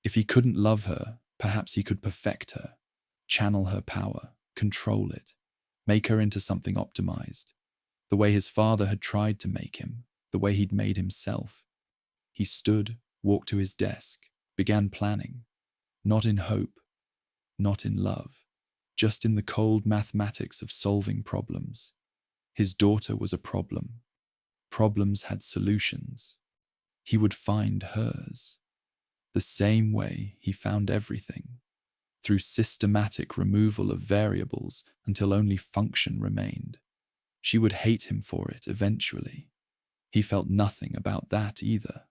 If he couldn't love her, perhaps he could perfect her, channel her power, control it, make her into something optimized, the way his father had tried to make him, the way he'd made himself. He stood, walked to his desk, began planning, not in hope, not in love, just in the cold mathematics of solving problems. His daughter was a problem. Problems had solutions. He would find hers, the same way he found everything, through systematic removal of variables until only function remained. She would hate him for it eventually. He felt nothing about that either.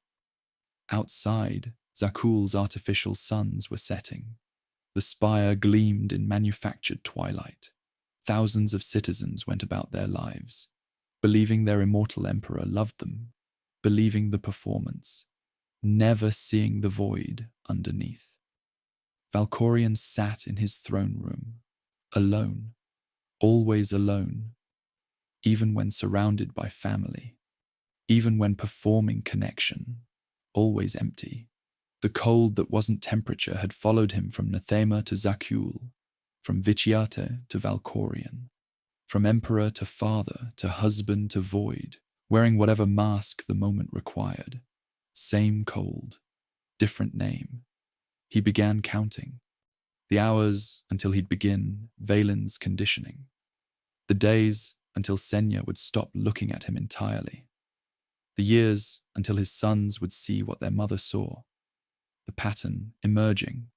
Outside, Zakuul's artificial suns were setting. The spire gleamed in manufactured twilight. Thousands of citizens went about their lives, believing their immortal emperor loved them, believing the performance, never seeing the void underneath. Valkorion sat in his throne room, alone, always alone, even when surrounded by family, even when performing connection, always empty. The cold that wasn't temperature had followed him from Nathema to Zakuul, from Vitiate to Valkorion, from emperor to father to husband to void, wearing whatever mask the moment required. Same cold, different name. He began counting. The hours until he'd begin Vaylin's conditioning. The days until Senya would stop looking at him entirely. The years until his sons would see what their mother saw. The pattern emerging.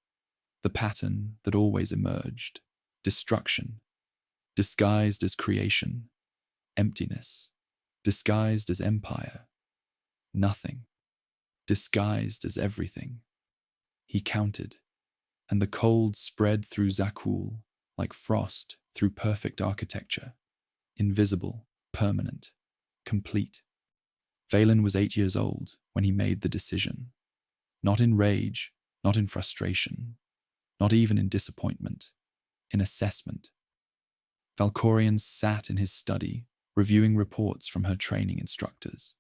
The pattern that always emerged. Destruction. Disguised as creation. Emptiness. Disguised as empire. Nothing. Disguised as everything. He counted, and the cold spread through Zakuul like frost through perfect architecture. Invisible, permanent, complete. Vaylin was 8 years old when he made the decision. Not in rage, not in frustration, not even in disappointment, in assessment. Valkorion sat in his study, reviewing reports from her training instructors.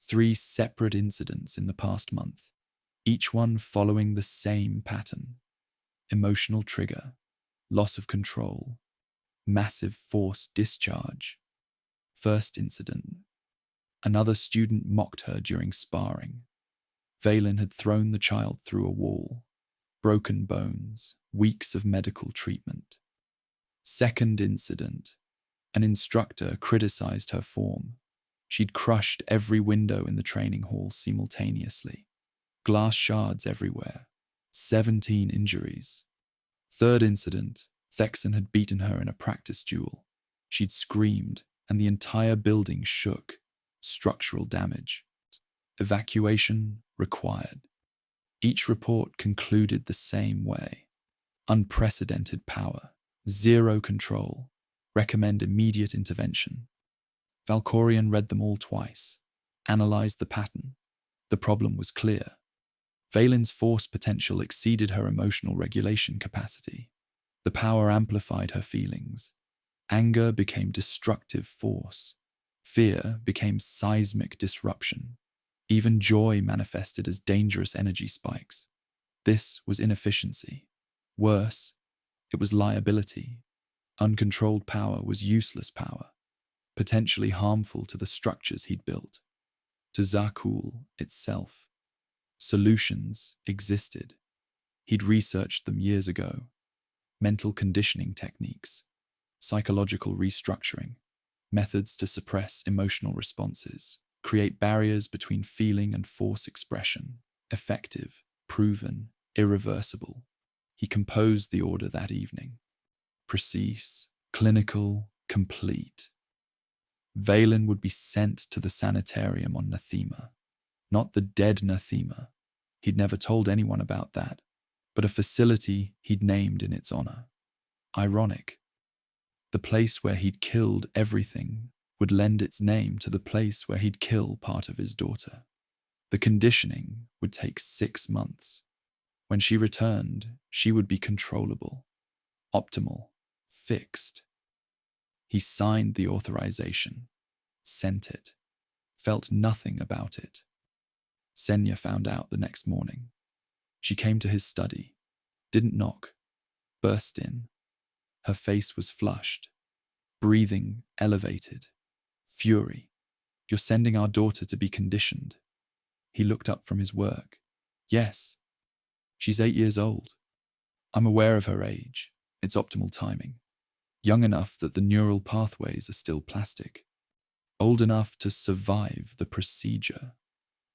3 separate incidents in the past month, each one following the same pattern. Emotional trigger, loss of control, massive force discharge. First incident. Another student mocked her during sparring. Vaylin had thrown the child through a wall. Broken bones, weeks of medical treatment. Second incident. An instructor criticized her form. She'd crushed every window in the training hall simultaneously. Glass shards everywhere. 17 injuries. Third incident. Thexan had beaten her in a practice duel. She'd screamed, and the entire building shook. Structural damage. Evacuation required. Each report concluded the same way. Unprecedented power. Zero control. Recommend immediate intervention. Valkorion read them all twice. Analyzed the pattern. The problem was clear. Vaylin's force potential exceeded her emotional regulation capacity. The power amplified her feelings. Anger became destructive force. Fear became seismic disruption. Even joy manifested as dangerous energy spikes. This was inefficiency. Worse, it was liability. Uncontrolled power was useless power, potentially harmful to the structures he'd built, to Zakuul itself. Solutions existed. He'd researched them years ago. Mental conditioning techniques, psychological restructuring, methods to suppress emotional responses, create barriers between feeling and force expression, effective, proven, irreversible. He composed the order that evening. Precise, clinical, complete. Valen would be sent to the sanitarium on Nathema. Not the dead Nathema. He'd never told anyone about that, but a facility he'd named in its honor. Ironic. The place where he'd killed everything would lend its name to the place where he'd kill part of his daughter. The conditioning would take 6 months. When she returned, she would be controllable, optimal, fixed. He signed the authorization, sent it, felt nothing about it. Senya found out the next morning. She came to his study, didn't knock, burst in. Her face was flushed, breathing elevated. Fury. You're sending our daughter to be conditioned. He looked up from his work. Yes. She's 8 years old. I'm aware of her age. It's optimal timing. Young enough that the neural pathways are still plastic. Old enough to survive the procedure.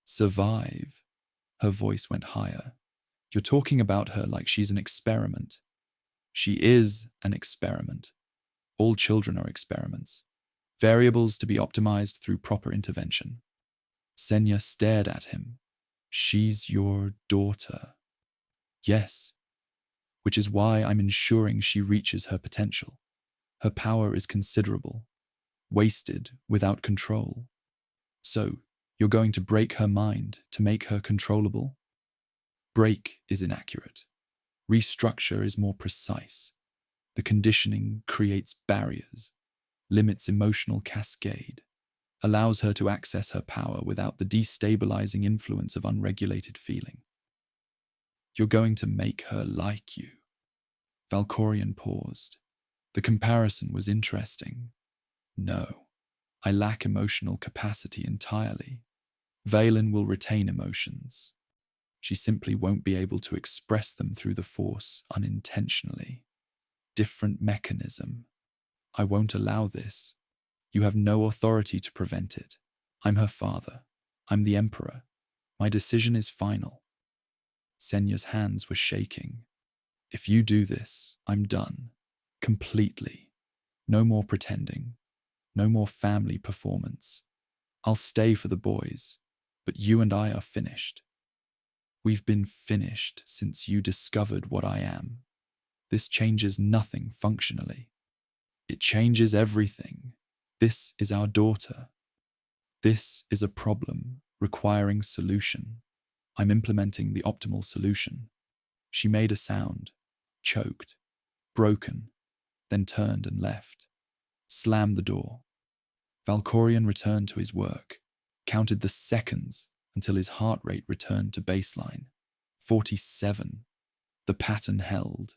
Survive. Her voice went higher. You're talking about her like she's an experiment. She is an experiment. All children are experiments. Variables to be optimized through proper intervention. Senya stared at him. She's your daughter. Yes. Which is why I'm ensuring she reaches her potential. Her power is considerable. Wasted without control. So, you're going to break her mind to make her controllable? Break is inaccurate. Restructure is more precise. The conditioning creates barriers, limits emotional cascade, allows her to access her power without the destabilizing influence of unregulated feeling. You're going to make her like you. Valkorion paused. The comparison was interesting. No, I lack emotional capacity entirely. Valen will retain emotions. She simply won't be able to express them through the Force unintentionally. Different mechanism. I won't allow this. You have no authority to prevent it. I'm her father. I'm the Emperor. My decision is final. Senya's hands were shaking. If you do this, I'm done. Completely. No more pretending. No more family performance. I'll stay for the boys, but you and I are finished. We've been finished since you discovered what I am. This changes nothing functionally. It changes everything. This is our daughter. This is a problem requiring solution. I'm implementing the optimal solution. She made a sound, choked, broken, then turned and left, slammed the door. Valkorion returned to his work, counted the seconds until his heart rate returned to baseline. 47. The pattern held.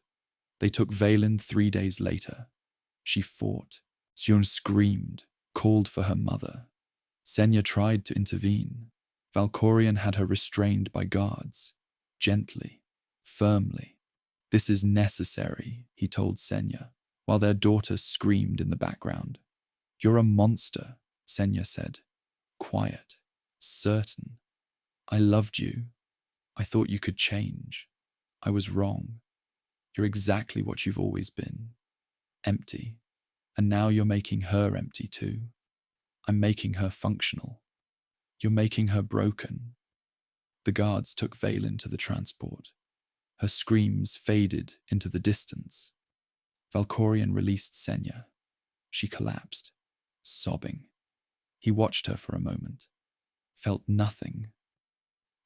They took Valen 3 days later. She fought. Sion screamed, called for her mother. Senya tried to intervene. Valkorion had her restrained by guards, gently, firmly. This is necessary, he told Senya, while their daughter screamed in the background. You're a monster, Senya said. Quiet, certain. I loved you. I thought you could change. I was wrong. You're exactly what you've always been. Empty. And now you're making her empty too. I'm making her functional. You're making her broken. The guards took Valen to the transport. Her screams faded into the distance. Valkorion released Senya. She collapsed, sobbing. He watched her for a moment, felt nothing,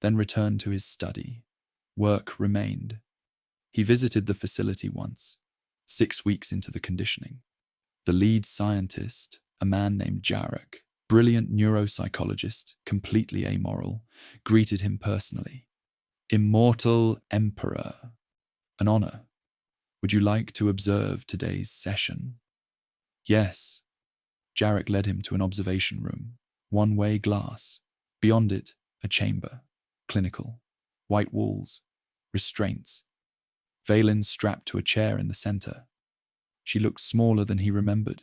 then returned to his study. Work remained. He visited the facility once, 6 weeks into the conditioning. The lead scientist, a man named Jarek, brilliant neuropsychologist, completely amoral, greeted him personally. Immortal Emperor. An honor. Would you like to observe today's session? Yes. Jarek led him to an observation room, one-way glass. Beyond it, a chamber, clinical, white walls, restraints. Valen strapped to a chair in the center. She looked smaller than he remembered,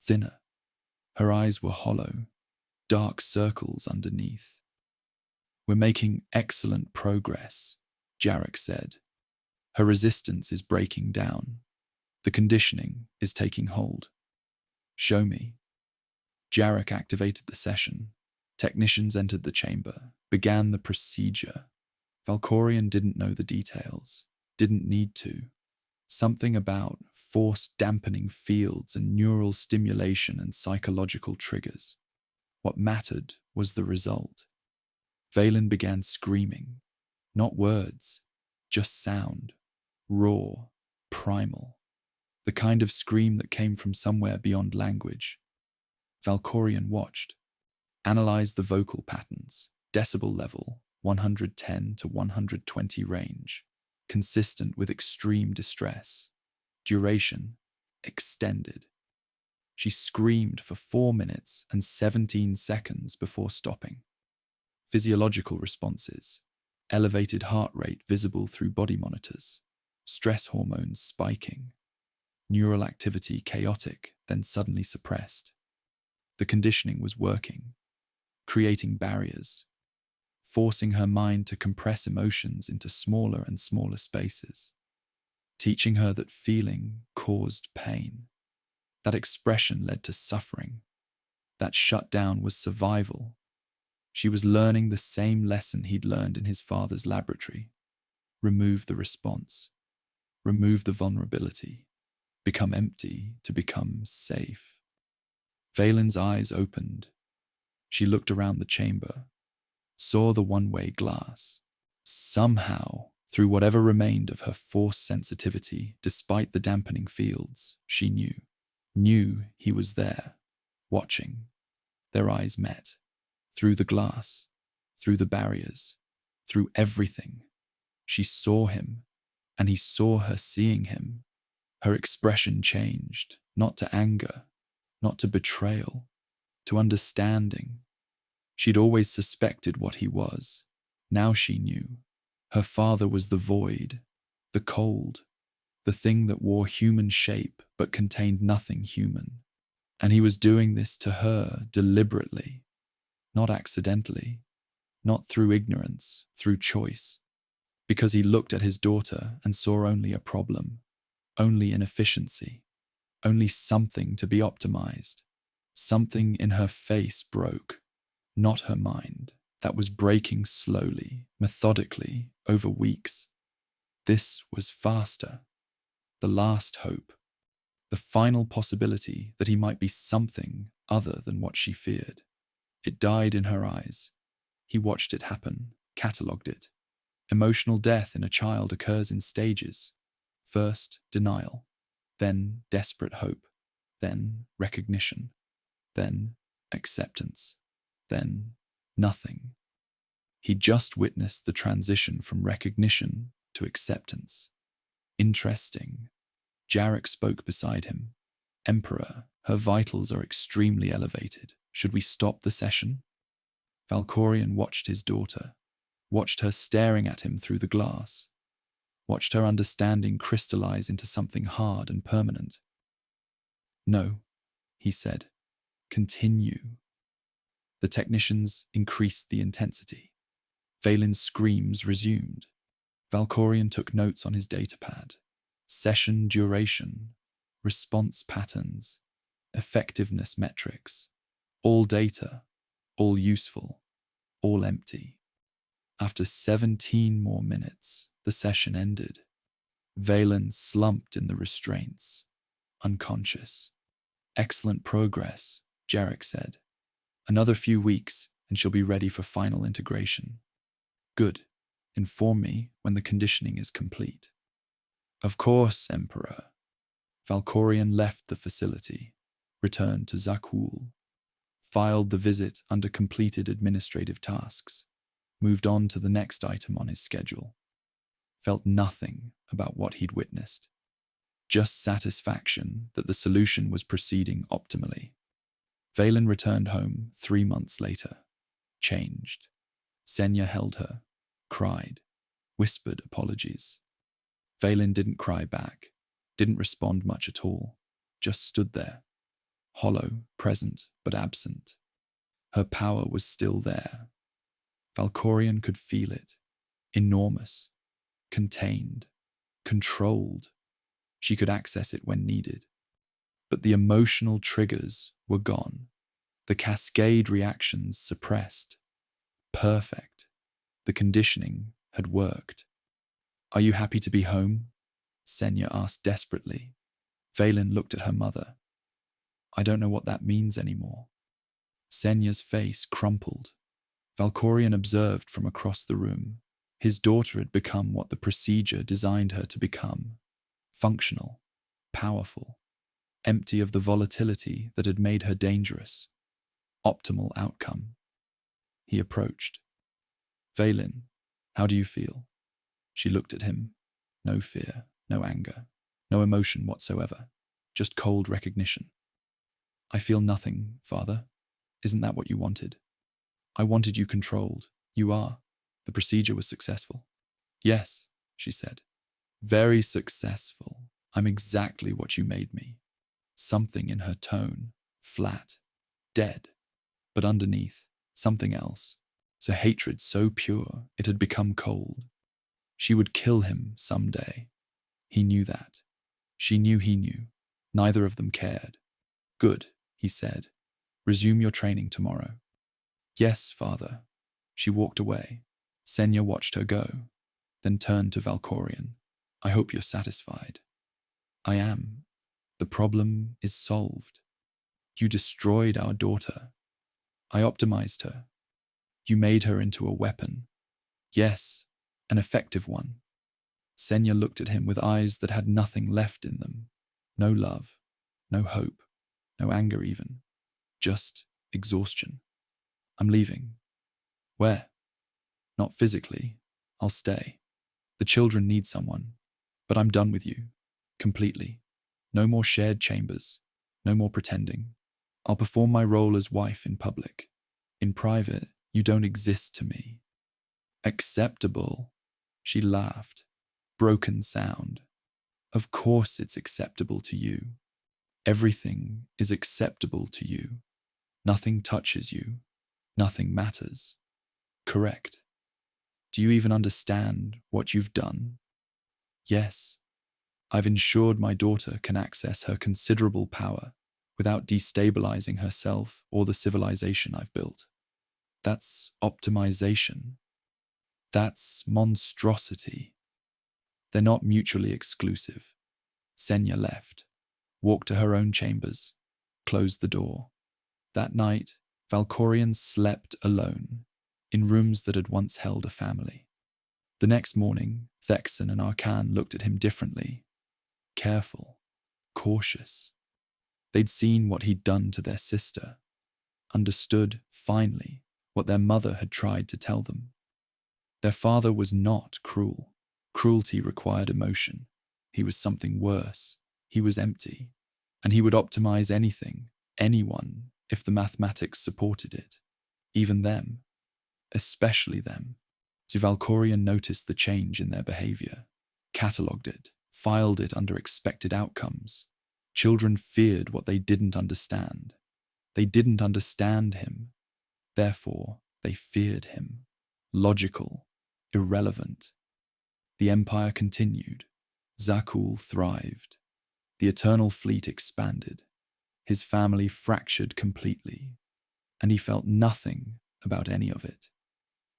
thinner. Her eyes were hollow, dark circles underneath. We're making excellent progress, Jarek said. Her resistance is breaking down. The conditioning is taking hold. Show me. Jarek activated the session. Technicians entered the chamber, began the procedure. Valkorion didn't know the details, didn't need to. Something about force dampening fields and neural stimulation and psychological triggers. What mattered was the result. Valen began screaming. Not words, just sound. Raw, primal. The kind of scream that came from somewhere beyond language. Valkorion watched. Analyzed the vocal patterns. Decibel level, 110 to 120 range. Consistent with extreme distress. Duration, extended. She screamed for 4 minutes and 17 seconds before stopping. Physiological responses. Elevated heart rate visible through body monitors. Stress hormones spiking. Neural activity chaotic, then suddenly suppressed. The conditioning was working, creating barriers, forcing her mind to compress emotions into smaller and smaller spaces, teaching her that feeling caused pain, that expression led to suffering, that shutdown was survival. She was learning the same lesson he'd learned in his father's laboratory. Remove the response, remove the vulnerability, become empty to become safe. Valen's eyes opened. She looked around the chamber, saw the one-way glass. Somehow, through whatever remained of her force sensitivity, despite the dampening fields, she knew he was there, watching. Their eyes met. Through the glass, through the barriers, through everything. She saw him, and he saw her seeing him. Her expression changed, not to anger, not to betrayal, to understanding. She'd always suspected what he was. Now she knew. Her father was the void, the cold, the thing that wore human shape but contained nothing human. And he was doing this to her deliberately, not accidentally, not through ignorance, through choice, because he looked at his daughter and saw only a problem, only inefficiency, only something to be optimized. Something in her face broke, not her mind, that was breaking slowly, methodically, over weeks. This was faster. The last hope. The final possibility that he might be something other than what she feared. It died in her eyes. He watched it happen, catalogued it. Emotional death in a child occurs in stages. First, denial. Then, desperate hope. Then, recognition. Then, acceptance. Then, nothing. He just witnessed the transition from recognition to acceptance. Interesting. Jarek spoke beside him. Emperor, her vitals are extremely elevated. Should we stop the session? Valkorion watched his daughter, watched her staring at him through the glass, watched her understanding crystallize into something hard and permanent. No, he said. Continue. The technicians increased the intensity. Valen's screams resumed. Valkorion took notes on his datapad. Session duration, response patterns, effectiveness metrics. All data, all useful, all empty. After 17 more minutes, the session ended. Valen slumped in the restraints, unconscious. Excellent progress, Jarek said. Another few weeks and she'll be ready for final integration. Good. Inform me when the conditioning is complete. Of course, Emperor. Valkorion left the facility, returned to Zakuul, filed the visit under completed administrative tasks, moved on to the next item on his schedule. Felt nothing about what he'd witnessed. Just satisfaction that the solution was proceeding optimally. Valen returned home 3 months later, changed. Senya held her, cried, whispered apologies. Valen didn't cry back, didn't respond much at all, just stood there, hollow, present, but absent. Her power was still there. Valkorion could feel it, enormous, contained, controlled. She could access it when needed. But the emotional triggers were gone, the cascade reactions suppressed. Perfect. The conditioning had worked. "Are you happy to be home?" Senya asked desperately. Valen looked at her mother. "I don't know what that means anymore." Senya's face crumpled. Valkorion observed from across the room. His daughter had become what the procedure designed her to become. Functional, powerful, empty of the volatility that had made her dangerous. Optimal outcome. He approached. "Valen, how do you feel?" She looked at him. No fear, no anger, no emotion whatsoever. Just cold recognition. "I feel nothing, Father. Isn't that what you wanted?" "I wanted you controlled. You are. The procedure was successful." "Yes," she said. "Very successful. I'm exactly what you made me." Something in her tone, flat, dead. But underneath, something else. So hatred so pure, it had become cold. She would kill him someday. He knew that. She knew he knew. Neither of them cared. "Good," he said. "Resume your training tomorrow." "Yes, Father." She walked away. Senya watched her go, then turned to Valkorion. "I hope you're satisfied." "I am. The problem is solved. You destroyed our daughter. I optimized her. You made her into a weapon. Yes, an effective one." Senya looked at him with eyes that had nothing left in them. No love, no hope, no anger even. Just exhaustion. "I'm leaving." "Where?" "Not physically. I'll stay. The children need someone. But I'm done with you. Completely. No more shared chambers. No more pretending. I'll perform my role as wife in public. In private, you don't exist to me." "Acceptable?" She laughed. Broken sound. "Of course it's acceptable to you. Everything is acceptable to you. Nothing touches you. Nothing matters. Correct. Do you even understand what you've done?" "Yes. I've ensured my daughter can access her considerable power without destabilizing herself or the civilization I've built. That's optimization. That's monstrosity. They're not mutually exclusive." Senya left, walked to her own chambers, closed the door. That night, Valkorion slept alone, in rooms that had once held a family. The next morning, Thexan and Arkan looked at him differently. Careful, cautious. They'd seen what he'd done to their sister, understood, finally, what their mother had tried to tell them. Their father was not cruel. Cruelty required emotion. He was something worse. He was empty. And he would optimize anything, anyone, if the mathematics supported it. Even them. Especially them. So Valkorion noticed the change in their behavior, catalogued it, filed it under expected outcomes. Children feared what they didn't understand. They didn't understand him. Therefore, they feared him. Logical, irrelevant. The Empire continued. Zakuul thrived. The Eternal Fleet expanded. His family fractured completely, and he felt nothing about any of it.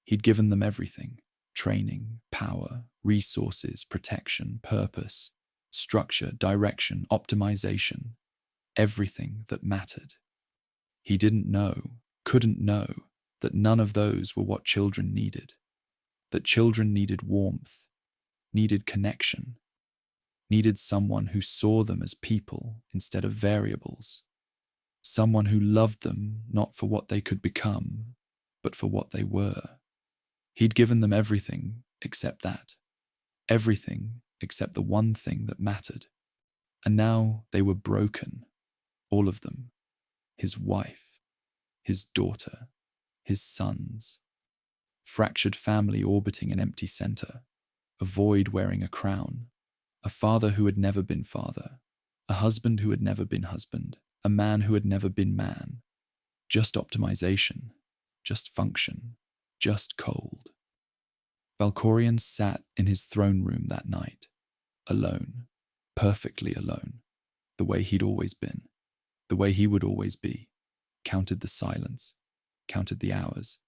He'd given them everything: training, power, resources, protection, purpose, structure, direction, optimization, everything that mattered. He didn't know, couldn't know, that none of those were what children needed. That children needed warmth, needed connection, needed someone who saw them as people instead of variables. Someone who loved them not for what they could become, but for what they were. He'd given them everything except that. Everything except the one thing that mattered. And now they were broken. All of them. His wife, his daughter, his sons. Fractured family orbiting an empty center. A void wearing a crown. A father who had never been father. A husband who had never been husband. A man who had never been man. Just optimization. Just function. Just cold. Valkorion sat in his throne room that night. Alone. Perfectly alone. The way he'd always been. The way he would always be. Counted the silence. Counted the hours.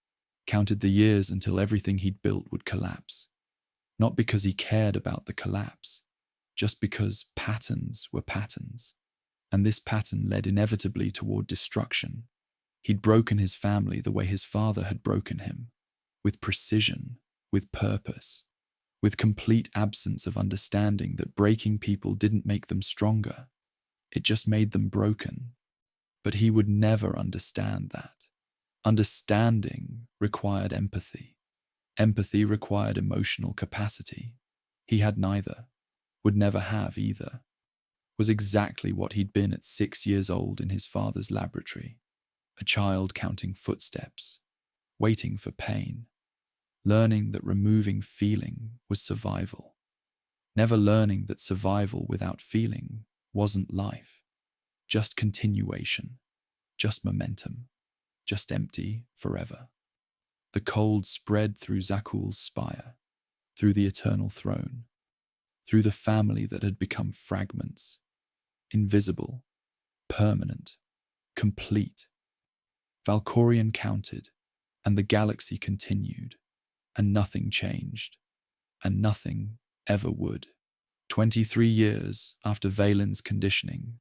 Counted the years until everything he'd built would collapse. Not because he cared about the collapse. Just because patterns were patterns. And this pattern led inevitably toward destruction. He'd broken his family the way his father had broken him. With precision. With purpose. With complete absence of understanding that breaking people didn't make them stronger. It just made them broken. But he would never understand that. Understanding required empathy. Empathy required emotional capacity. He had neither. Would never have either. Was exactly what he'd been at 6 years old in his father's laboratory. A child counting footsteps. Waiting for pain. Learning that removing feeling was survival. Never learning that survival without feeling wasn't life. Just continuation. Just momentum. Just empty forever. The cold spread through Zakuul's spire. Through the eternal throne. Through the family that had become fragments. Invisible. Permanent. Complete. Valkorion counted, and the galaxy continued. And nothing changed, and nothing ever would. 23 years after Valen's conditioning,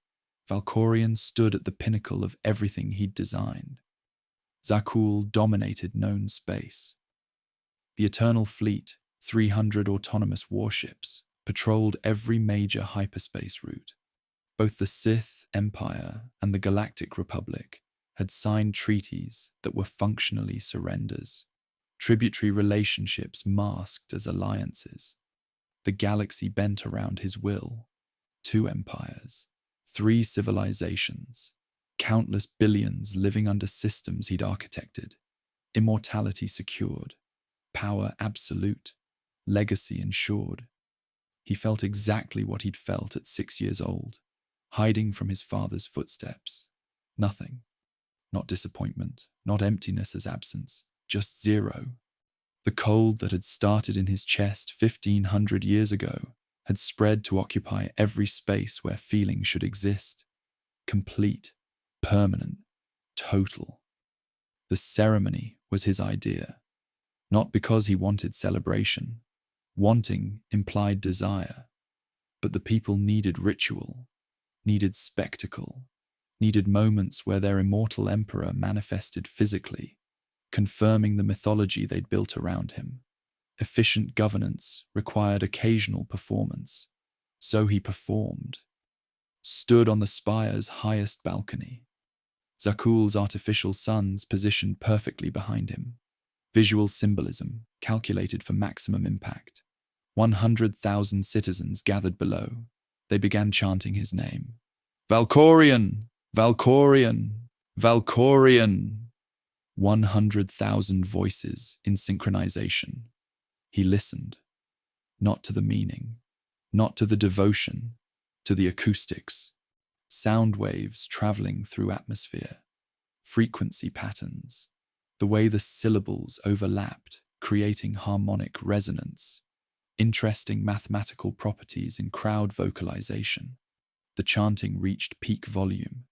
Valkorion stood at the pinnacle of everything he'd designed. Zakuul dominated known space. The Eternal Fleet, 300 autonomous warships, patrolled every major hyperspace route. Both the Sith Empire and the Galactic Republic had signed treaties that were functionally surrenders. Tributary relationships masked as alliances. The galaxy bent around his will. 2 empires, 3 civilizations, countless billions living under systems he'd architected. Immortality secured, power absolute, legacy ensured. He felt exactly what he'd felt at 6 years old, hiding from his father's footsteps. Nothing. Not disappointment, not emptiness as absence. Just zero. The cold that had started in his chest 1,500 years ago had spread to occupy every space where feeling should exist. Complete, permanent, total. The ceremony was his idea. Not because he wanted celebration. Wanting implied desire. But the people needed ritual, needed spectacle, needed moments where their immortal emperor manifested physically, confirming the mythology they'd built around him. Efficient governance required occasional performance. So he performed. Stood on the spire's highest balcony. Zakuul's artificial suns positioned perfectly behind him. Visual symbolism calculated for maximum impact. 100,000 citizens gathered below. They began chanting his name. Valkorion! Valkorion! Valkorion! 100,000 voices in synchronization. He listened, not to the meaning, not to the devotion, to the acoustics, sound waves traveling through atmosphere, frequency patterns, the way the syllables overlapped, creating harmonic resonance, interesting mathematical properties in crowd vocalization. The chanting reached peak volume,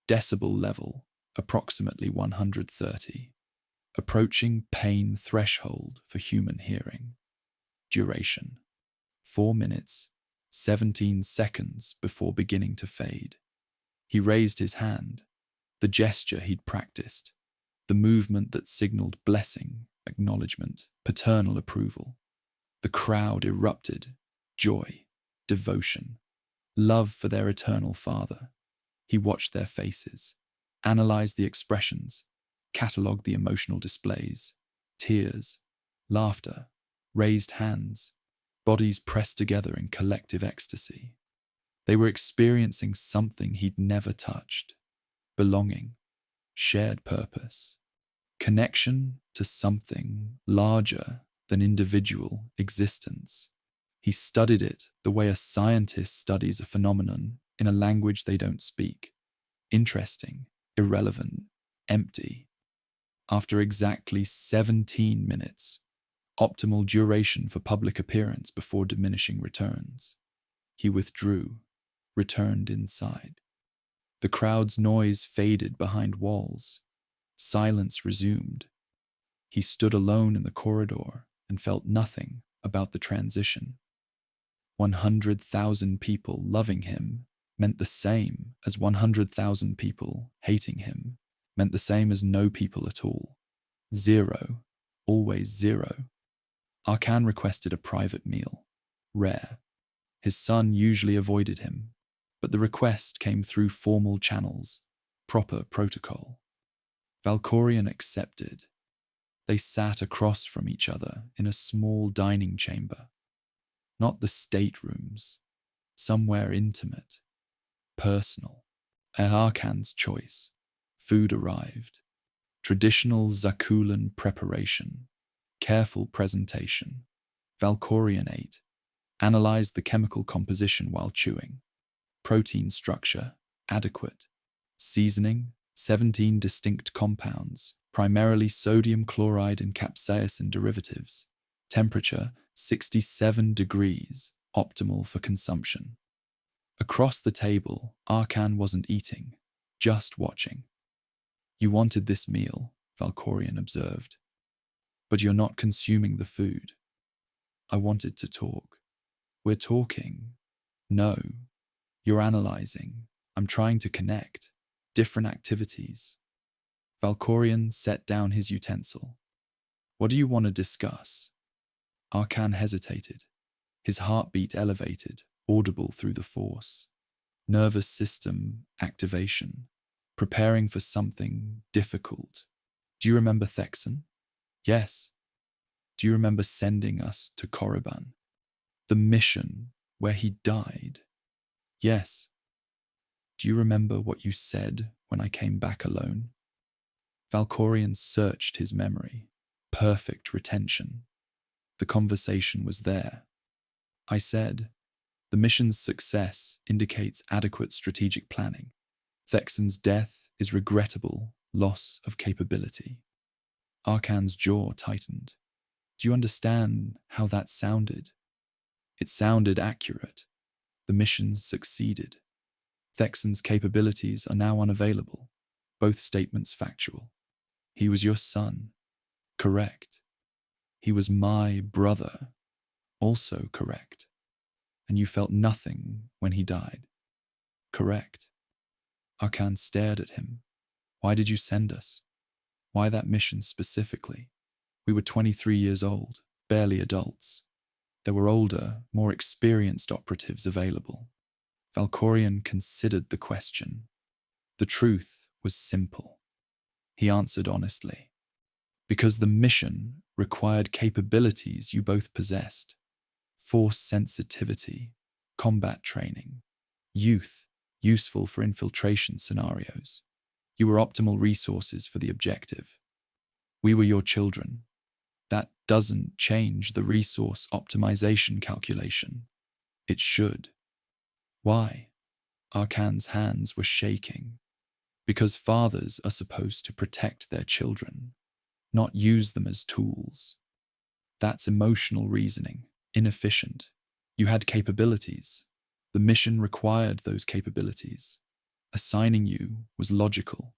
decibel level, approximately 130, approaching pain threshold for human hearing. Duration, 4 minutes, 17 seconds before beginning to fade. He raised his hand, the gesture he'd practiced, the movement that signaled blessing, acknowledgement, paternal approval. The crowd erupted, joy, devotion, love for their eternal father. He watched their faces. analyzed the expressions, catalogued the emotional displays, tears, laughter, raised hands, bodies pressed together in collective ecstasy. They were experiencing something he'd never touched: belonging, shared purpose, connection to something larger than individual existence. He studied it the way a scientist studies a phenomenon in a language they don't speak. Interesting, irrelevant, empty. After exactly 17 minutes, optimal duration for public appearance before diminishing returns, he withdrew, returned inside. The crowd's noise faded behind walls. Silence resumed. He stood alone in the corridor and felt nothing about the transition. 100,000 people loving him meant the same as 100,000 people hating him, meant the same as no people at all. Zero, always zero. Arkan requested a private meal. Rare. His son usually avoided him, but the request came through formal channels, proper protocol. Valkorion accepted. They sat across from each other in a small dining chamber. Not the staterooms, somewhere intimate, personal. At Arkan's choice, food arrived. Traditional Zakuulan preparation, careful presentation. Valkorion ate, analyzed the chemical composition while chewing. Protein structure, adequate. Seasoning, 17 distinct compounds, primarily sodium chloride and capsaicin derivatives. Temperature, 67 degrees, optimal for consumption. Across the table, Arkan wasn't eating, just watching. "You wanted this meal," Valkorion observed, "but you're not consuming the food." "I wanted to talk." "We're talking." "No. You're analyzing. I'm trying to connect. Different activities." Valkorion set down his utensil. "What do you want to discuss?" Arkan hesitated. His heartbeat elevated, audible through the force. Nervous system activation. Preparing for something difficult. "Do you remember Thexan?" "Yes." "Do you remember sending us to Korriban? The mission where he died?" "Yes." "Do you remember what you said when I came back alone?" Valkorion searched his memory. Perfect retention. The conversation was there. "I said, the mission's success indicates adequate strategic planning. Thexan's death is regrettable loss of capability." Arkan's jaw tightened. "Do you understand how that sounded?" It sounded accurate. The mission's succeeded. Thexan's capabilities are now unavailable. Both statements factual. He was your son. Correct. He was my brother. Also correct. And you felt nothing when he died. Correct. Arkan stared at him. "Why did you send us? Why that mission specifically? We were 23 years old, barely adults. There were older, more experienced operatives available." Valkorion considered the question. The truth was simple. He answered honestly. "Because the mission required capabilities you both possessed. Force sensitivity, combat training, youth, useful for infiltration scenarios. You were optimal resources for the objective. We were your children. That doesn't change the resource optimization calculation. It should." "Why?" Arkan's hands were shaking. "Because fathers are supposed to protect their children, not use them as tools. That's emotional reasoning, inefficient. You had capabilities. The mission required those capabilities. Assigning you was logical.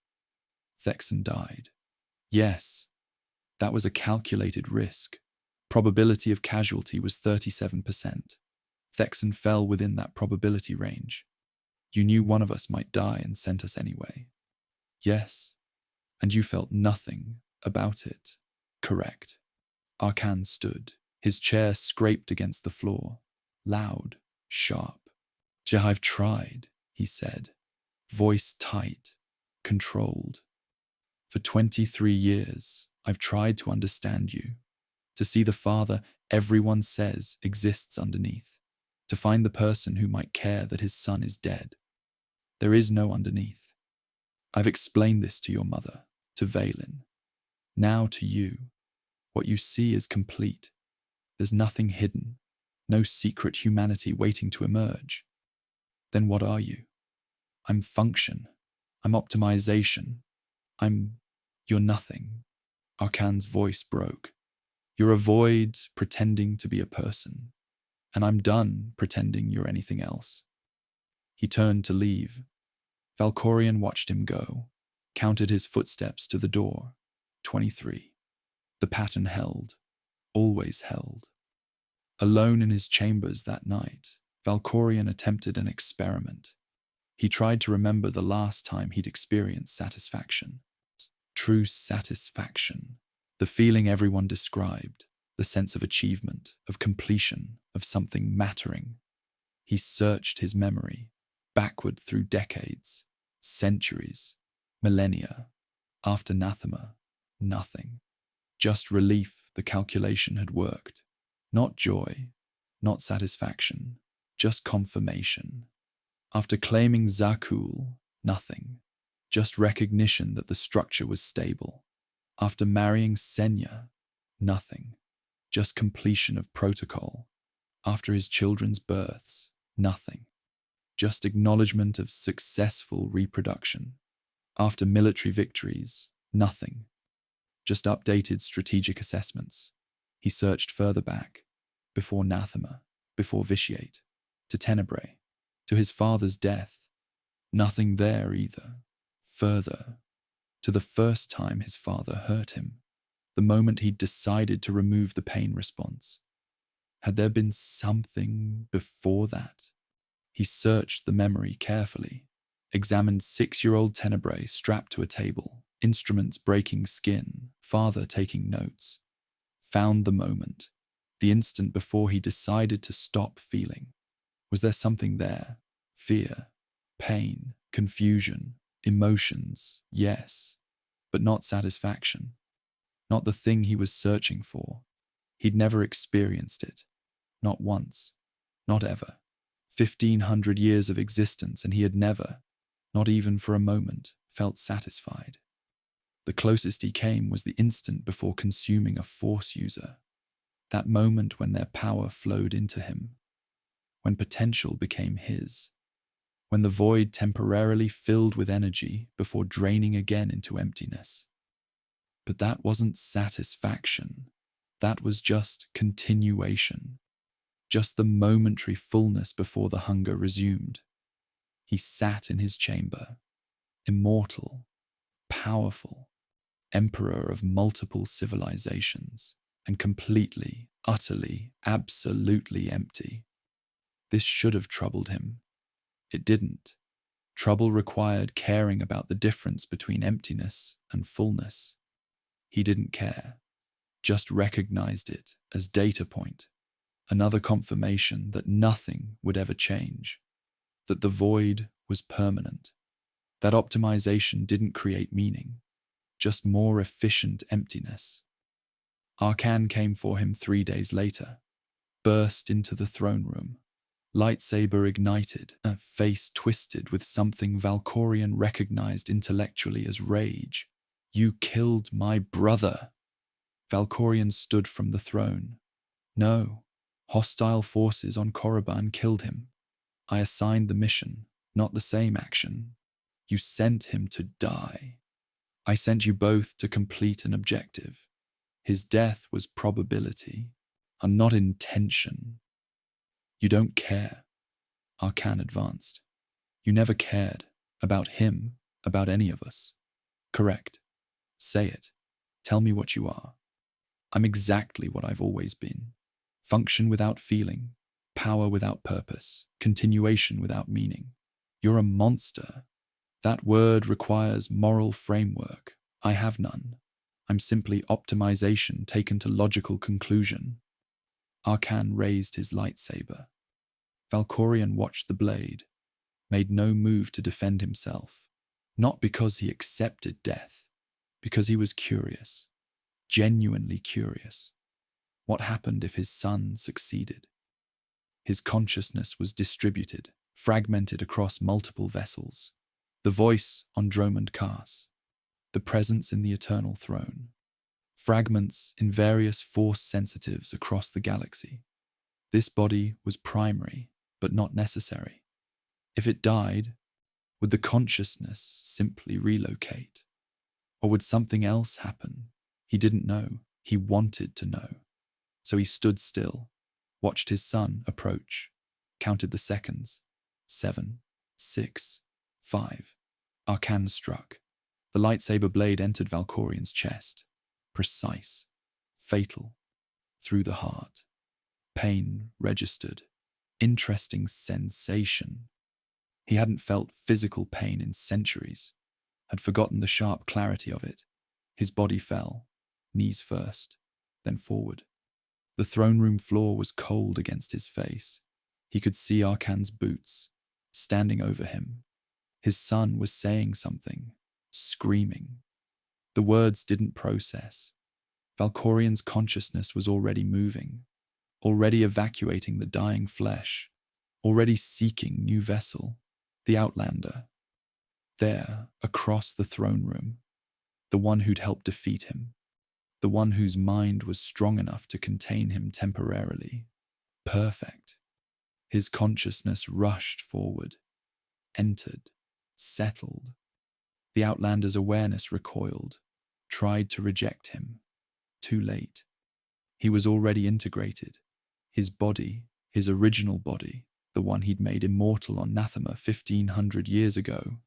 Thexan died. Yes, that was a calculated risk. Probability of casualty was 37%. Thexan fell within that probability range. You knew one of us might die and sent us anyway." "Yes, and you felt nothing about it." "Correct." Arkan stood. His chair scraped against the floor. Loud, sharp. "I've tried," he said, voice tight. controlled. For 23 years, I've tried to understand you, to see the father everyone says exists underneath, to find the person who might care that his son is dead. There is no underneath. I've explained this to your mother, to Valen. Now to you. What you see is complete. There's nothing hidden, no secret humanity waiting to emerge. Then what are you? I'm function. I'm optimization. You're nothing. Arkan's voice broke. You're a void pretending to be a person, and I'm done pretending you're anything else. He turned to leave. Valkorion watched him go, counted his footsteps to the door. 23. The pattern held, always held. Alone in his chambers that night, Valkorion attempted an experiment. He tried to remember the last time he'd experienced satisfaction. True satisfaction. The feeling everyone described, the sense of achievement, of completion, of something mattering. He searched his memory, backward through decades, centuries, millennia. After Nathema, nothing. Just relief the calculation had worked. Not joy, not satisfaction, just confirmation. After claiming Zakuul, nothing. Just recognition that the structure was stable. After marrying Senya, nothing. Just completion of protocol. After his children's births, nothing. Just acknowledgement of successful reproduction. After military victories, nothing. Just updated strategic assessments. He searched further back, before Nathema, before Vitiate, to Tenebrae, to his father's death. Nothing there either. Further, to the first time his father hurt him, the moment he'd decided to remove the pain response. Had there been something before that? He searched the memory carefully, examined 6-year-old Tenebrae strapped to a table, instruments breaking skin, father taking notes. Found the moment, the instant before he decided to stop feeling. Was there something there? Fear, pain, confusion, emotions, yes, but not satisfaction. Not the thing he was searching for. He'd never experienced it. Not once. Not ever. 1,500 years of existence, and he had never, not even for a moment, felt satisfied. The closest he came was the instant before consuming a Force user. That moment when their power flowed into him. When potential became his. When the void temporarily filled with energy before draining again into emptiness. But that wasn't satisfaction. That was just continuation. Just the momentary fullness before the hunger resumed. He sat in his chamber, immortal, powerful, emperor of multiple civilizations, and completely, utterly, absolutely empty. This should have troubled him. It didn't. Trouble required caring about the difference between emptiness and fullness. He didn't care, just recognized it as data point, another confirmation that nothing would ever change, that the void was permanent, that optimization didn't create meaning, just more efficient emptiness. Arkan came for him 3 days later, burst into the throne room, lightsaber ignited, a face twisted with something Valkorion recognized intellectually as rage. You killed my brother. Valkorion stood from the throne. No, hostile forces on Korriban killed him. I assigned the mission, not the same action. You sent him to die. I sent you both to complete an objective. His death was probability, and not intention. You don't care. Arkan advanced. You never cared. About him, about any of us. Correct. Say it. Tell me what you are. I'm exactly what I've always been. Function without feeling, power without purpose, continuation without meaning. You're a monster. That word requires moral framework. I have none. I'm simply optimization taken to logical conclusion. Arkan raised his lightsaber. Valkorion watched the blade, made no move to defend himself, Not because he accepted death, because he was curious, genuinely curious. What happened if his son succeeded? His consciousness was distributed, fragmented across multiple vessels. The voice on Dromund Kaas, the presence in the Eternal Throne, fragments in various force sensitives across the galaxy. This body was primary, but not necessary. If it died, would the consciousness simply relocate? Or would something else happen? He didn't know. He wanted to know. So he stood still, watched his son approach, counted the seconds. 7, 6, 5. Arcan struck. The lightsaber blade entered Valkorion's chest. Precise, fatal, through the heart. Pain registered. Interesting sensation. He hadn't felt physical pain in centuries, had forgotten the sharp clarity of it. His body fell, knees first, then forward. The throne room floor was cold against his face. He could see Arcan's boots, standing over him. His son was saying something, screaming. The words didn't process. Valkorion's consciousness was already moving, already evacuating the dying flesh, already seeking new vessel, the Outlander. There, across the throne room, the one who'd helped defeat him, the one whose mind was strong enough to contain him temporarily. Perfect. His consciousness rushed forward, entered, settled. The Outlander's awareness recoiled, tried to reject him. Too late. He was already integrated. His body, his original body, the one he'd made immortal on Nathema 1,500 years ago,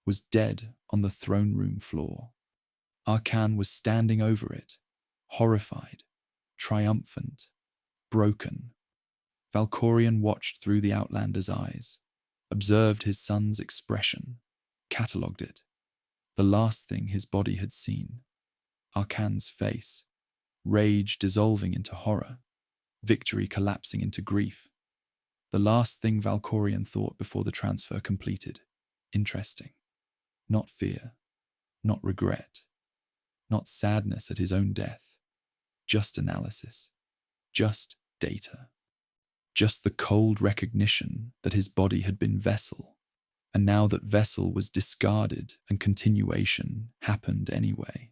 was dead on the throne room floor. Arcan was standing over it, horrified, triumphant, broken. Valkorion watched through the Outlander's eyes, observed his son's expression, catalogued it. The last thing his body had seen. Arcan's face, rage dissolving into horror, victory collapsing into grief. The last thing Valkorion thought before the transfer completed. Interesting. Not fear, not regret, not sadness at his own death. Just analysis, just data. Just the cold recognition that his body had been vessel, and now that vessel was discarded and continuation happened anyway.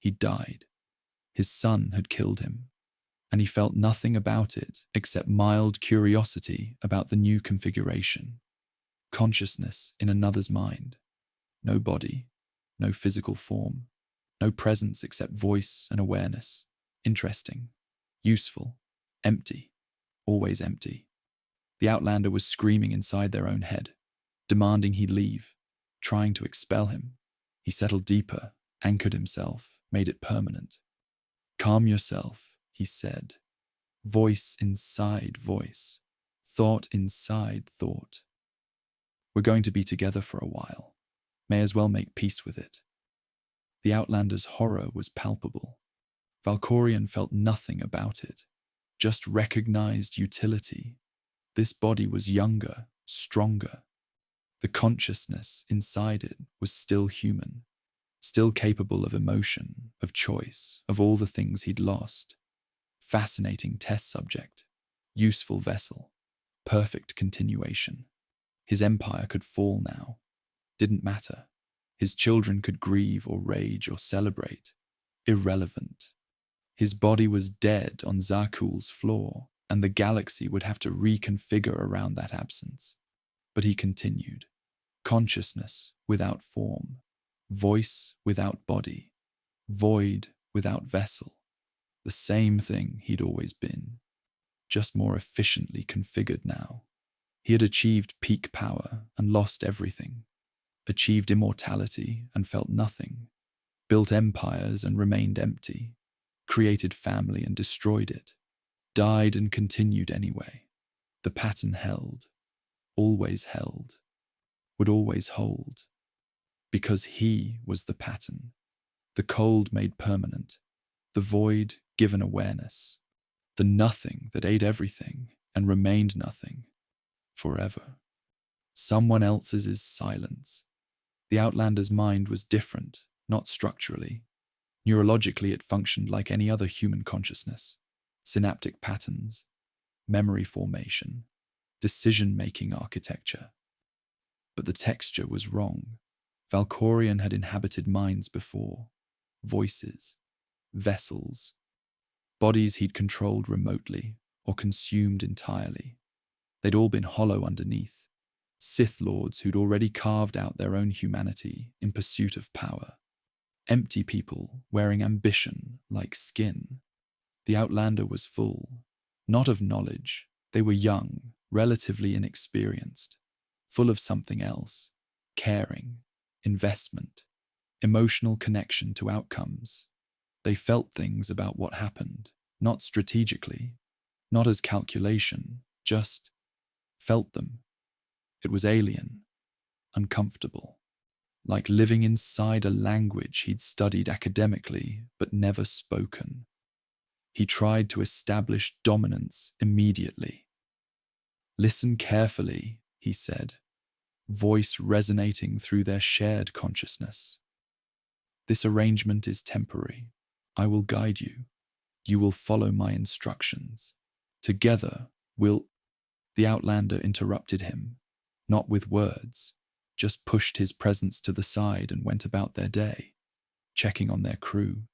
He died. His son had killed him, and he felt nothing about it except mild curiosity about the new configuration. Consciousness in another's mind. No body, no physical form, no presence except voice and awareness. Interesting, useful, empty, always empty. The Outlander was screaming inside their own head, demanding he leave, trying to expel him. He settled deeper, anchored himself, made it permanent. Calm yourself, he said. Voice inside voice, thought inside thought. We're going to be together for a while. May as well make peace with it. The Outlander's horror was palpable. Valkorion felt nothing about it, just recognized utility. This body was younger, stronger. The consciousness inside it was still human, still capable of emotion, of choice, of all the things he'd lost. Fascinating test subject, useful vessel, perfect continuation. His empire could fall now. Didn't matter. His children could grieve or rage or celebrate. Irrelevant. His body was dead on Zakuul's floor, and the galaxy would have to reconfigure around that absence. But he continued. Consciousness without form. Voice without body. Void without vessel. The same thing he'd always been, just more efficiently configured now. He had achieved peak power and lost everything. Achieved immortality and felt nothing. Built empires and remained empty. Created family and destroyed it. Died and continued anyway. The pattern held. Always held. Would always hold. Because he was the pattern. The cold made permanent. The void given awareness. The nothing that ate everything and remained nothing. Forever. Someone else's is silence. The Outlander's mind was different, not structurally. Neurologically, it functioned like any other human consciousness. Synaptic patterns, memory formation, decision-making architecture. But the texture was wrong. Valkorion had inhabited minds before. Voices, vessels, bodies he'd controlled remotely or consumed entirely. They'd all been hollow underneath. Sith lords who'd already carved out their own humanity in pursuit of power. Empty people wearing ambition like skin. The Outlander was full, not of knowledge. They were young, relatively inexperienced, full of something else, caring, investment, emotional connection to outcomes. They felt things about what happened, not strategically, not as calculation, just felt them. It was alien, uncomfortable, like living inside a language he'd studied academically but never spoken. He tried to establish dominance immediately. "Listen carefully," he said, voice resonating through their shared consciousness. "This arrangement is temporary. I will guide you. You will follow my instructions. Together, we'll—" The Outlander interrupted him, not with words, just pushed his presence to the side and went about their day, checking on their crew,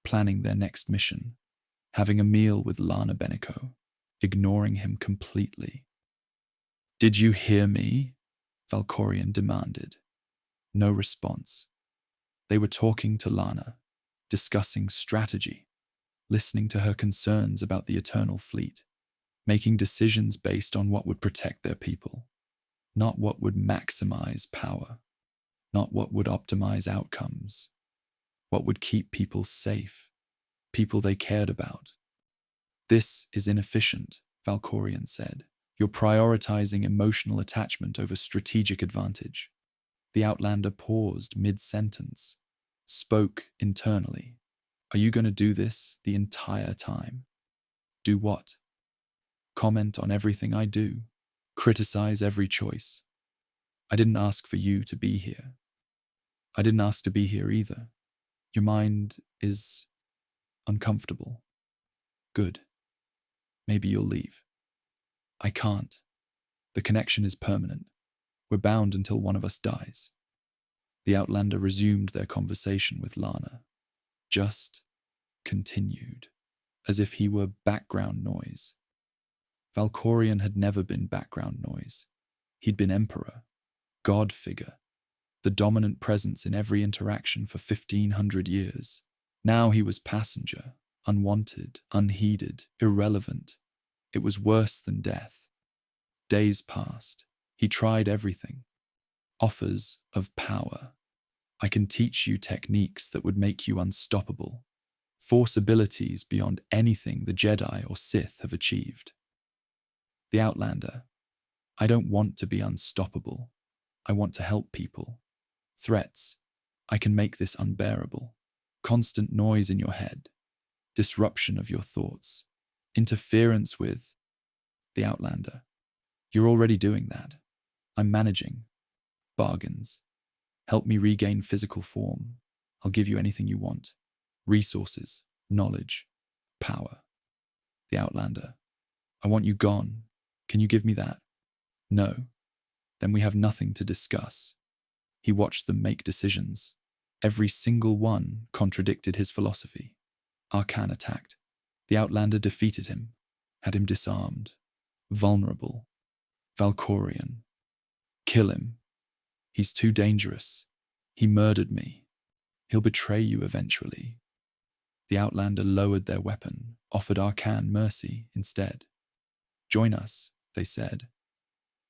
planning their next mission, having a meal with Lana Benico, ignoring him completely. "Did you hear me?" Valkorion demanded. No response. They were talking to Lana, discussing strategy, listening to her concerns about the Eternal Fleet, making decisions based on what would protect their people, not what would maximize power, not what would optimize outcomes, what would keep people safe, people they cared about. "This is inefficient," Valkorion said. "You're prioritizing emotional attachment over strategic advantage." The Outlander paused mid-sentence, spoke internally. "Are you going to do this the entire time?" "Do what?" "Comment on everything I do. Criticize every choice. I didn't ask for you to be here. I didn't ask to be here either. Your mind is uncomfortable. Good. Maybe you'll leave." "I can't. The connection is permanent. We're bound until one of us dies." The Outlander resumed their conversation with Lana. Just continued, as if he were background noise. Valkorion had never been background noise. He'd been Emperor, God figure, the dominant presence in every interaction for 1,500 years. Now he was passenger, unwanted, unheeded, irrelevant. It was worse than death. Days passed. He tried everything. Offers of power. "I can teach you techniques that would make you unstoppable. Force abilities beyond anything the Jedi or Sith have achieved." The Outlander: "I don't want to be unstoppable. I want to help people. Threats: I can make this unbearable. Constant noise in your head. Disruption of your thoughts. Interference with..." The Outlander: "You're already doing that. I'm managing. Bargains. Help me regain physical form. I'll give you anything you want. Resources, knowledge, power." The Outlander: "I want you gone. Can you give me that?" "No. Then we have nothing to discuss." He watched them make decisions. Every single one contradicted his philosophy. Arcan attacked. The Outlander defeated him, had him disarmed, vulnerable. Valkorion: "Kill him. He's too dangerous. He murdered me. He'll betray you eventually." The Outlander lowered their weapon, offered Arcan mercy instead. "Join us," they said.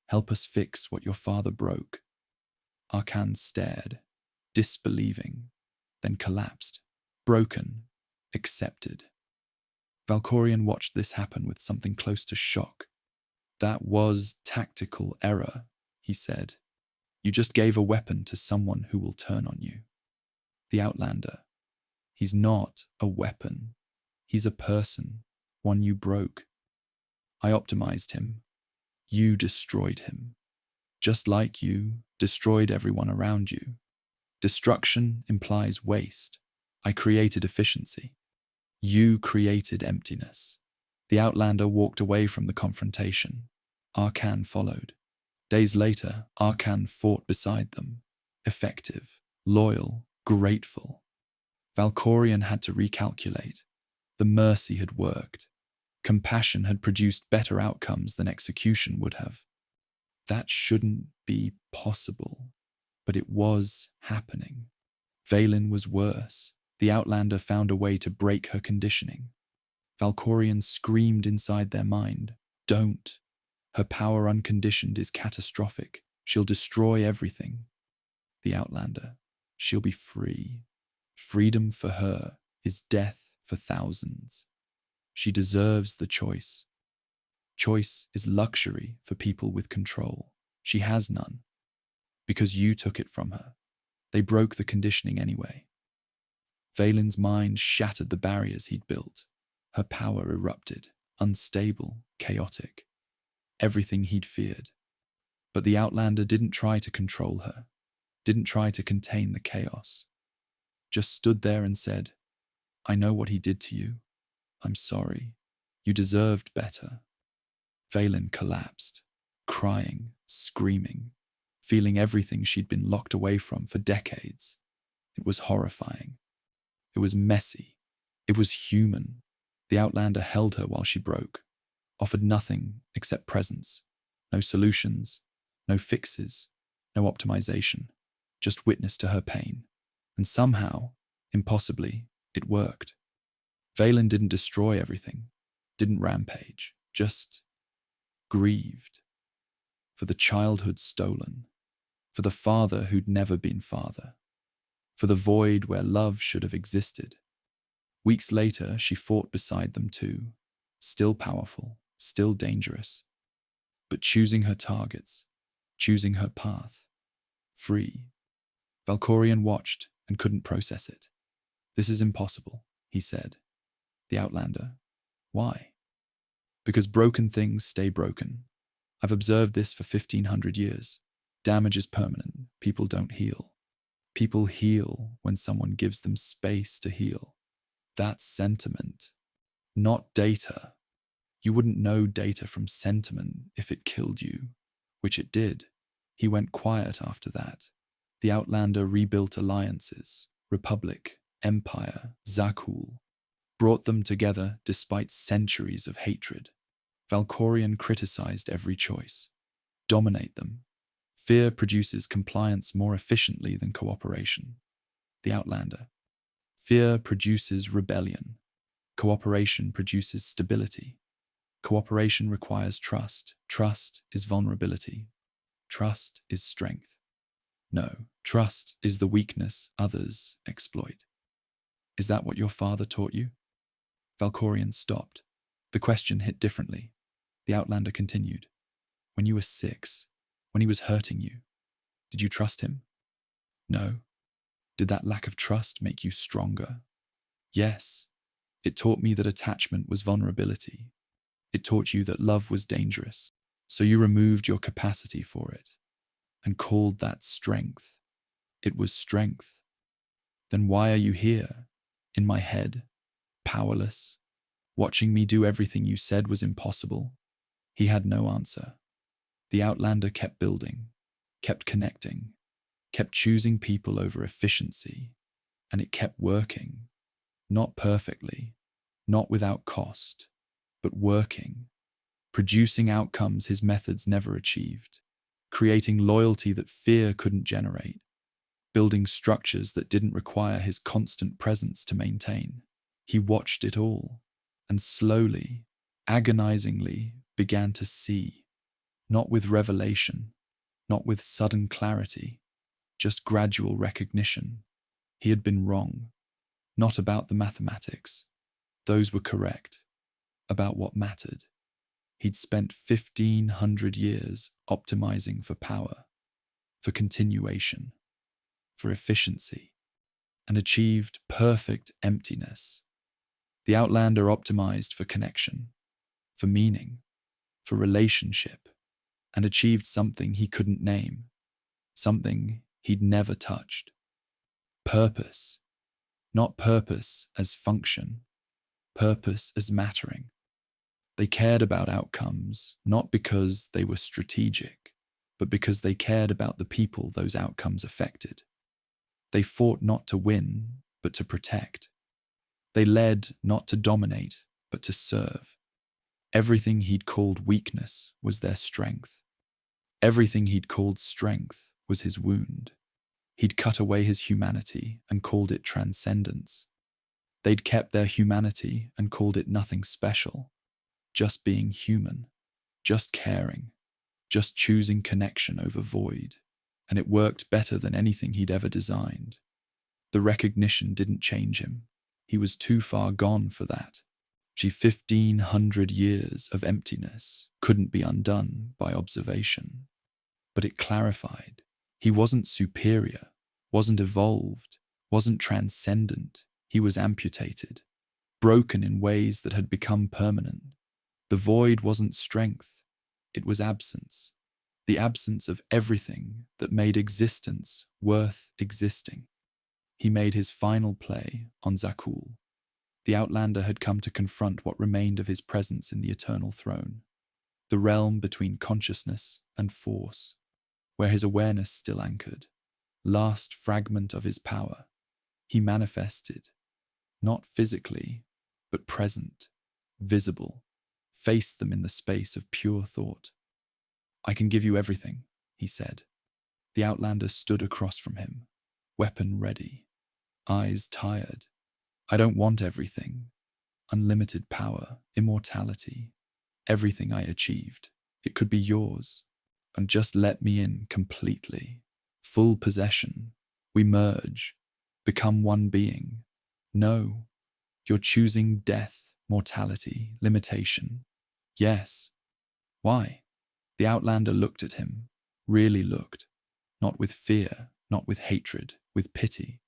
"Help us fix what your father broke." Arcan stared, disbelieving, then collapsed. Broken, accepted. Valkorion watched this happen with something close to shock. "That was tactical error," he said. "You just gave a weapon to someone who will turn on you." The Outlander: "He's not a weapon. He's a person, one you broke. I optimized him. You destroyed him. Just like you destroyed everyone around you." Destruction implies waste. I created efficiency. You created emptiness. The Outlander walked away from the confrontation. Arkan followed. Days later, Arkan fought beside them. Effective, loyal, grateful. Valkorion had to recalculate. The mercy had worked. Compassion had produced better outcomes than execution would have. That shouldn't be possible, but it was happening. Vaylin was worse. The Outlander found a way to break her conditioning. Valkorion screamed inside their mind, "Don't. Her power unconditioned is catastrophic. She'll destroy everything." The Outlander, she'll be free. Freedom for her is death for thousands. She deserves the choice. Choice is luxury for people with control. She has none. Because you took it from her. They broke the conditioning anyway. Vaylin's mind shattered the barriers he'd built. Her power erupted, unstable, chaotic. Everything he'd feared. But the Outlander didn't try to control her, didn't try to contain the chaos. Just stood there and said, "I know what he did to you. I'm sorry. You deserved better." Vaylin collapsed, crying, screaming, feeling everything she'd been locked away from for decades. It was horrifying. It was messy. It was human. The Outlander held her while she broke, offered nothing except presence. No solutions, no fixes, no optimization, just witness to her pain. And somehow, impossibly, it worked. Vaylin didn't destroy everything, didn't rampage, just grieved. For the childhood stolen, for the father who'd never been father, for the void where love should have existed. Weeks later, she fought beside them too, still powerful, still dangerous, but choosing her targets, choosing her path, free. Valkorion watched and couldn't process it. "This is impossible," he said. The Outlander, "Why?" "Because broken things stay broken. I've observed this for 1,500 years. Damage is permanent. People don't heal. People heal when someone gives them space to heal. That's sentiment, not data. You wouldn't know data from sentiment if it killed you, which it did." He went quiet after that. The Outlander rebuilt alliances, Republic, Empire, Zakuul, brought them together despite centuries of hatred. Valkorion criticized every choice. Dominate them. Fear produces compliance more efficiently than cooperation. The Outlander. Fear produces rebellion. Cooperation produces stability. Cooperation requires trust. Trust is vulnerability. Trust is strength. No, trust is the weakness others exploit. Is that what your father taught you? Valkorion stopped. The question hit differently. The Outlander continued. When you were 6, when he was hurting you, did you trust him? No. Did that lack of trust make you stronger? Yes. It taught me that attachment was vulnerability. It taught you that love was dangerous. So you removed your capacity for it and called that strength. It was strength. Then why are you here, in my head, powerless, watching me do everything you said was impossible? He had no answer. The Outlander kept building, kept connecting, kept choosing people over efficiency, and it kept working. Not perfectly, not without cost, but working, producing outcomes his methods never achieved, creating loyalty that fear couldn't generate, building structures that didn't require his constant presence to maintain. He watched it all, and slowly, agonizingly, began to see, not with revelation, not with sudden clarity, just gradual recognition. He had been wrong, not about the mathematics. Those were correct, about what mattered. He'd spent 1,500 years optimizing for power, for continuation, for efficiency, and achieved perfect emptiness. The Outlander optimized for connection, for meaning, for relationship, and achieved something he couldn't name, something he'd never touched. Purpose. Not purpose as function, purpose as mattering. They cared about outcomes, not because they were strategic, but because they cared about the people those outcomes affected. They fought not to win, but to protect. They led not to dominate, but to serve. Everything he'd called weakness was their strength. Everything he'd called strength was his wound. He'd cut away his humanity and called it transcendence. They'd kept their humanity and called it nothing special, just being human, just caring, just choosing connection over void, and it worked better than anything he'd ever designed. The recognition didn't change him. He was too far gone for that. 1,500 years of emptiness couldn't be undone by observation. But it clarified. He wasn't superior, wasn't evolved, wasn't transcendent. He was amputated, broken in ways that had become permanent. The void wasn't strength, it was absence. The absence of everything that made existence worth existing. He made his final play on Zakuul. The Outlander had come to confront what remained of his presence in the Eternal Throne, the realm between consciousness and force, where his awareness still anchored, last fragment of his power. He manifested, not physically, but present, visible, faced them in the space of pure thought. "I can give you everything," he said. The Outlander stood across from him, weapon ready, eyes tired. "I don't want everything. Unlimited power, immortality, everything I achieved. It could be yours. And just let me in completely. Full possession. We merge, become one being. No, you're choosing death, mortality, limitation. Yes. Why?" The Outlander looked at him, really looked, not with fear, not with hatred, with pity.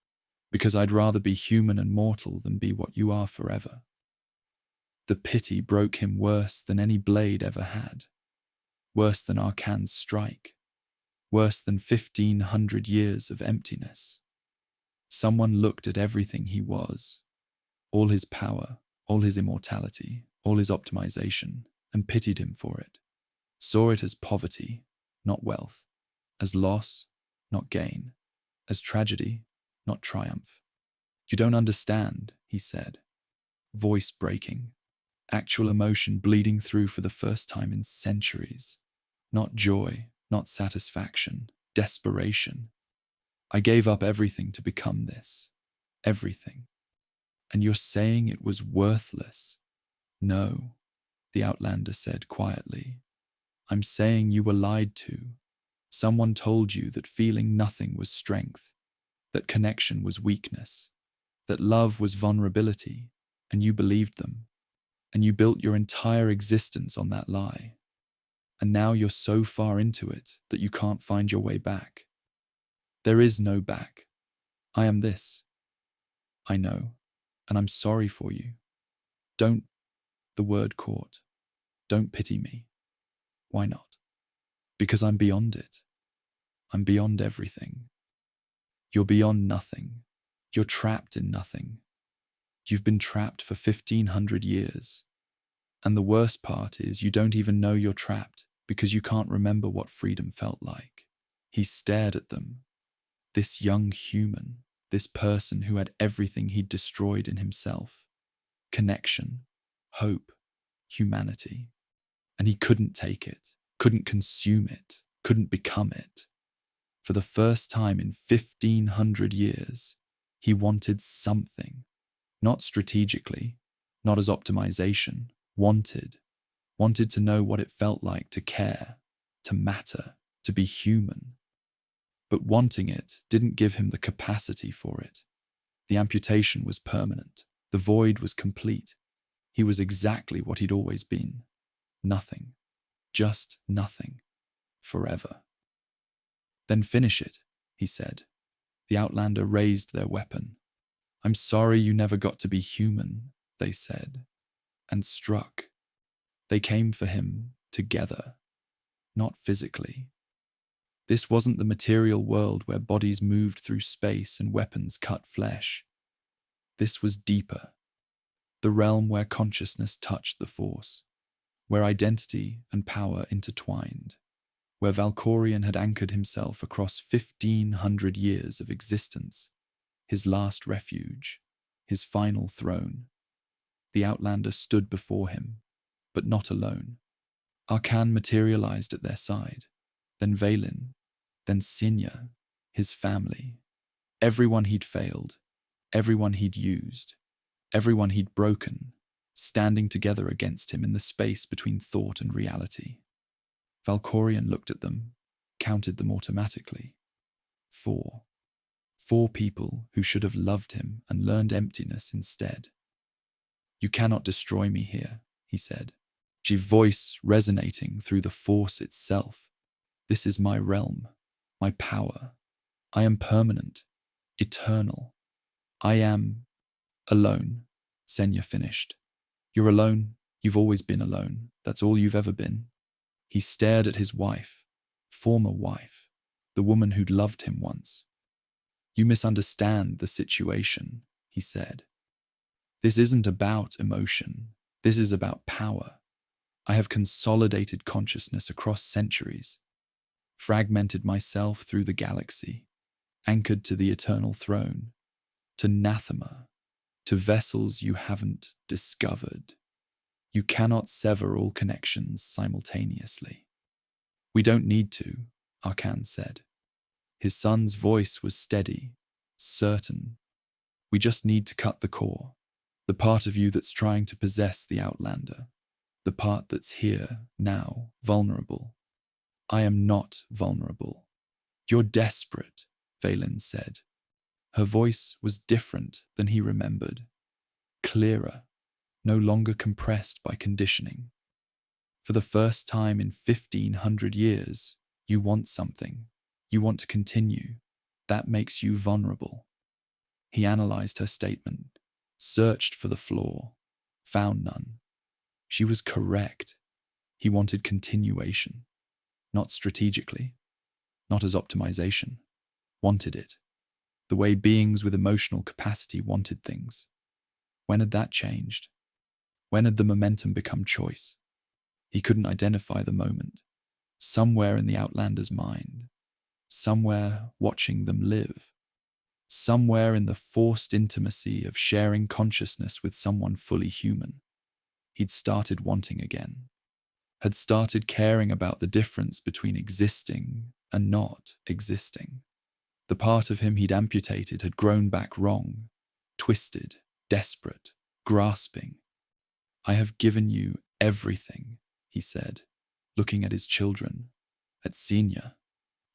"Because I'd rather be human and mortal than be what you are forever." The pity broke him worse than any blade ever had, worse than Arcane's strike, worse than 1,500 years of emptiness. Someone looked at everything he was, all his power, all his immortality, all his optimization, and pitied him for it. Saw it as poverty, not wealth, as loss, not gain, as tragedy, not triumph. "You don't understand," he said, voice breaking, actual emotion bleeding through for the first time in centuries. Not joy, not satisfaction, desperation. "I gave up everything to become this. Everything. And you're saying it was worthless?" "No," the Outlander said quietly. "I'm saying you were lied to. Someone told you that feeling nothing was strength, that connection was weakness, that love was vulnerability, and you believed them. And you built your entire existence on that lie. And now you're so far into it that you can't find your way back. There is no back. I am this. I know, and I'm sorry for you. Don't," the word caught, "don't pity me." "Why not?" "Because I'm beyond it. I'm beyond everything." "You're beyond nothing. You're trapped in nothing. You've been trapped for 1,500 years. And the worst part is you don't even know you're trapped because you can't remember what freedom felt like." He stared at them. This young human, this person who had everything he'd destroyed in himself. Connection, hope, humanity. And he couldn't take it, couldn't consume it, couldn't become it. For the first time in 1,500 years, he wanted something. Not strategically, not as optimization. Wanted to know what it felt like to care, to matter, to be human. But wanting it didn't give him the capacity for it. The amputation was permanent. The void was complete. He was exactly what he'd always been. Nothing. Just nothing. Forever. "Then finish it," he said. The Outlander raised their weapon. "I'm sorry you never got to be human," they said, and struck. They came for him together, not physically, This wasn't the material world where bodies moved through space and weapons cut flesh. This was deeper, the realm where consciousness touched the Force, where identity and power intertwined, where Valkorion had anchored himself across 1,500 years of existence, his last refuge, his final throne. The Outlander stood before him, but not alone. Arcan materialized at their side, then Vaylin, then Sinya, his family, everyone he'd failed, everyone he'd used, everyone he'd broken, standing together against him in the space between thought and reality. Valkorion looked at them, counted them automatically. 4. 4 people who should have loved him and learned emptiness instead. "You cannot destroy me here," he said, his voice resonating through the Force itself. "This is my realm, my power. I am permanent, eternal. I am alone," Senya finished. "You're alone. You've always been alone. That's all you've ever been." He stared at his wife, former wife, the woman who'd loved him once. "You misunderstand the situation," he said. "This isn't about emotion. This is about power. I have consolidated consciousness across centuries, fragmented myself through the galaxy, anchored to the eternal throne, to Nathema, to vessels you haven't discovered. You cannot sever all connections simultaneously." "We don't need to," Arcan said. His son's voice was steady, certain. "We just need to cut the core, the part of you that's trying to possess the Outlander, the part that's here, now, vulnerable." "I am not vulnerable." "You're desperate," Vaylin said. Her voice was different than he remembered, clearer, no longer compressed by conditioning. "For the first time in 1,500 years, you want something. You want to continue. That makes you vulnerable." He analyzed her statement, searched for the flaw, found none. She was correct. He wanted continuation, not strategically, not as optimization. Wanted it, the way beings with emotional capacity wanted things. When had that changed? When had the momentum become choice? He couldn't identify the moment. Somewhere in the Outlander's mind, somewhere watching them live, somewhere in the forced intimacy of sharing consciousness with someone fully human, he'd started wanting again, had started caring about the difference between existing and not existing. The part of him he'd amputated had grown back wrong, twisted, desperate, grasping. "I have given you everything," he said, looking at his children, at Senior.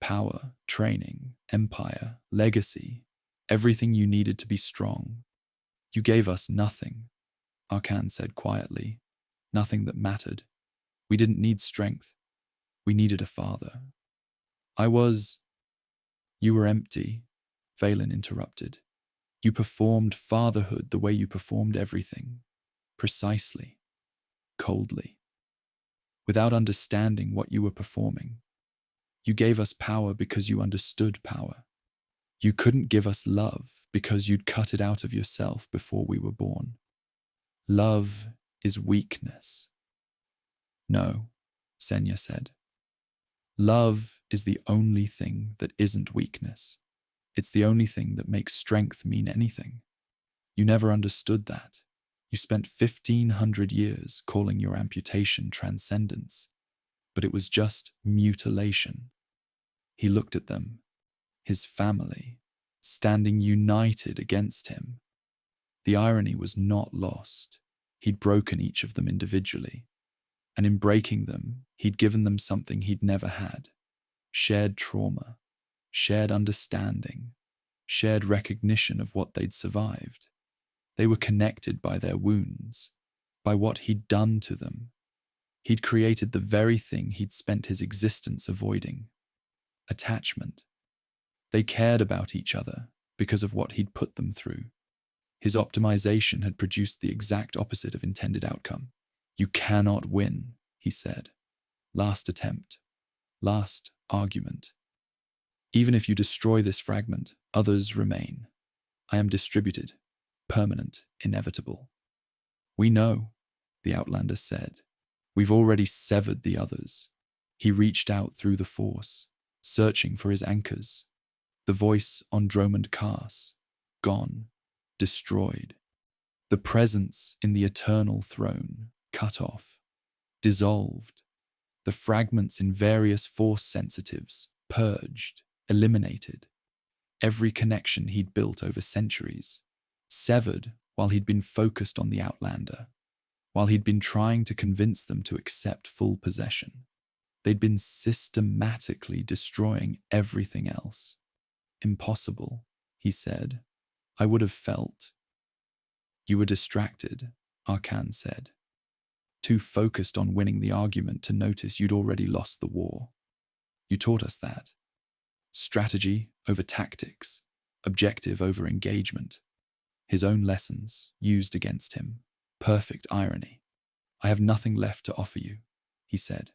"Power, training, empire, legacy, everything you needed to be strong. You gave us nothing," Arcan said quietly. "Nothing that mattered. We didn't need strength. We needed a father." "You were empty," Vaylin interrupted. "You performed fatherhood the way you performed everything. Precisely. Coldly. Without understanding what you were performing. You gave us power because you understood power. You couldn't give us love because you'd cut it out of yourself before we were born. Love is weakness." "No," Senya said. "Love is the only thing that isn't weakness. It's the only thing that makes strength mean anything. You never understood that. You spent 1,500 years calling your amputation transcendence, but it was just mutilation." He looked at them, his family, standing united against him. The irony was not lost. He'd broken each of them individually, and in breaking them, he'd given them something he'd never had: shared trauma, shared understanding, shared recognition of what they'd survived. They were connected by their wounds, by what he'd done to them. He'd created the very thing he'd spent his existence avoiding: attachment. They cared about each other because of what he'd put them through. His optimization had produced the exact opposite of intended outcome. "You cannot win," he said. "Last attempt. Last argument. Even if you destroy this fragment, others remain. I am distributed, permanent, inevitable. We know, the Outlander said. We've already severed the others. He reached out through the Force, searching for his anchors. The voice on Dromund Kaas, gone, destroyed. The presence in the eternal throne, cut off, dissolved. The fragments in various Force sensitives, purged, eliminated. Every connection he'd built over centuries, severed while he'd been focused on the Outlander, while he'd been trying to convince them to accept full possession. They'd been systematically destroying everything else. Impossible, he said. I would have felt. You were distracted, Arkan said. Too focused on winning the argument to notice you'd already lost the war. You taught us that. Strategy over tactics, objective over engagement. His own lessons, used against him. Perfect irony. I have nothing left to offer you, he said.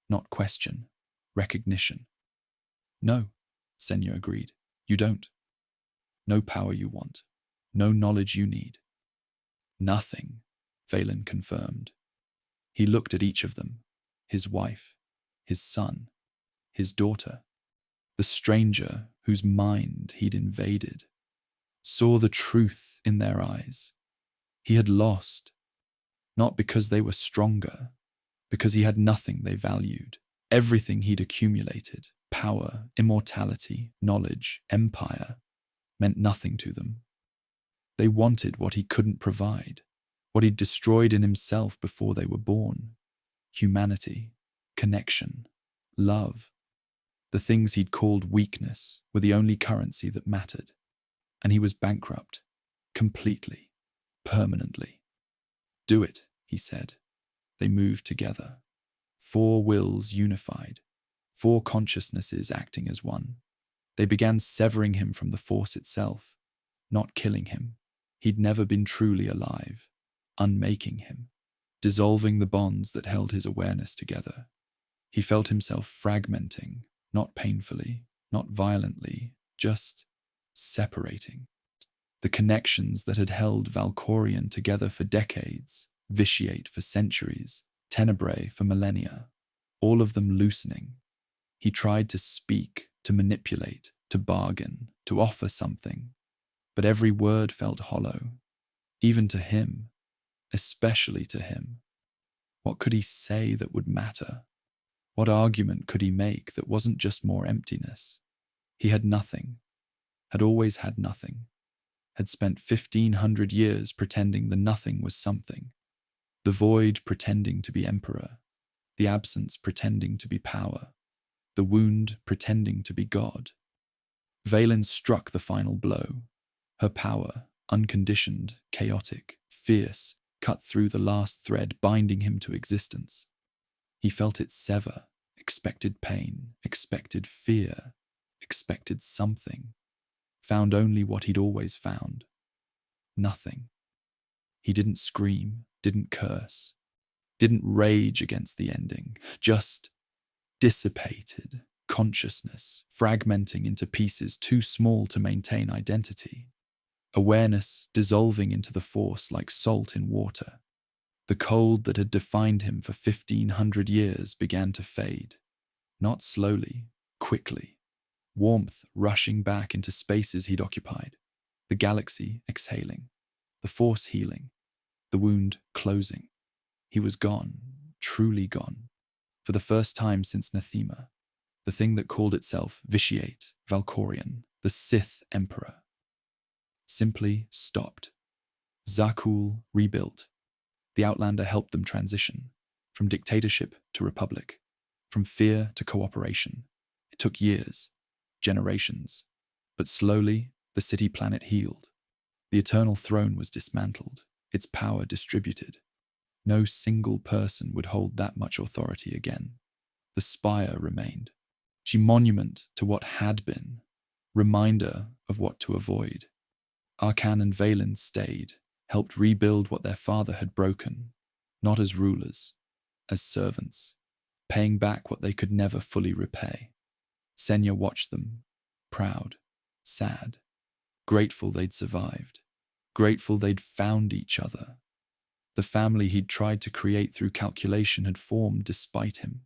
Not question, recognition. No, Senya agreed. You don't. No power you want. No knowledge you need. Nothing, Valen confirmed. He looked at each of them, his wife, his son, his daughter, the stranger whose mind he'd invaded, saw the truth in their eyes. He had lost, not because they were stronger, because he had nothing they valued. Everything he'd accumulated, power, immortality, knowledge, empire, meant nothing to them. They wanted what he couldn't provide, what he'd destroyed in himself before they were born. Humanity, connection, love. The things he'd called weakness were the only currency that mattered. And he was bankrupt, completely, permanently. Do it, he said. They moved together. 4 wills unified, 4 consciousnesses acting as one. They began severing him from the Force itself, not killing him. He'd never been truly alive, unmaking him, dissolving the bonds that held his awareness together. He felt himself fragmenting, not painfully, not violently, just separating. The connections that had held Valkorion together for decades, vitiate for centuries, Tenebrae for millennia, all of them loosening. He tried to speak, to manipulate, to bargain, to offer something, but every word felt hollow, even to him, especially to him. What could he say that would matter? What argument could he make that wasn't just more emptiness? He had nothing, had always had nothing, had spent 1,500 years pretending the nothing was something, the void pretending to be emperor, the absence pretending to be power, the wound pretending to be God. Valen struck the final blow. Her power, unconditioned, chaotic, fierce, cut through the last thread binding him to existence. He felt it sever, expected pain, expected fear, expected something, found only what he'd always found. Nothing. He didn't scream, didn't curse, didn't rage against the ending, just dissipated consciousness, fragmenting into pieces too small to maintain identity. Awareness dissolving into the Force like salt in water. The cold that had defined him for 1,500 years began to fade. Not slowly, quickly. Warmth rushing back into spaces he'd occupied. The galaxy exhaling. The Force healing. The wound closing. He was gone, truly gone. For the first time since Nathema. The thing that called itself Vitiate, Valkorion, the Sith Emperor. Simply stopped. Zakuul rebuilt. The Outlander helped them transition, from dictatorship to republic, from fear to cooperation. It took years, generations, but slowly the city-planet healed. The Eternal Throne was dismantled, its power distributed. No single person would hold that much authority again. The spire remained. She monument to what had been, reminder of what to avoid. Arkan and Valen stayed, helped rebuild what their father had broken, not as rulers, as servants, paying back what they could never fully repay. Senya watched them, proud, sad, grateful they'd survived, grateful they'd found each other. The family he'd tried to create through calculation had formed despite him,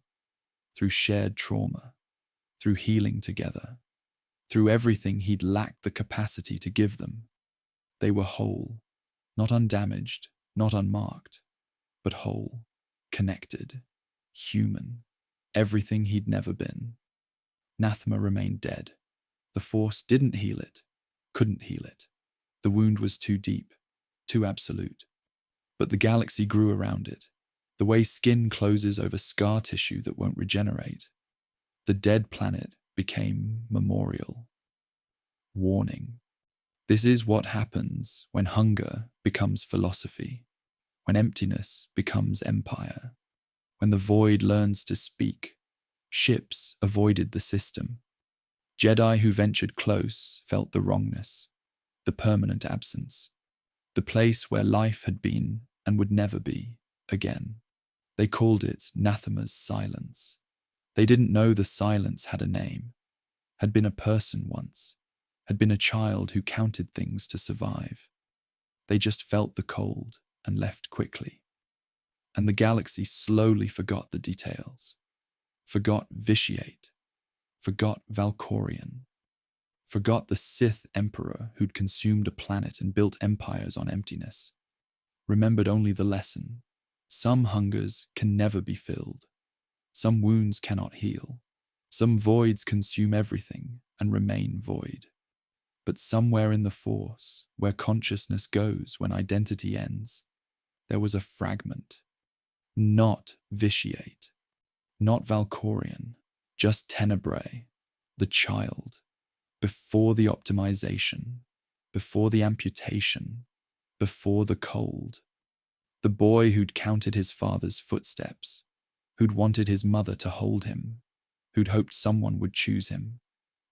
through shared trauma, through healing together, through everything he'd lacked the capacity to give them. They were whole, not undamaged, not unmarked, but whole, connected, human, everything he'd never been. Nathema remained dead. The Force didn't heal it, couldn't heal it. The wound was too deep, too absolute. But the galaxy grew around it, the way skin closes over scar tissue that won't regenerate. The dead planet became memorial. Warning. This is what happens when hunger becomes philosophy, when emptiness becomes empire, when the void learns to speak. Ships avoided the system. Jedi who ventured close felt the wrongness, the permanent absence, the place where life had been and would never be again. They called it Nathema's silence. They didn't know the silence had a name, had been a person once, had been a child who counted things to survive. They just felt the cold and left quickly. And the galaxy slowly forgot the details, forgot Vitiate, forgot Valkorion, forgot the Sith Emperor who'd consumed a planet and built empires on emptiness, remembered only the lesson. Some hungers can never be filled. Some wounds cannot heal. Some voids consume everything and remain void. But somewhere in the Force, where consciousness goes when identity ends, there was a fragment. Not Vitiate, not Valkorion, just Tenebrae, the child, before the optimization, before the amputation, before the cold. The boy who'd counted his father's footsteps, who'd wanted his mother to hold him, who'd hoped someone would choose him,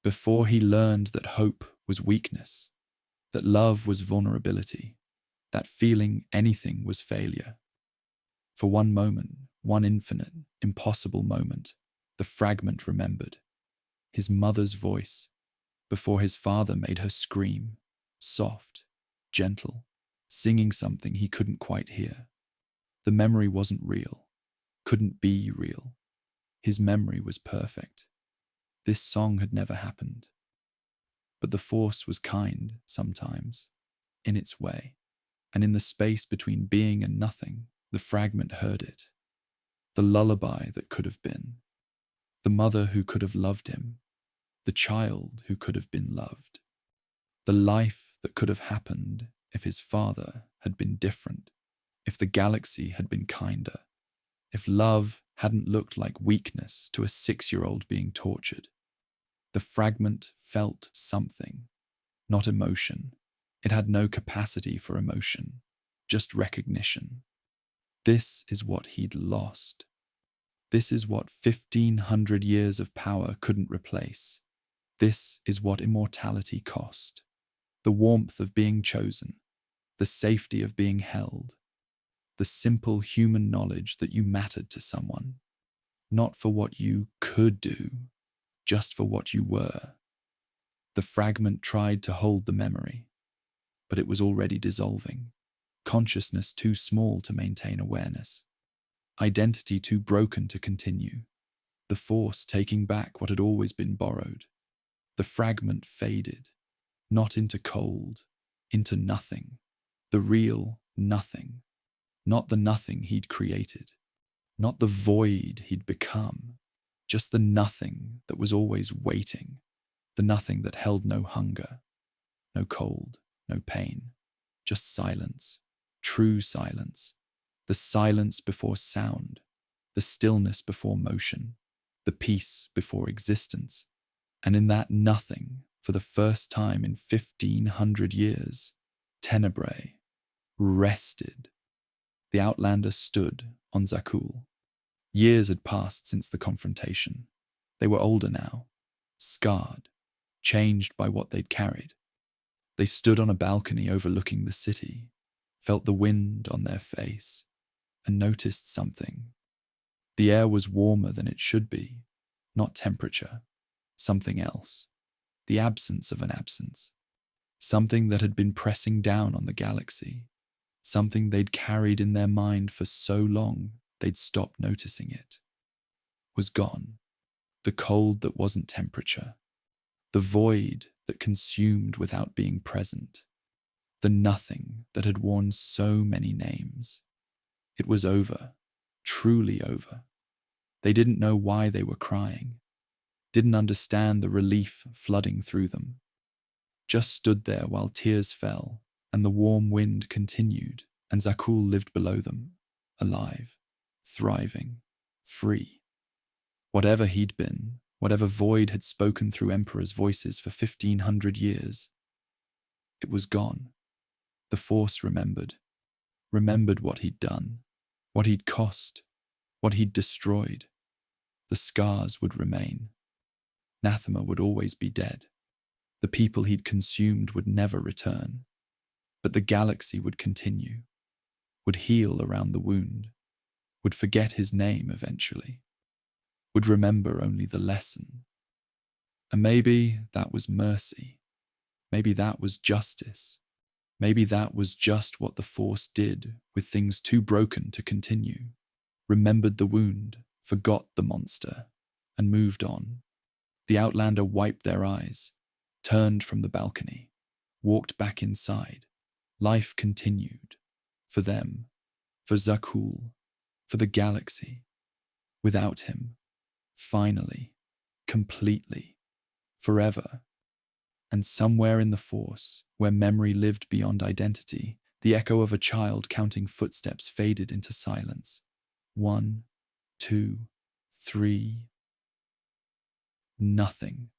before he learned that hope was weakness, that love was vulnerability, that feeling anything was failure. For one moment, one infinite, impossible moment, the fragment remembered his mother's voice before his father made her scream, soft, gentle, singing something he couldn't quite hear. The memory wasn't real, couldn't be real. His memory was perfect. This song had never happened. But the Force was kind sometimes, in its way, and in the space between being and nothing, the fragment heard it. The lullaby that could have been. The mother who could have loved him. The child who could have been loved. The life that could have happened if his father had been different, if the galaxy had been kinder, if love hadn't looked like weakness to a 6-year-old being tortured. The fragment felt something, not emotion. It had no capacity for emotion, just recognition. This is what he'd lost. This is what 1,500 years of power couldn't replace. This is what immortality cost. The warmth of being chosen, the safety of being held, the simple human knowledge that you mattered to someone, not for what you could do, just for what you were. The fragment tried to hold the memory, but it was already dissolving. Consciousness too small to maintain awareness. Identity too broken to continue. The Force taking back what had always been borrowed. The fragment faded, not into cold, into nothing. The real nothing. Not the nothing he'd created. Not the void he'd become. Just the nothing that was always waiting. The nothing that held no hunger, no cold, no pain. Just silence. True silence. The silence before sound. The stillness before motion. The peace before existence. And in that nothing, for the first time in 1,500 years, Tenebrae rested. The Outlander stood on Zakuul. Years had passed since the confrontation. They were older now, scarred, changed by what they'd carried. They stood on a balcony overlooking the city, felt the wind on their face, and noticed something. The air was warmer than it should be, not temperature, something else. the absence of an absence. Something that had been pressing down on the galaxy. Something they'd carried in their mind for so long they'd stopped noticing it. Was gone. The cold that wasn't temperature. The void that consumed without being present. The nothing that had worn so many names. It was over. Truly over. They didn't know why they were crying. Didn't understand the relief flooding through them. Just stood there while tears fell, and the warm wind continued, and Zakuul lived below them, alive, thriving, free. Whatever he'd been, whatever void had spoken through Emperor's voices for 1,500 years, it was gone. The Force remembered what he'd done, what he'd cost, what he'd destroyed. The scars would remain. Nathema would always be dead. The people he'd consumed would never return. But the galaxy would continue, would heal around the wound, would forget his name eventually, would remember only the lesson. And maybe that was mercy. Maybe that was justice. Maybe that was just what the Force did with things too broken to continue. Remembered the wound, forgot the monster, and moved on. The Outlander wiped their eyes, turned from the balcony, walked back inside. Life continued. For them, for Zakuul, for the galaxy. Without him. Finally. Completely. Forever. And somewhere in the Force, where memory lived beyond identity, the echo of a child counting footsteps faded into silence. 1, 2, 3. Nothing.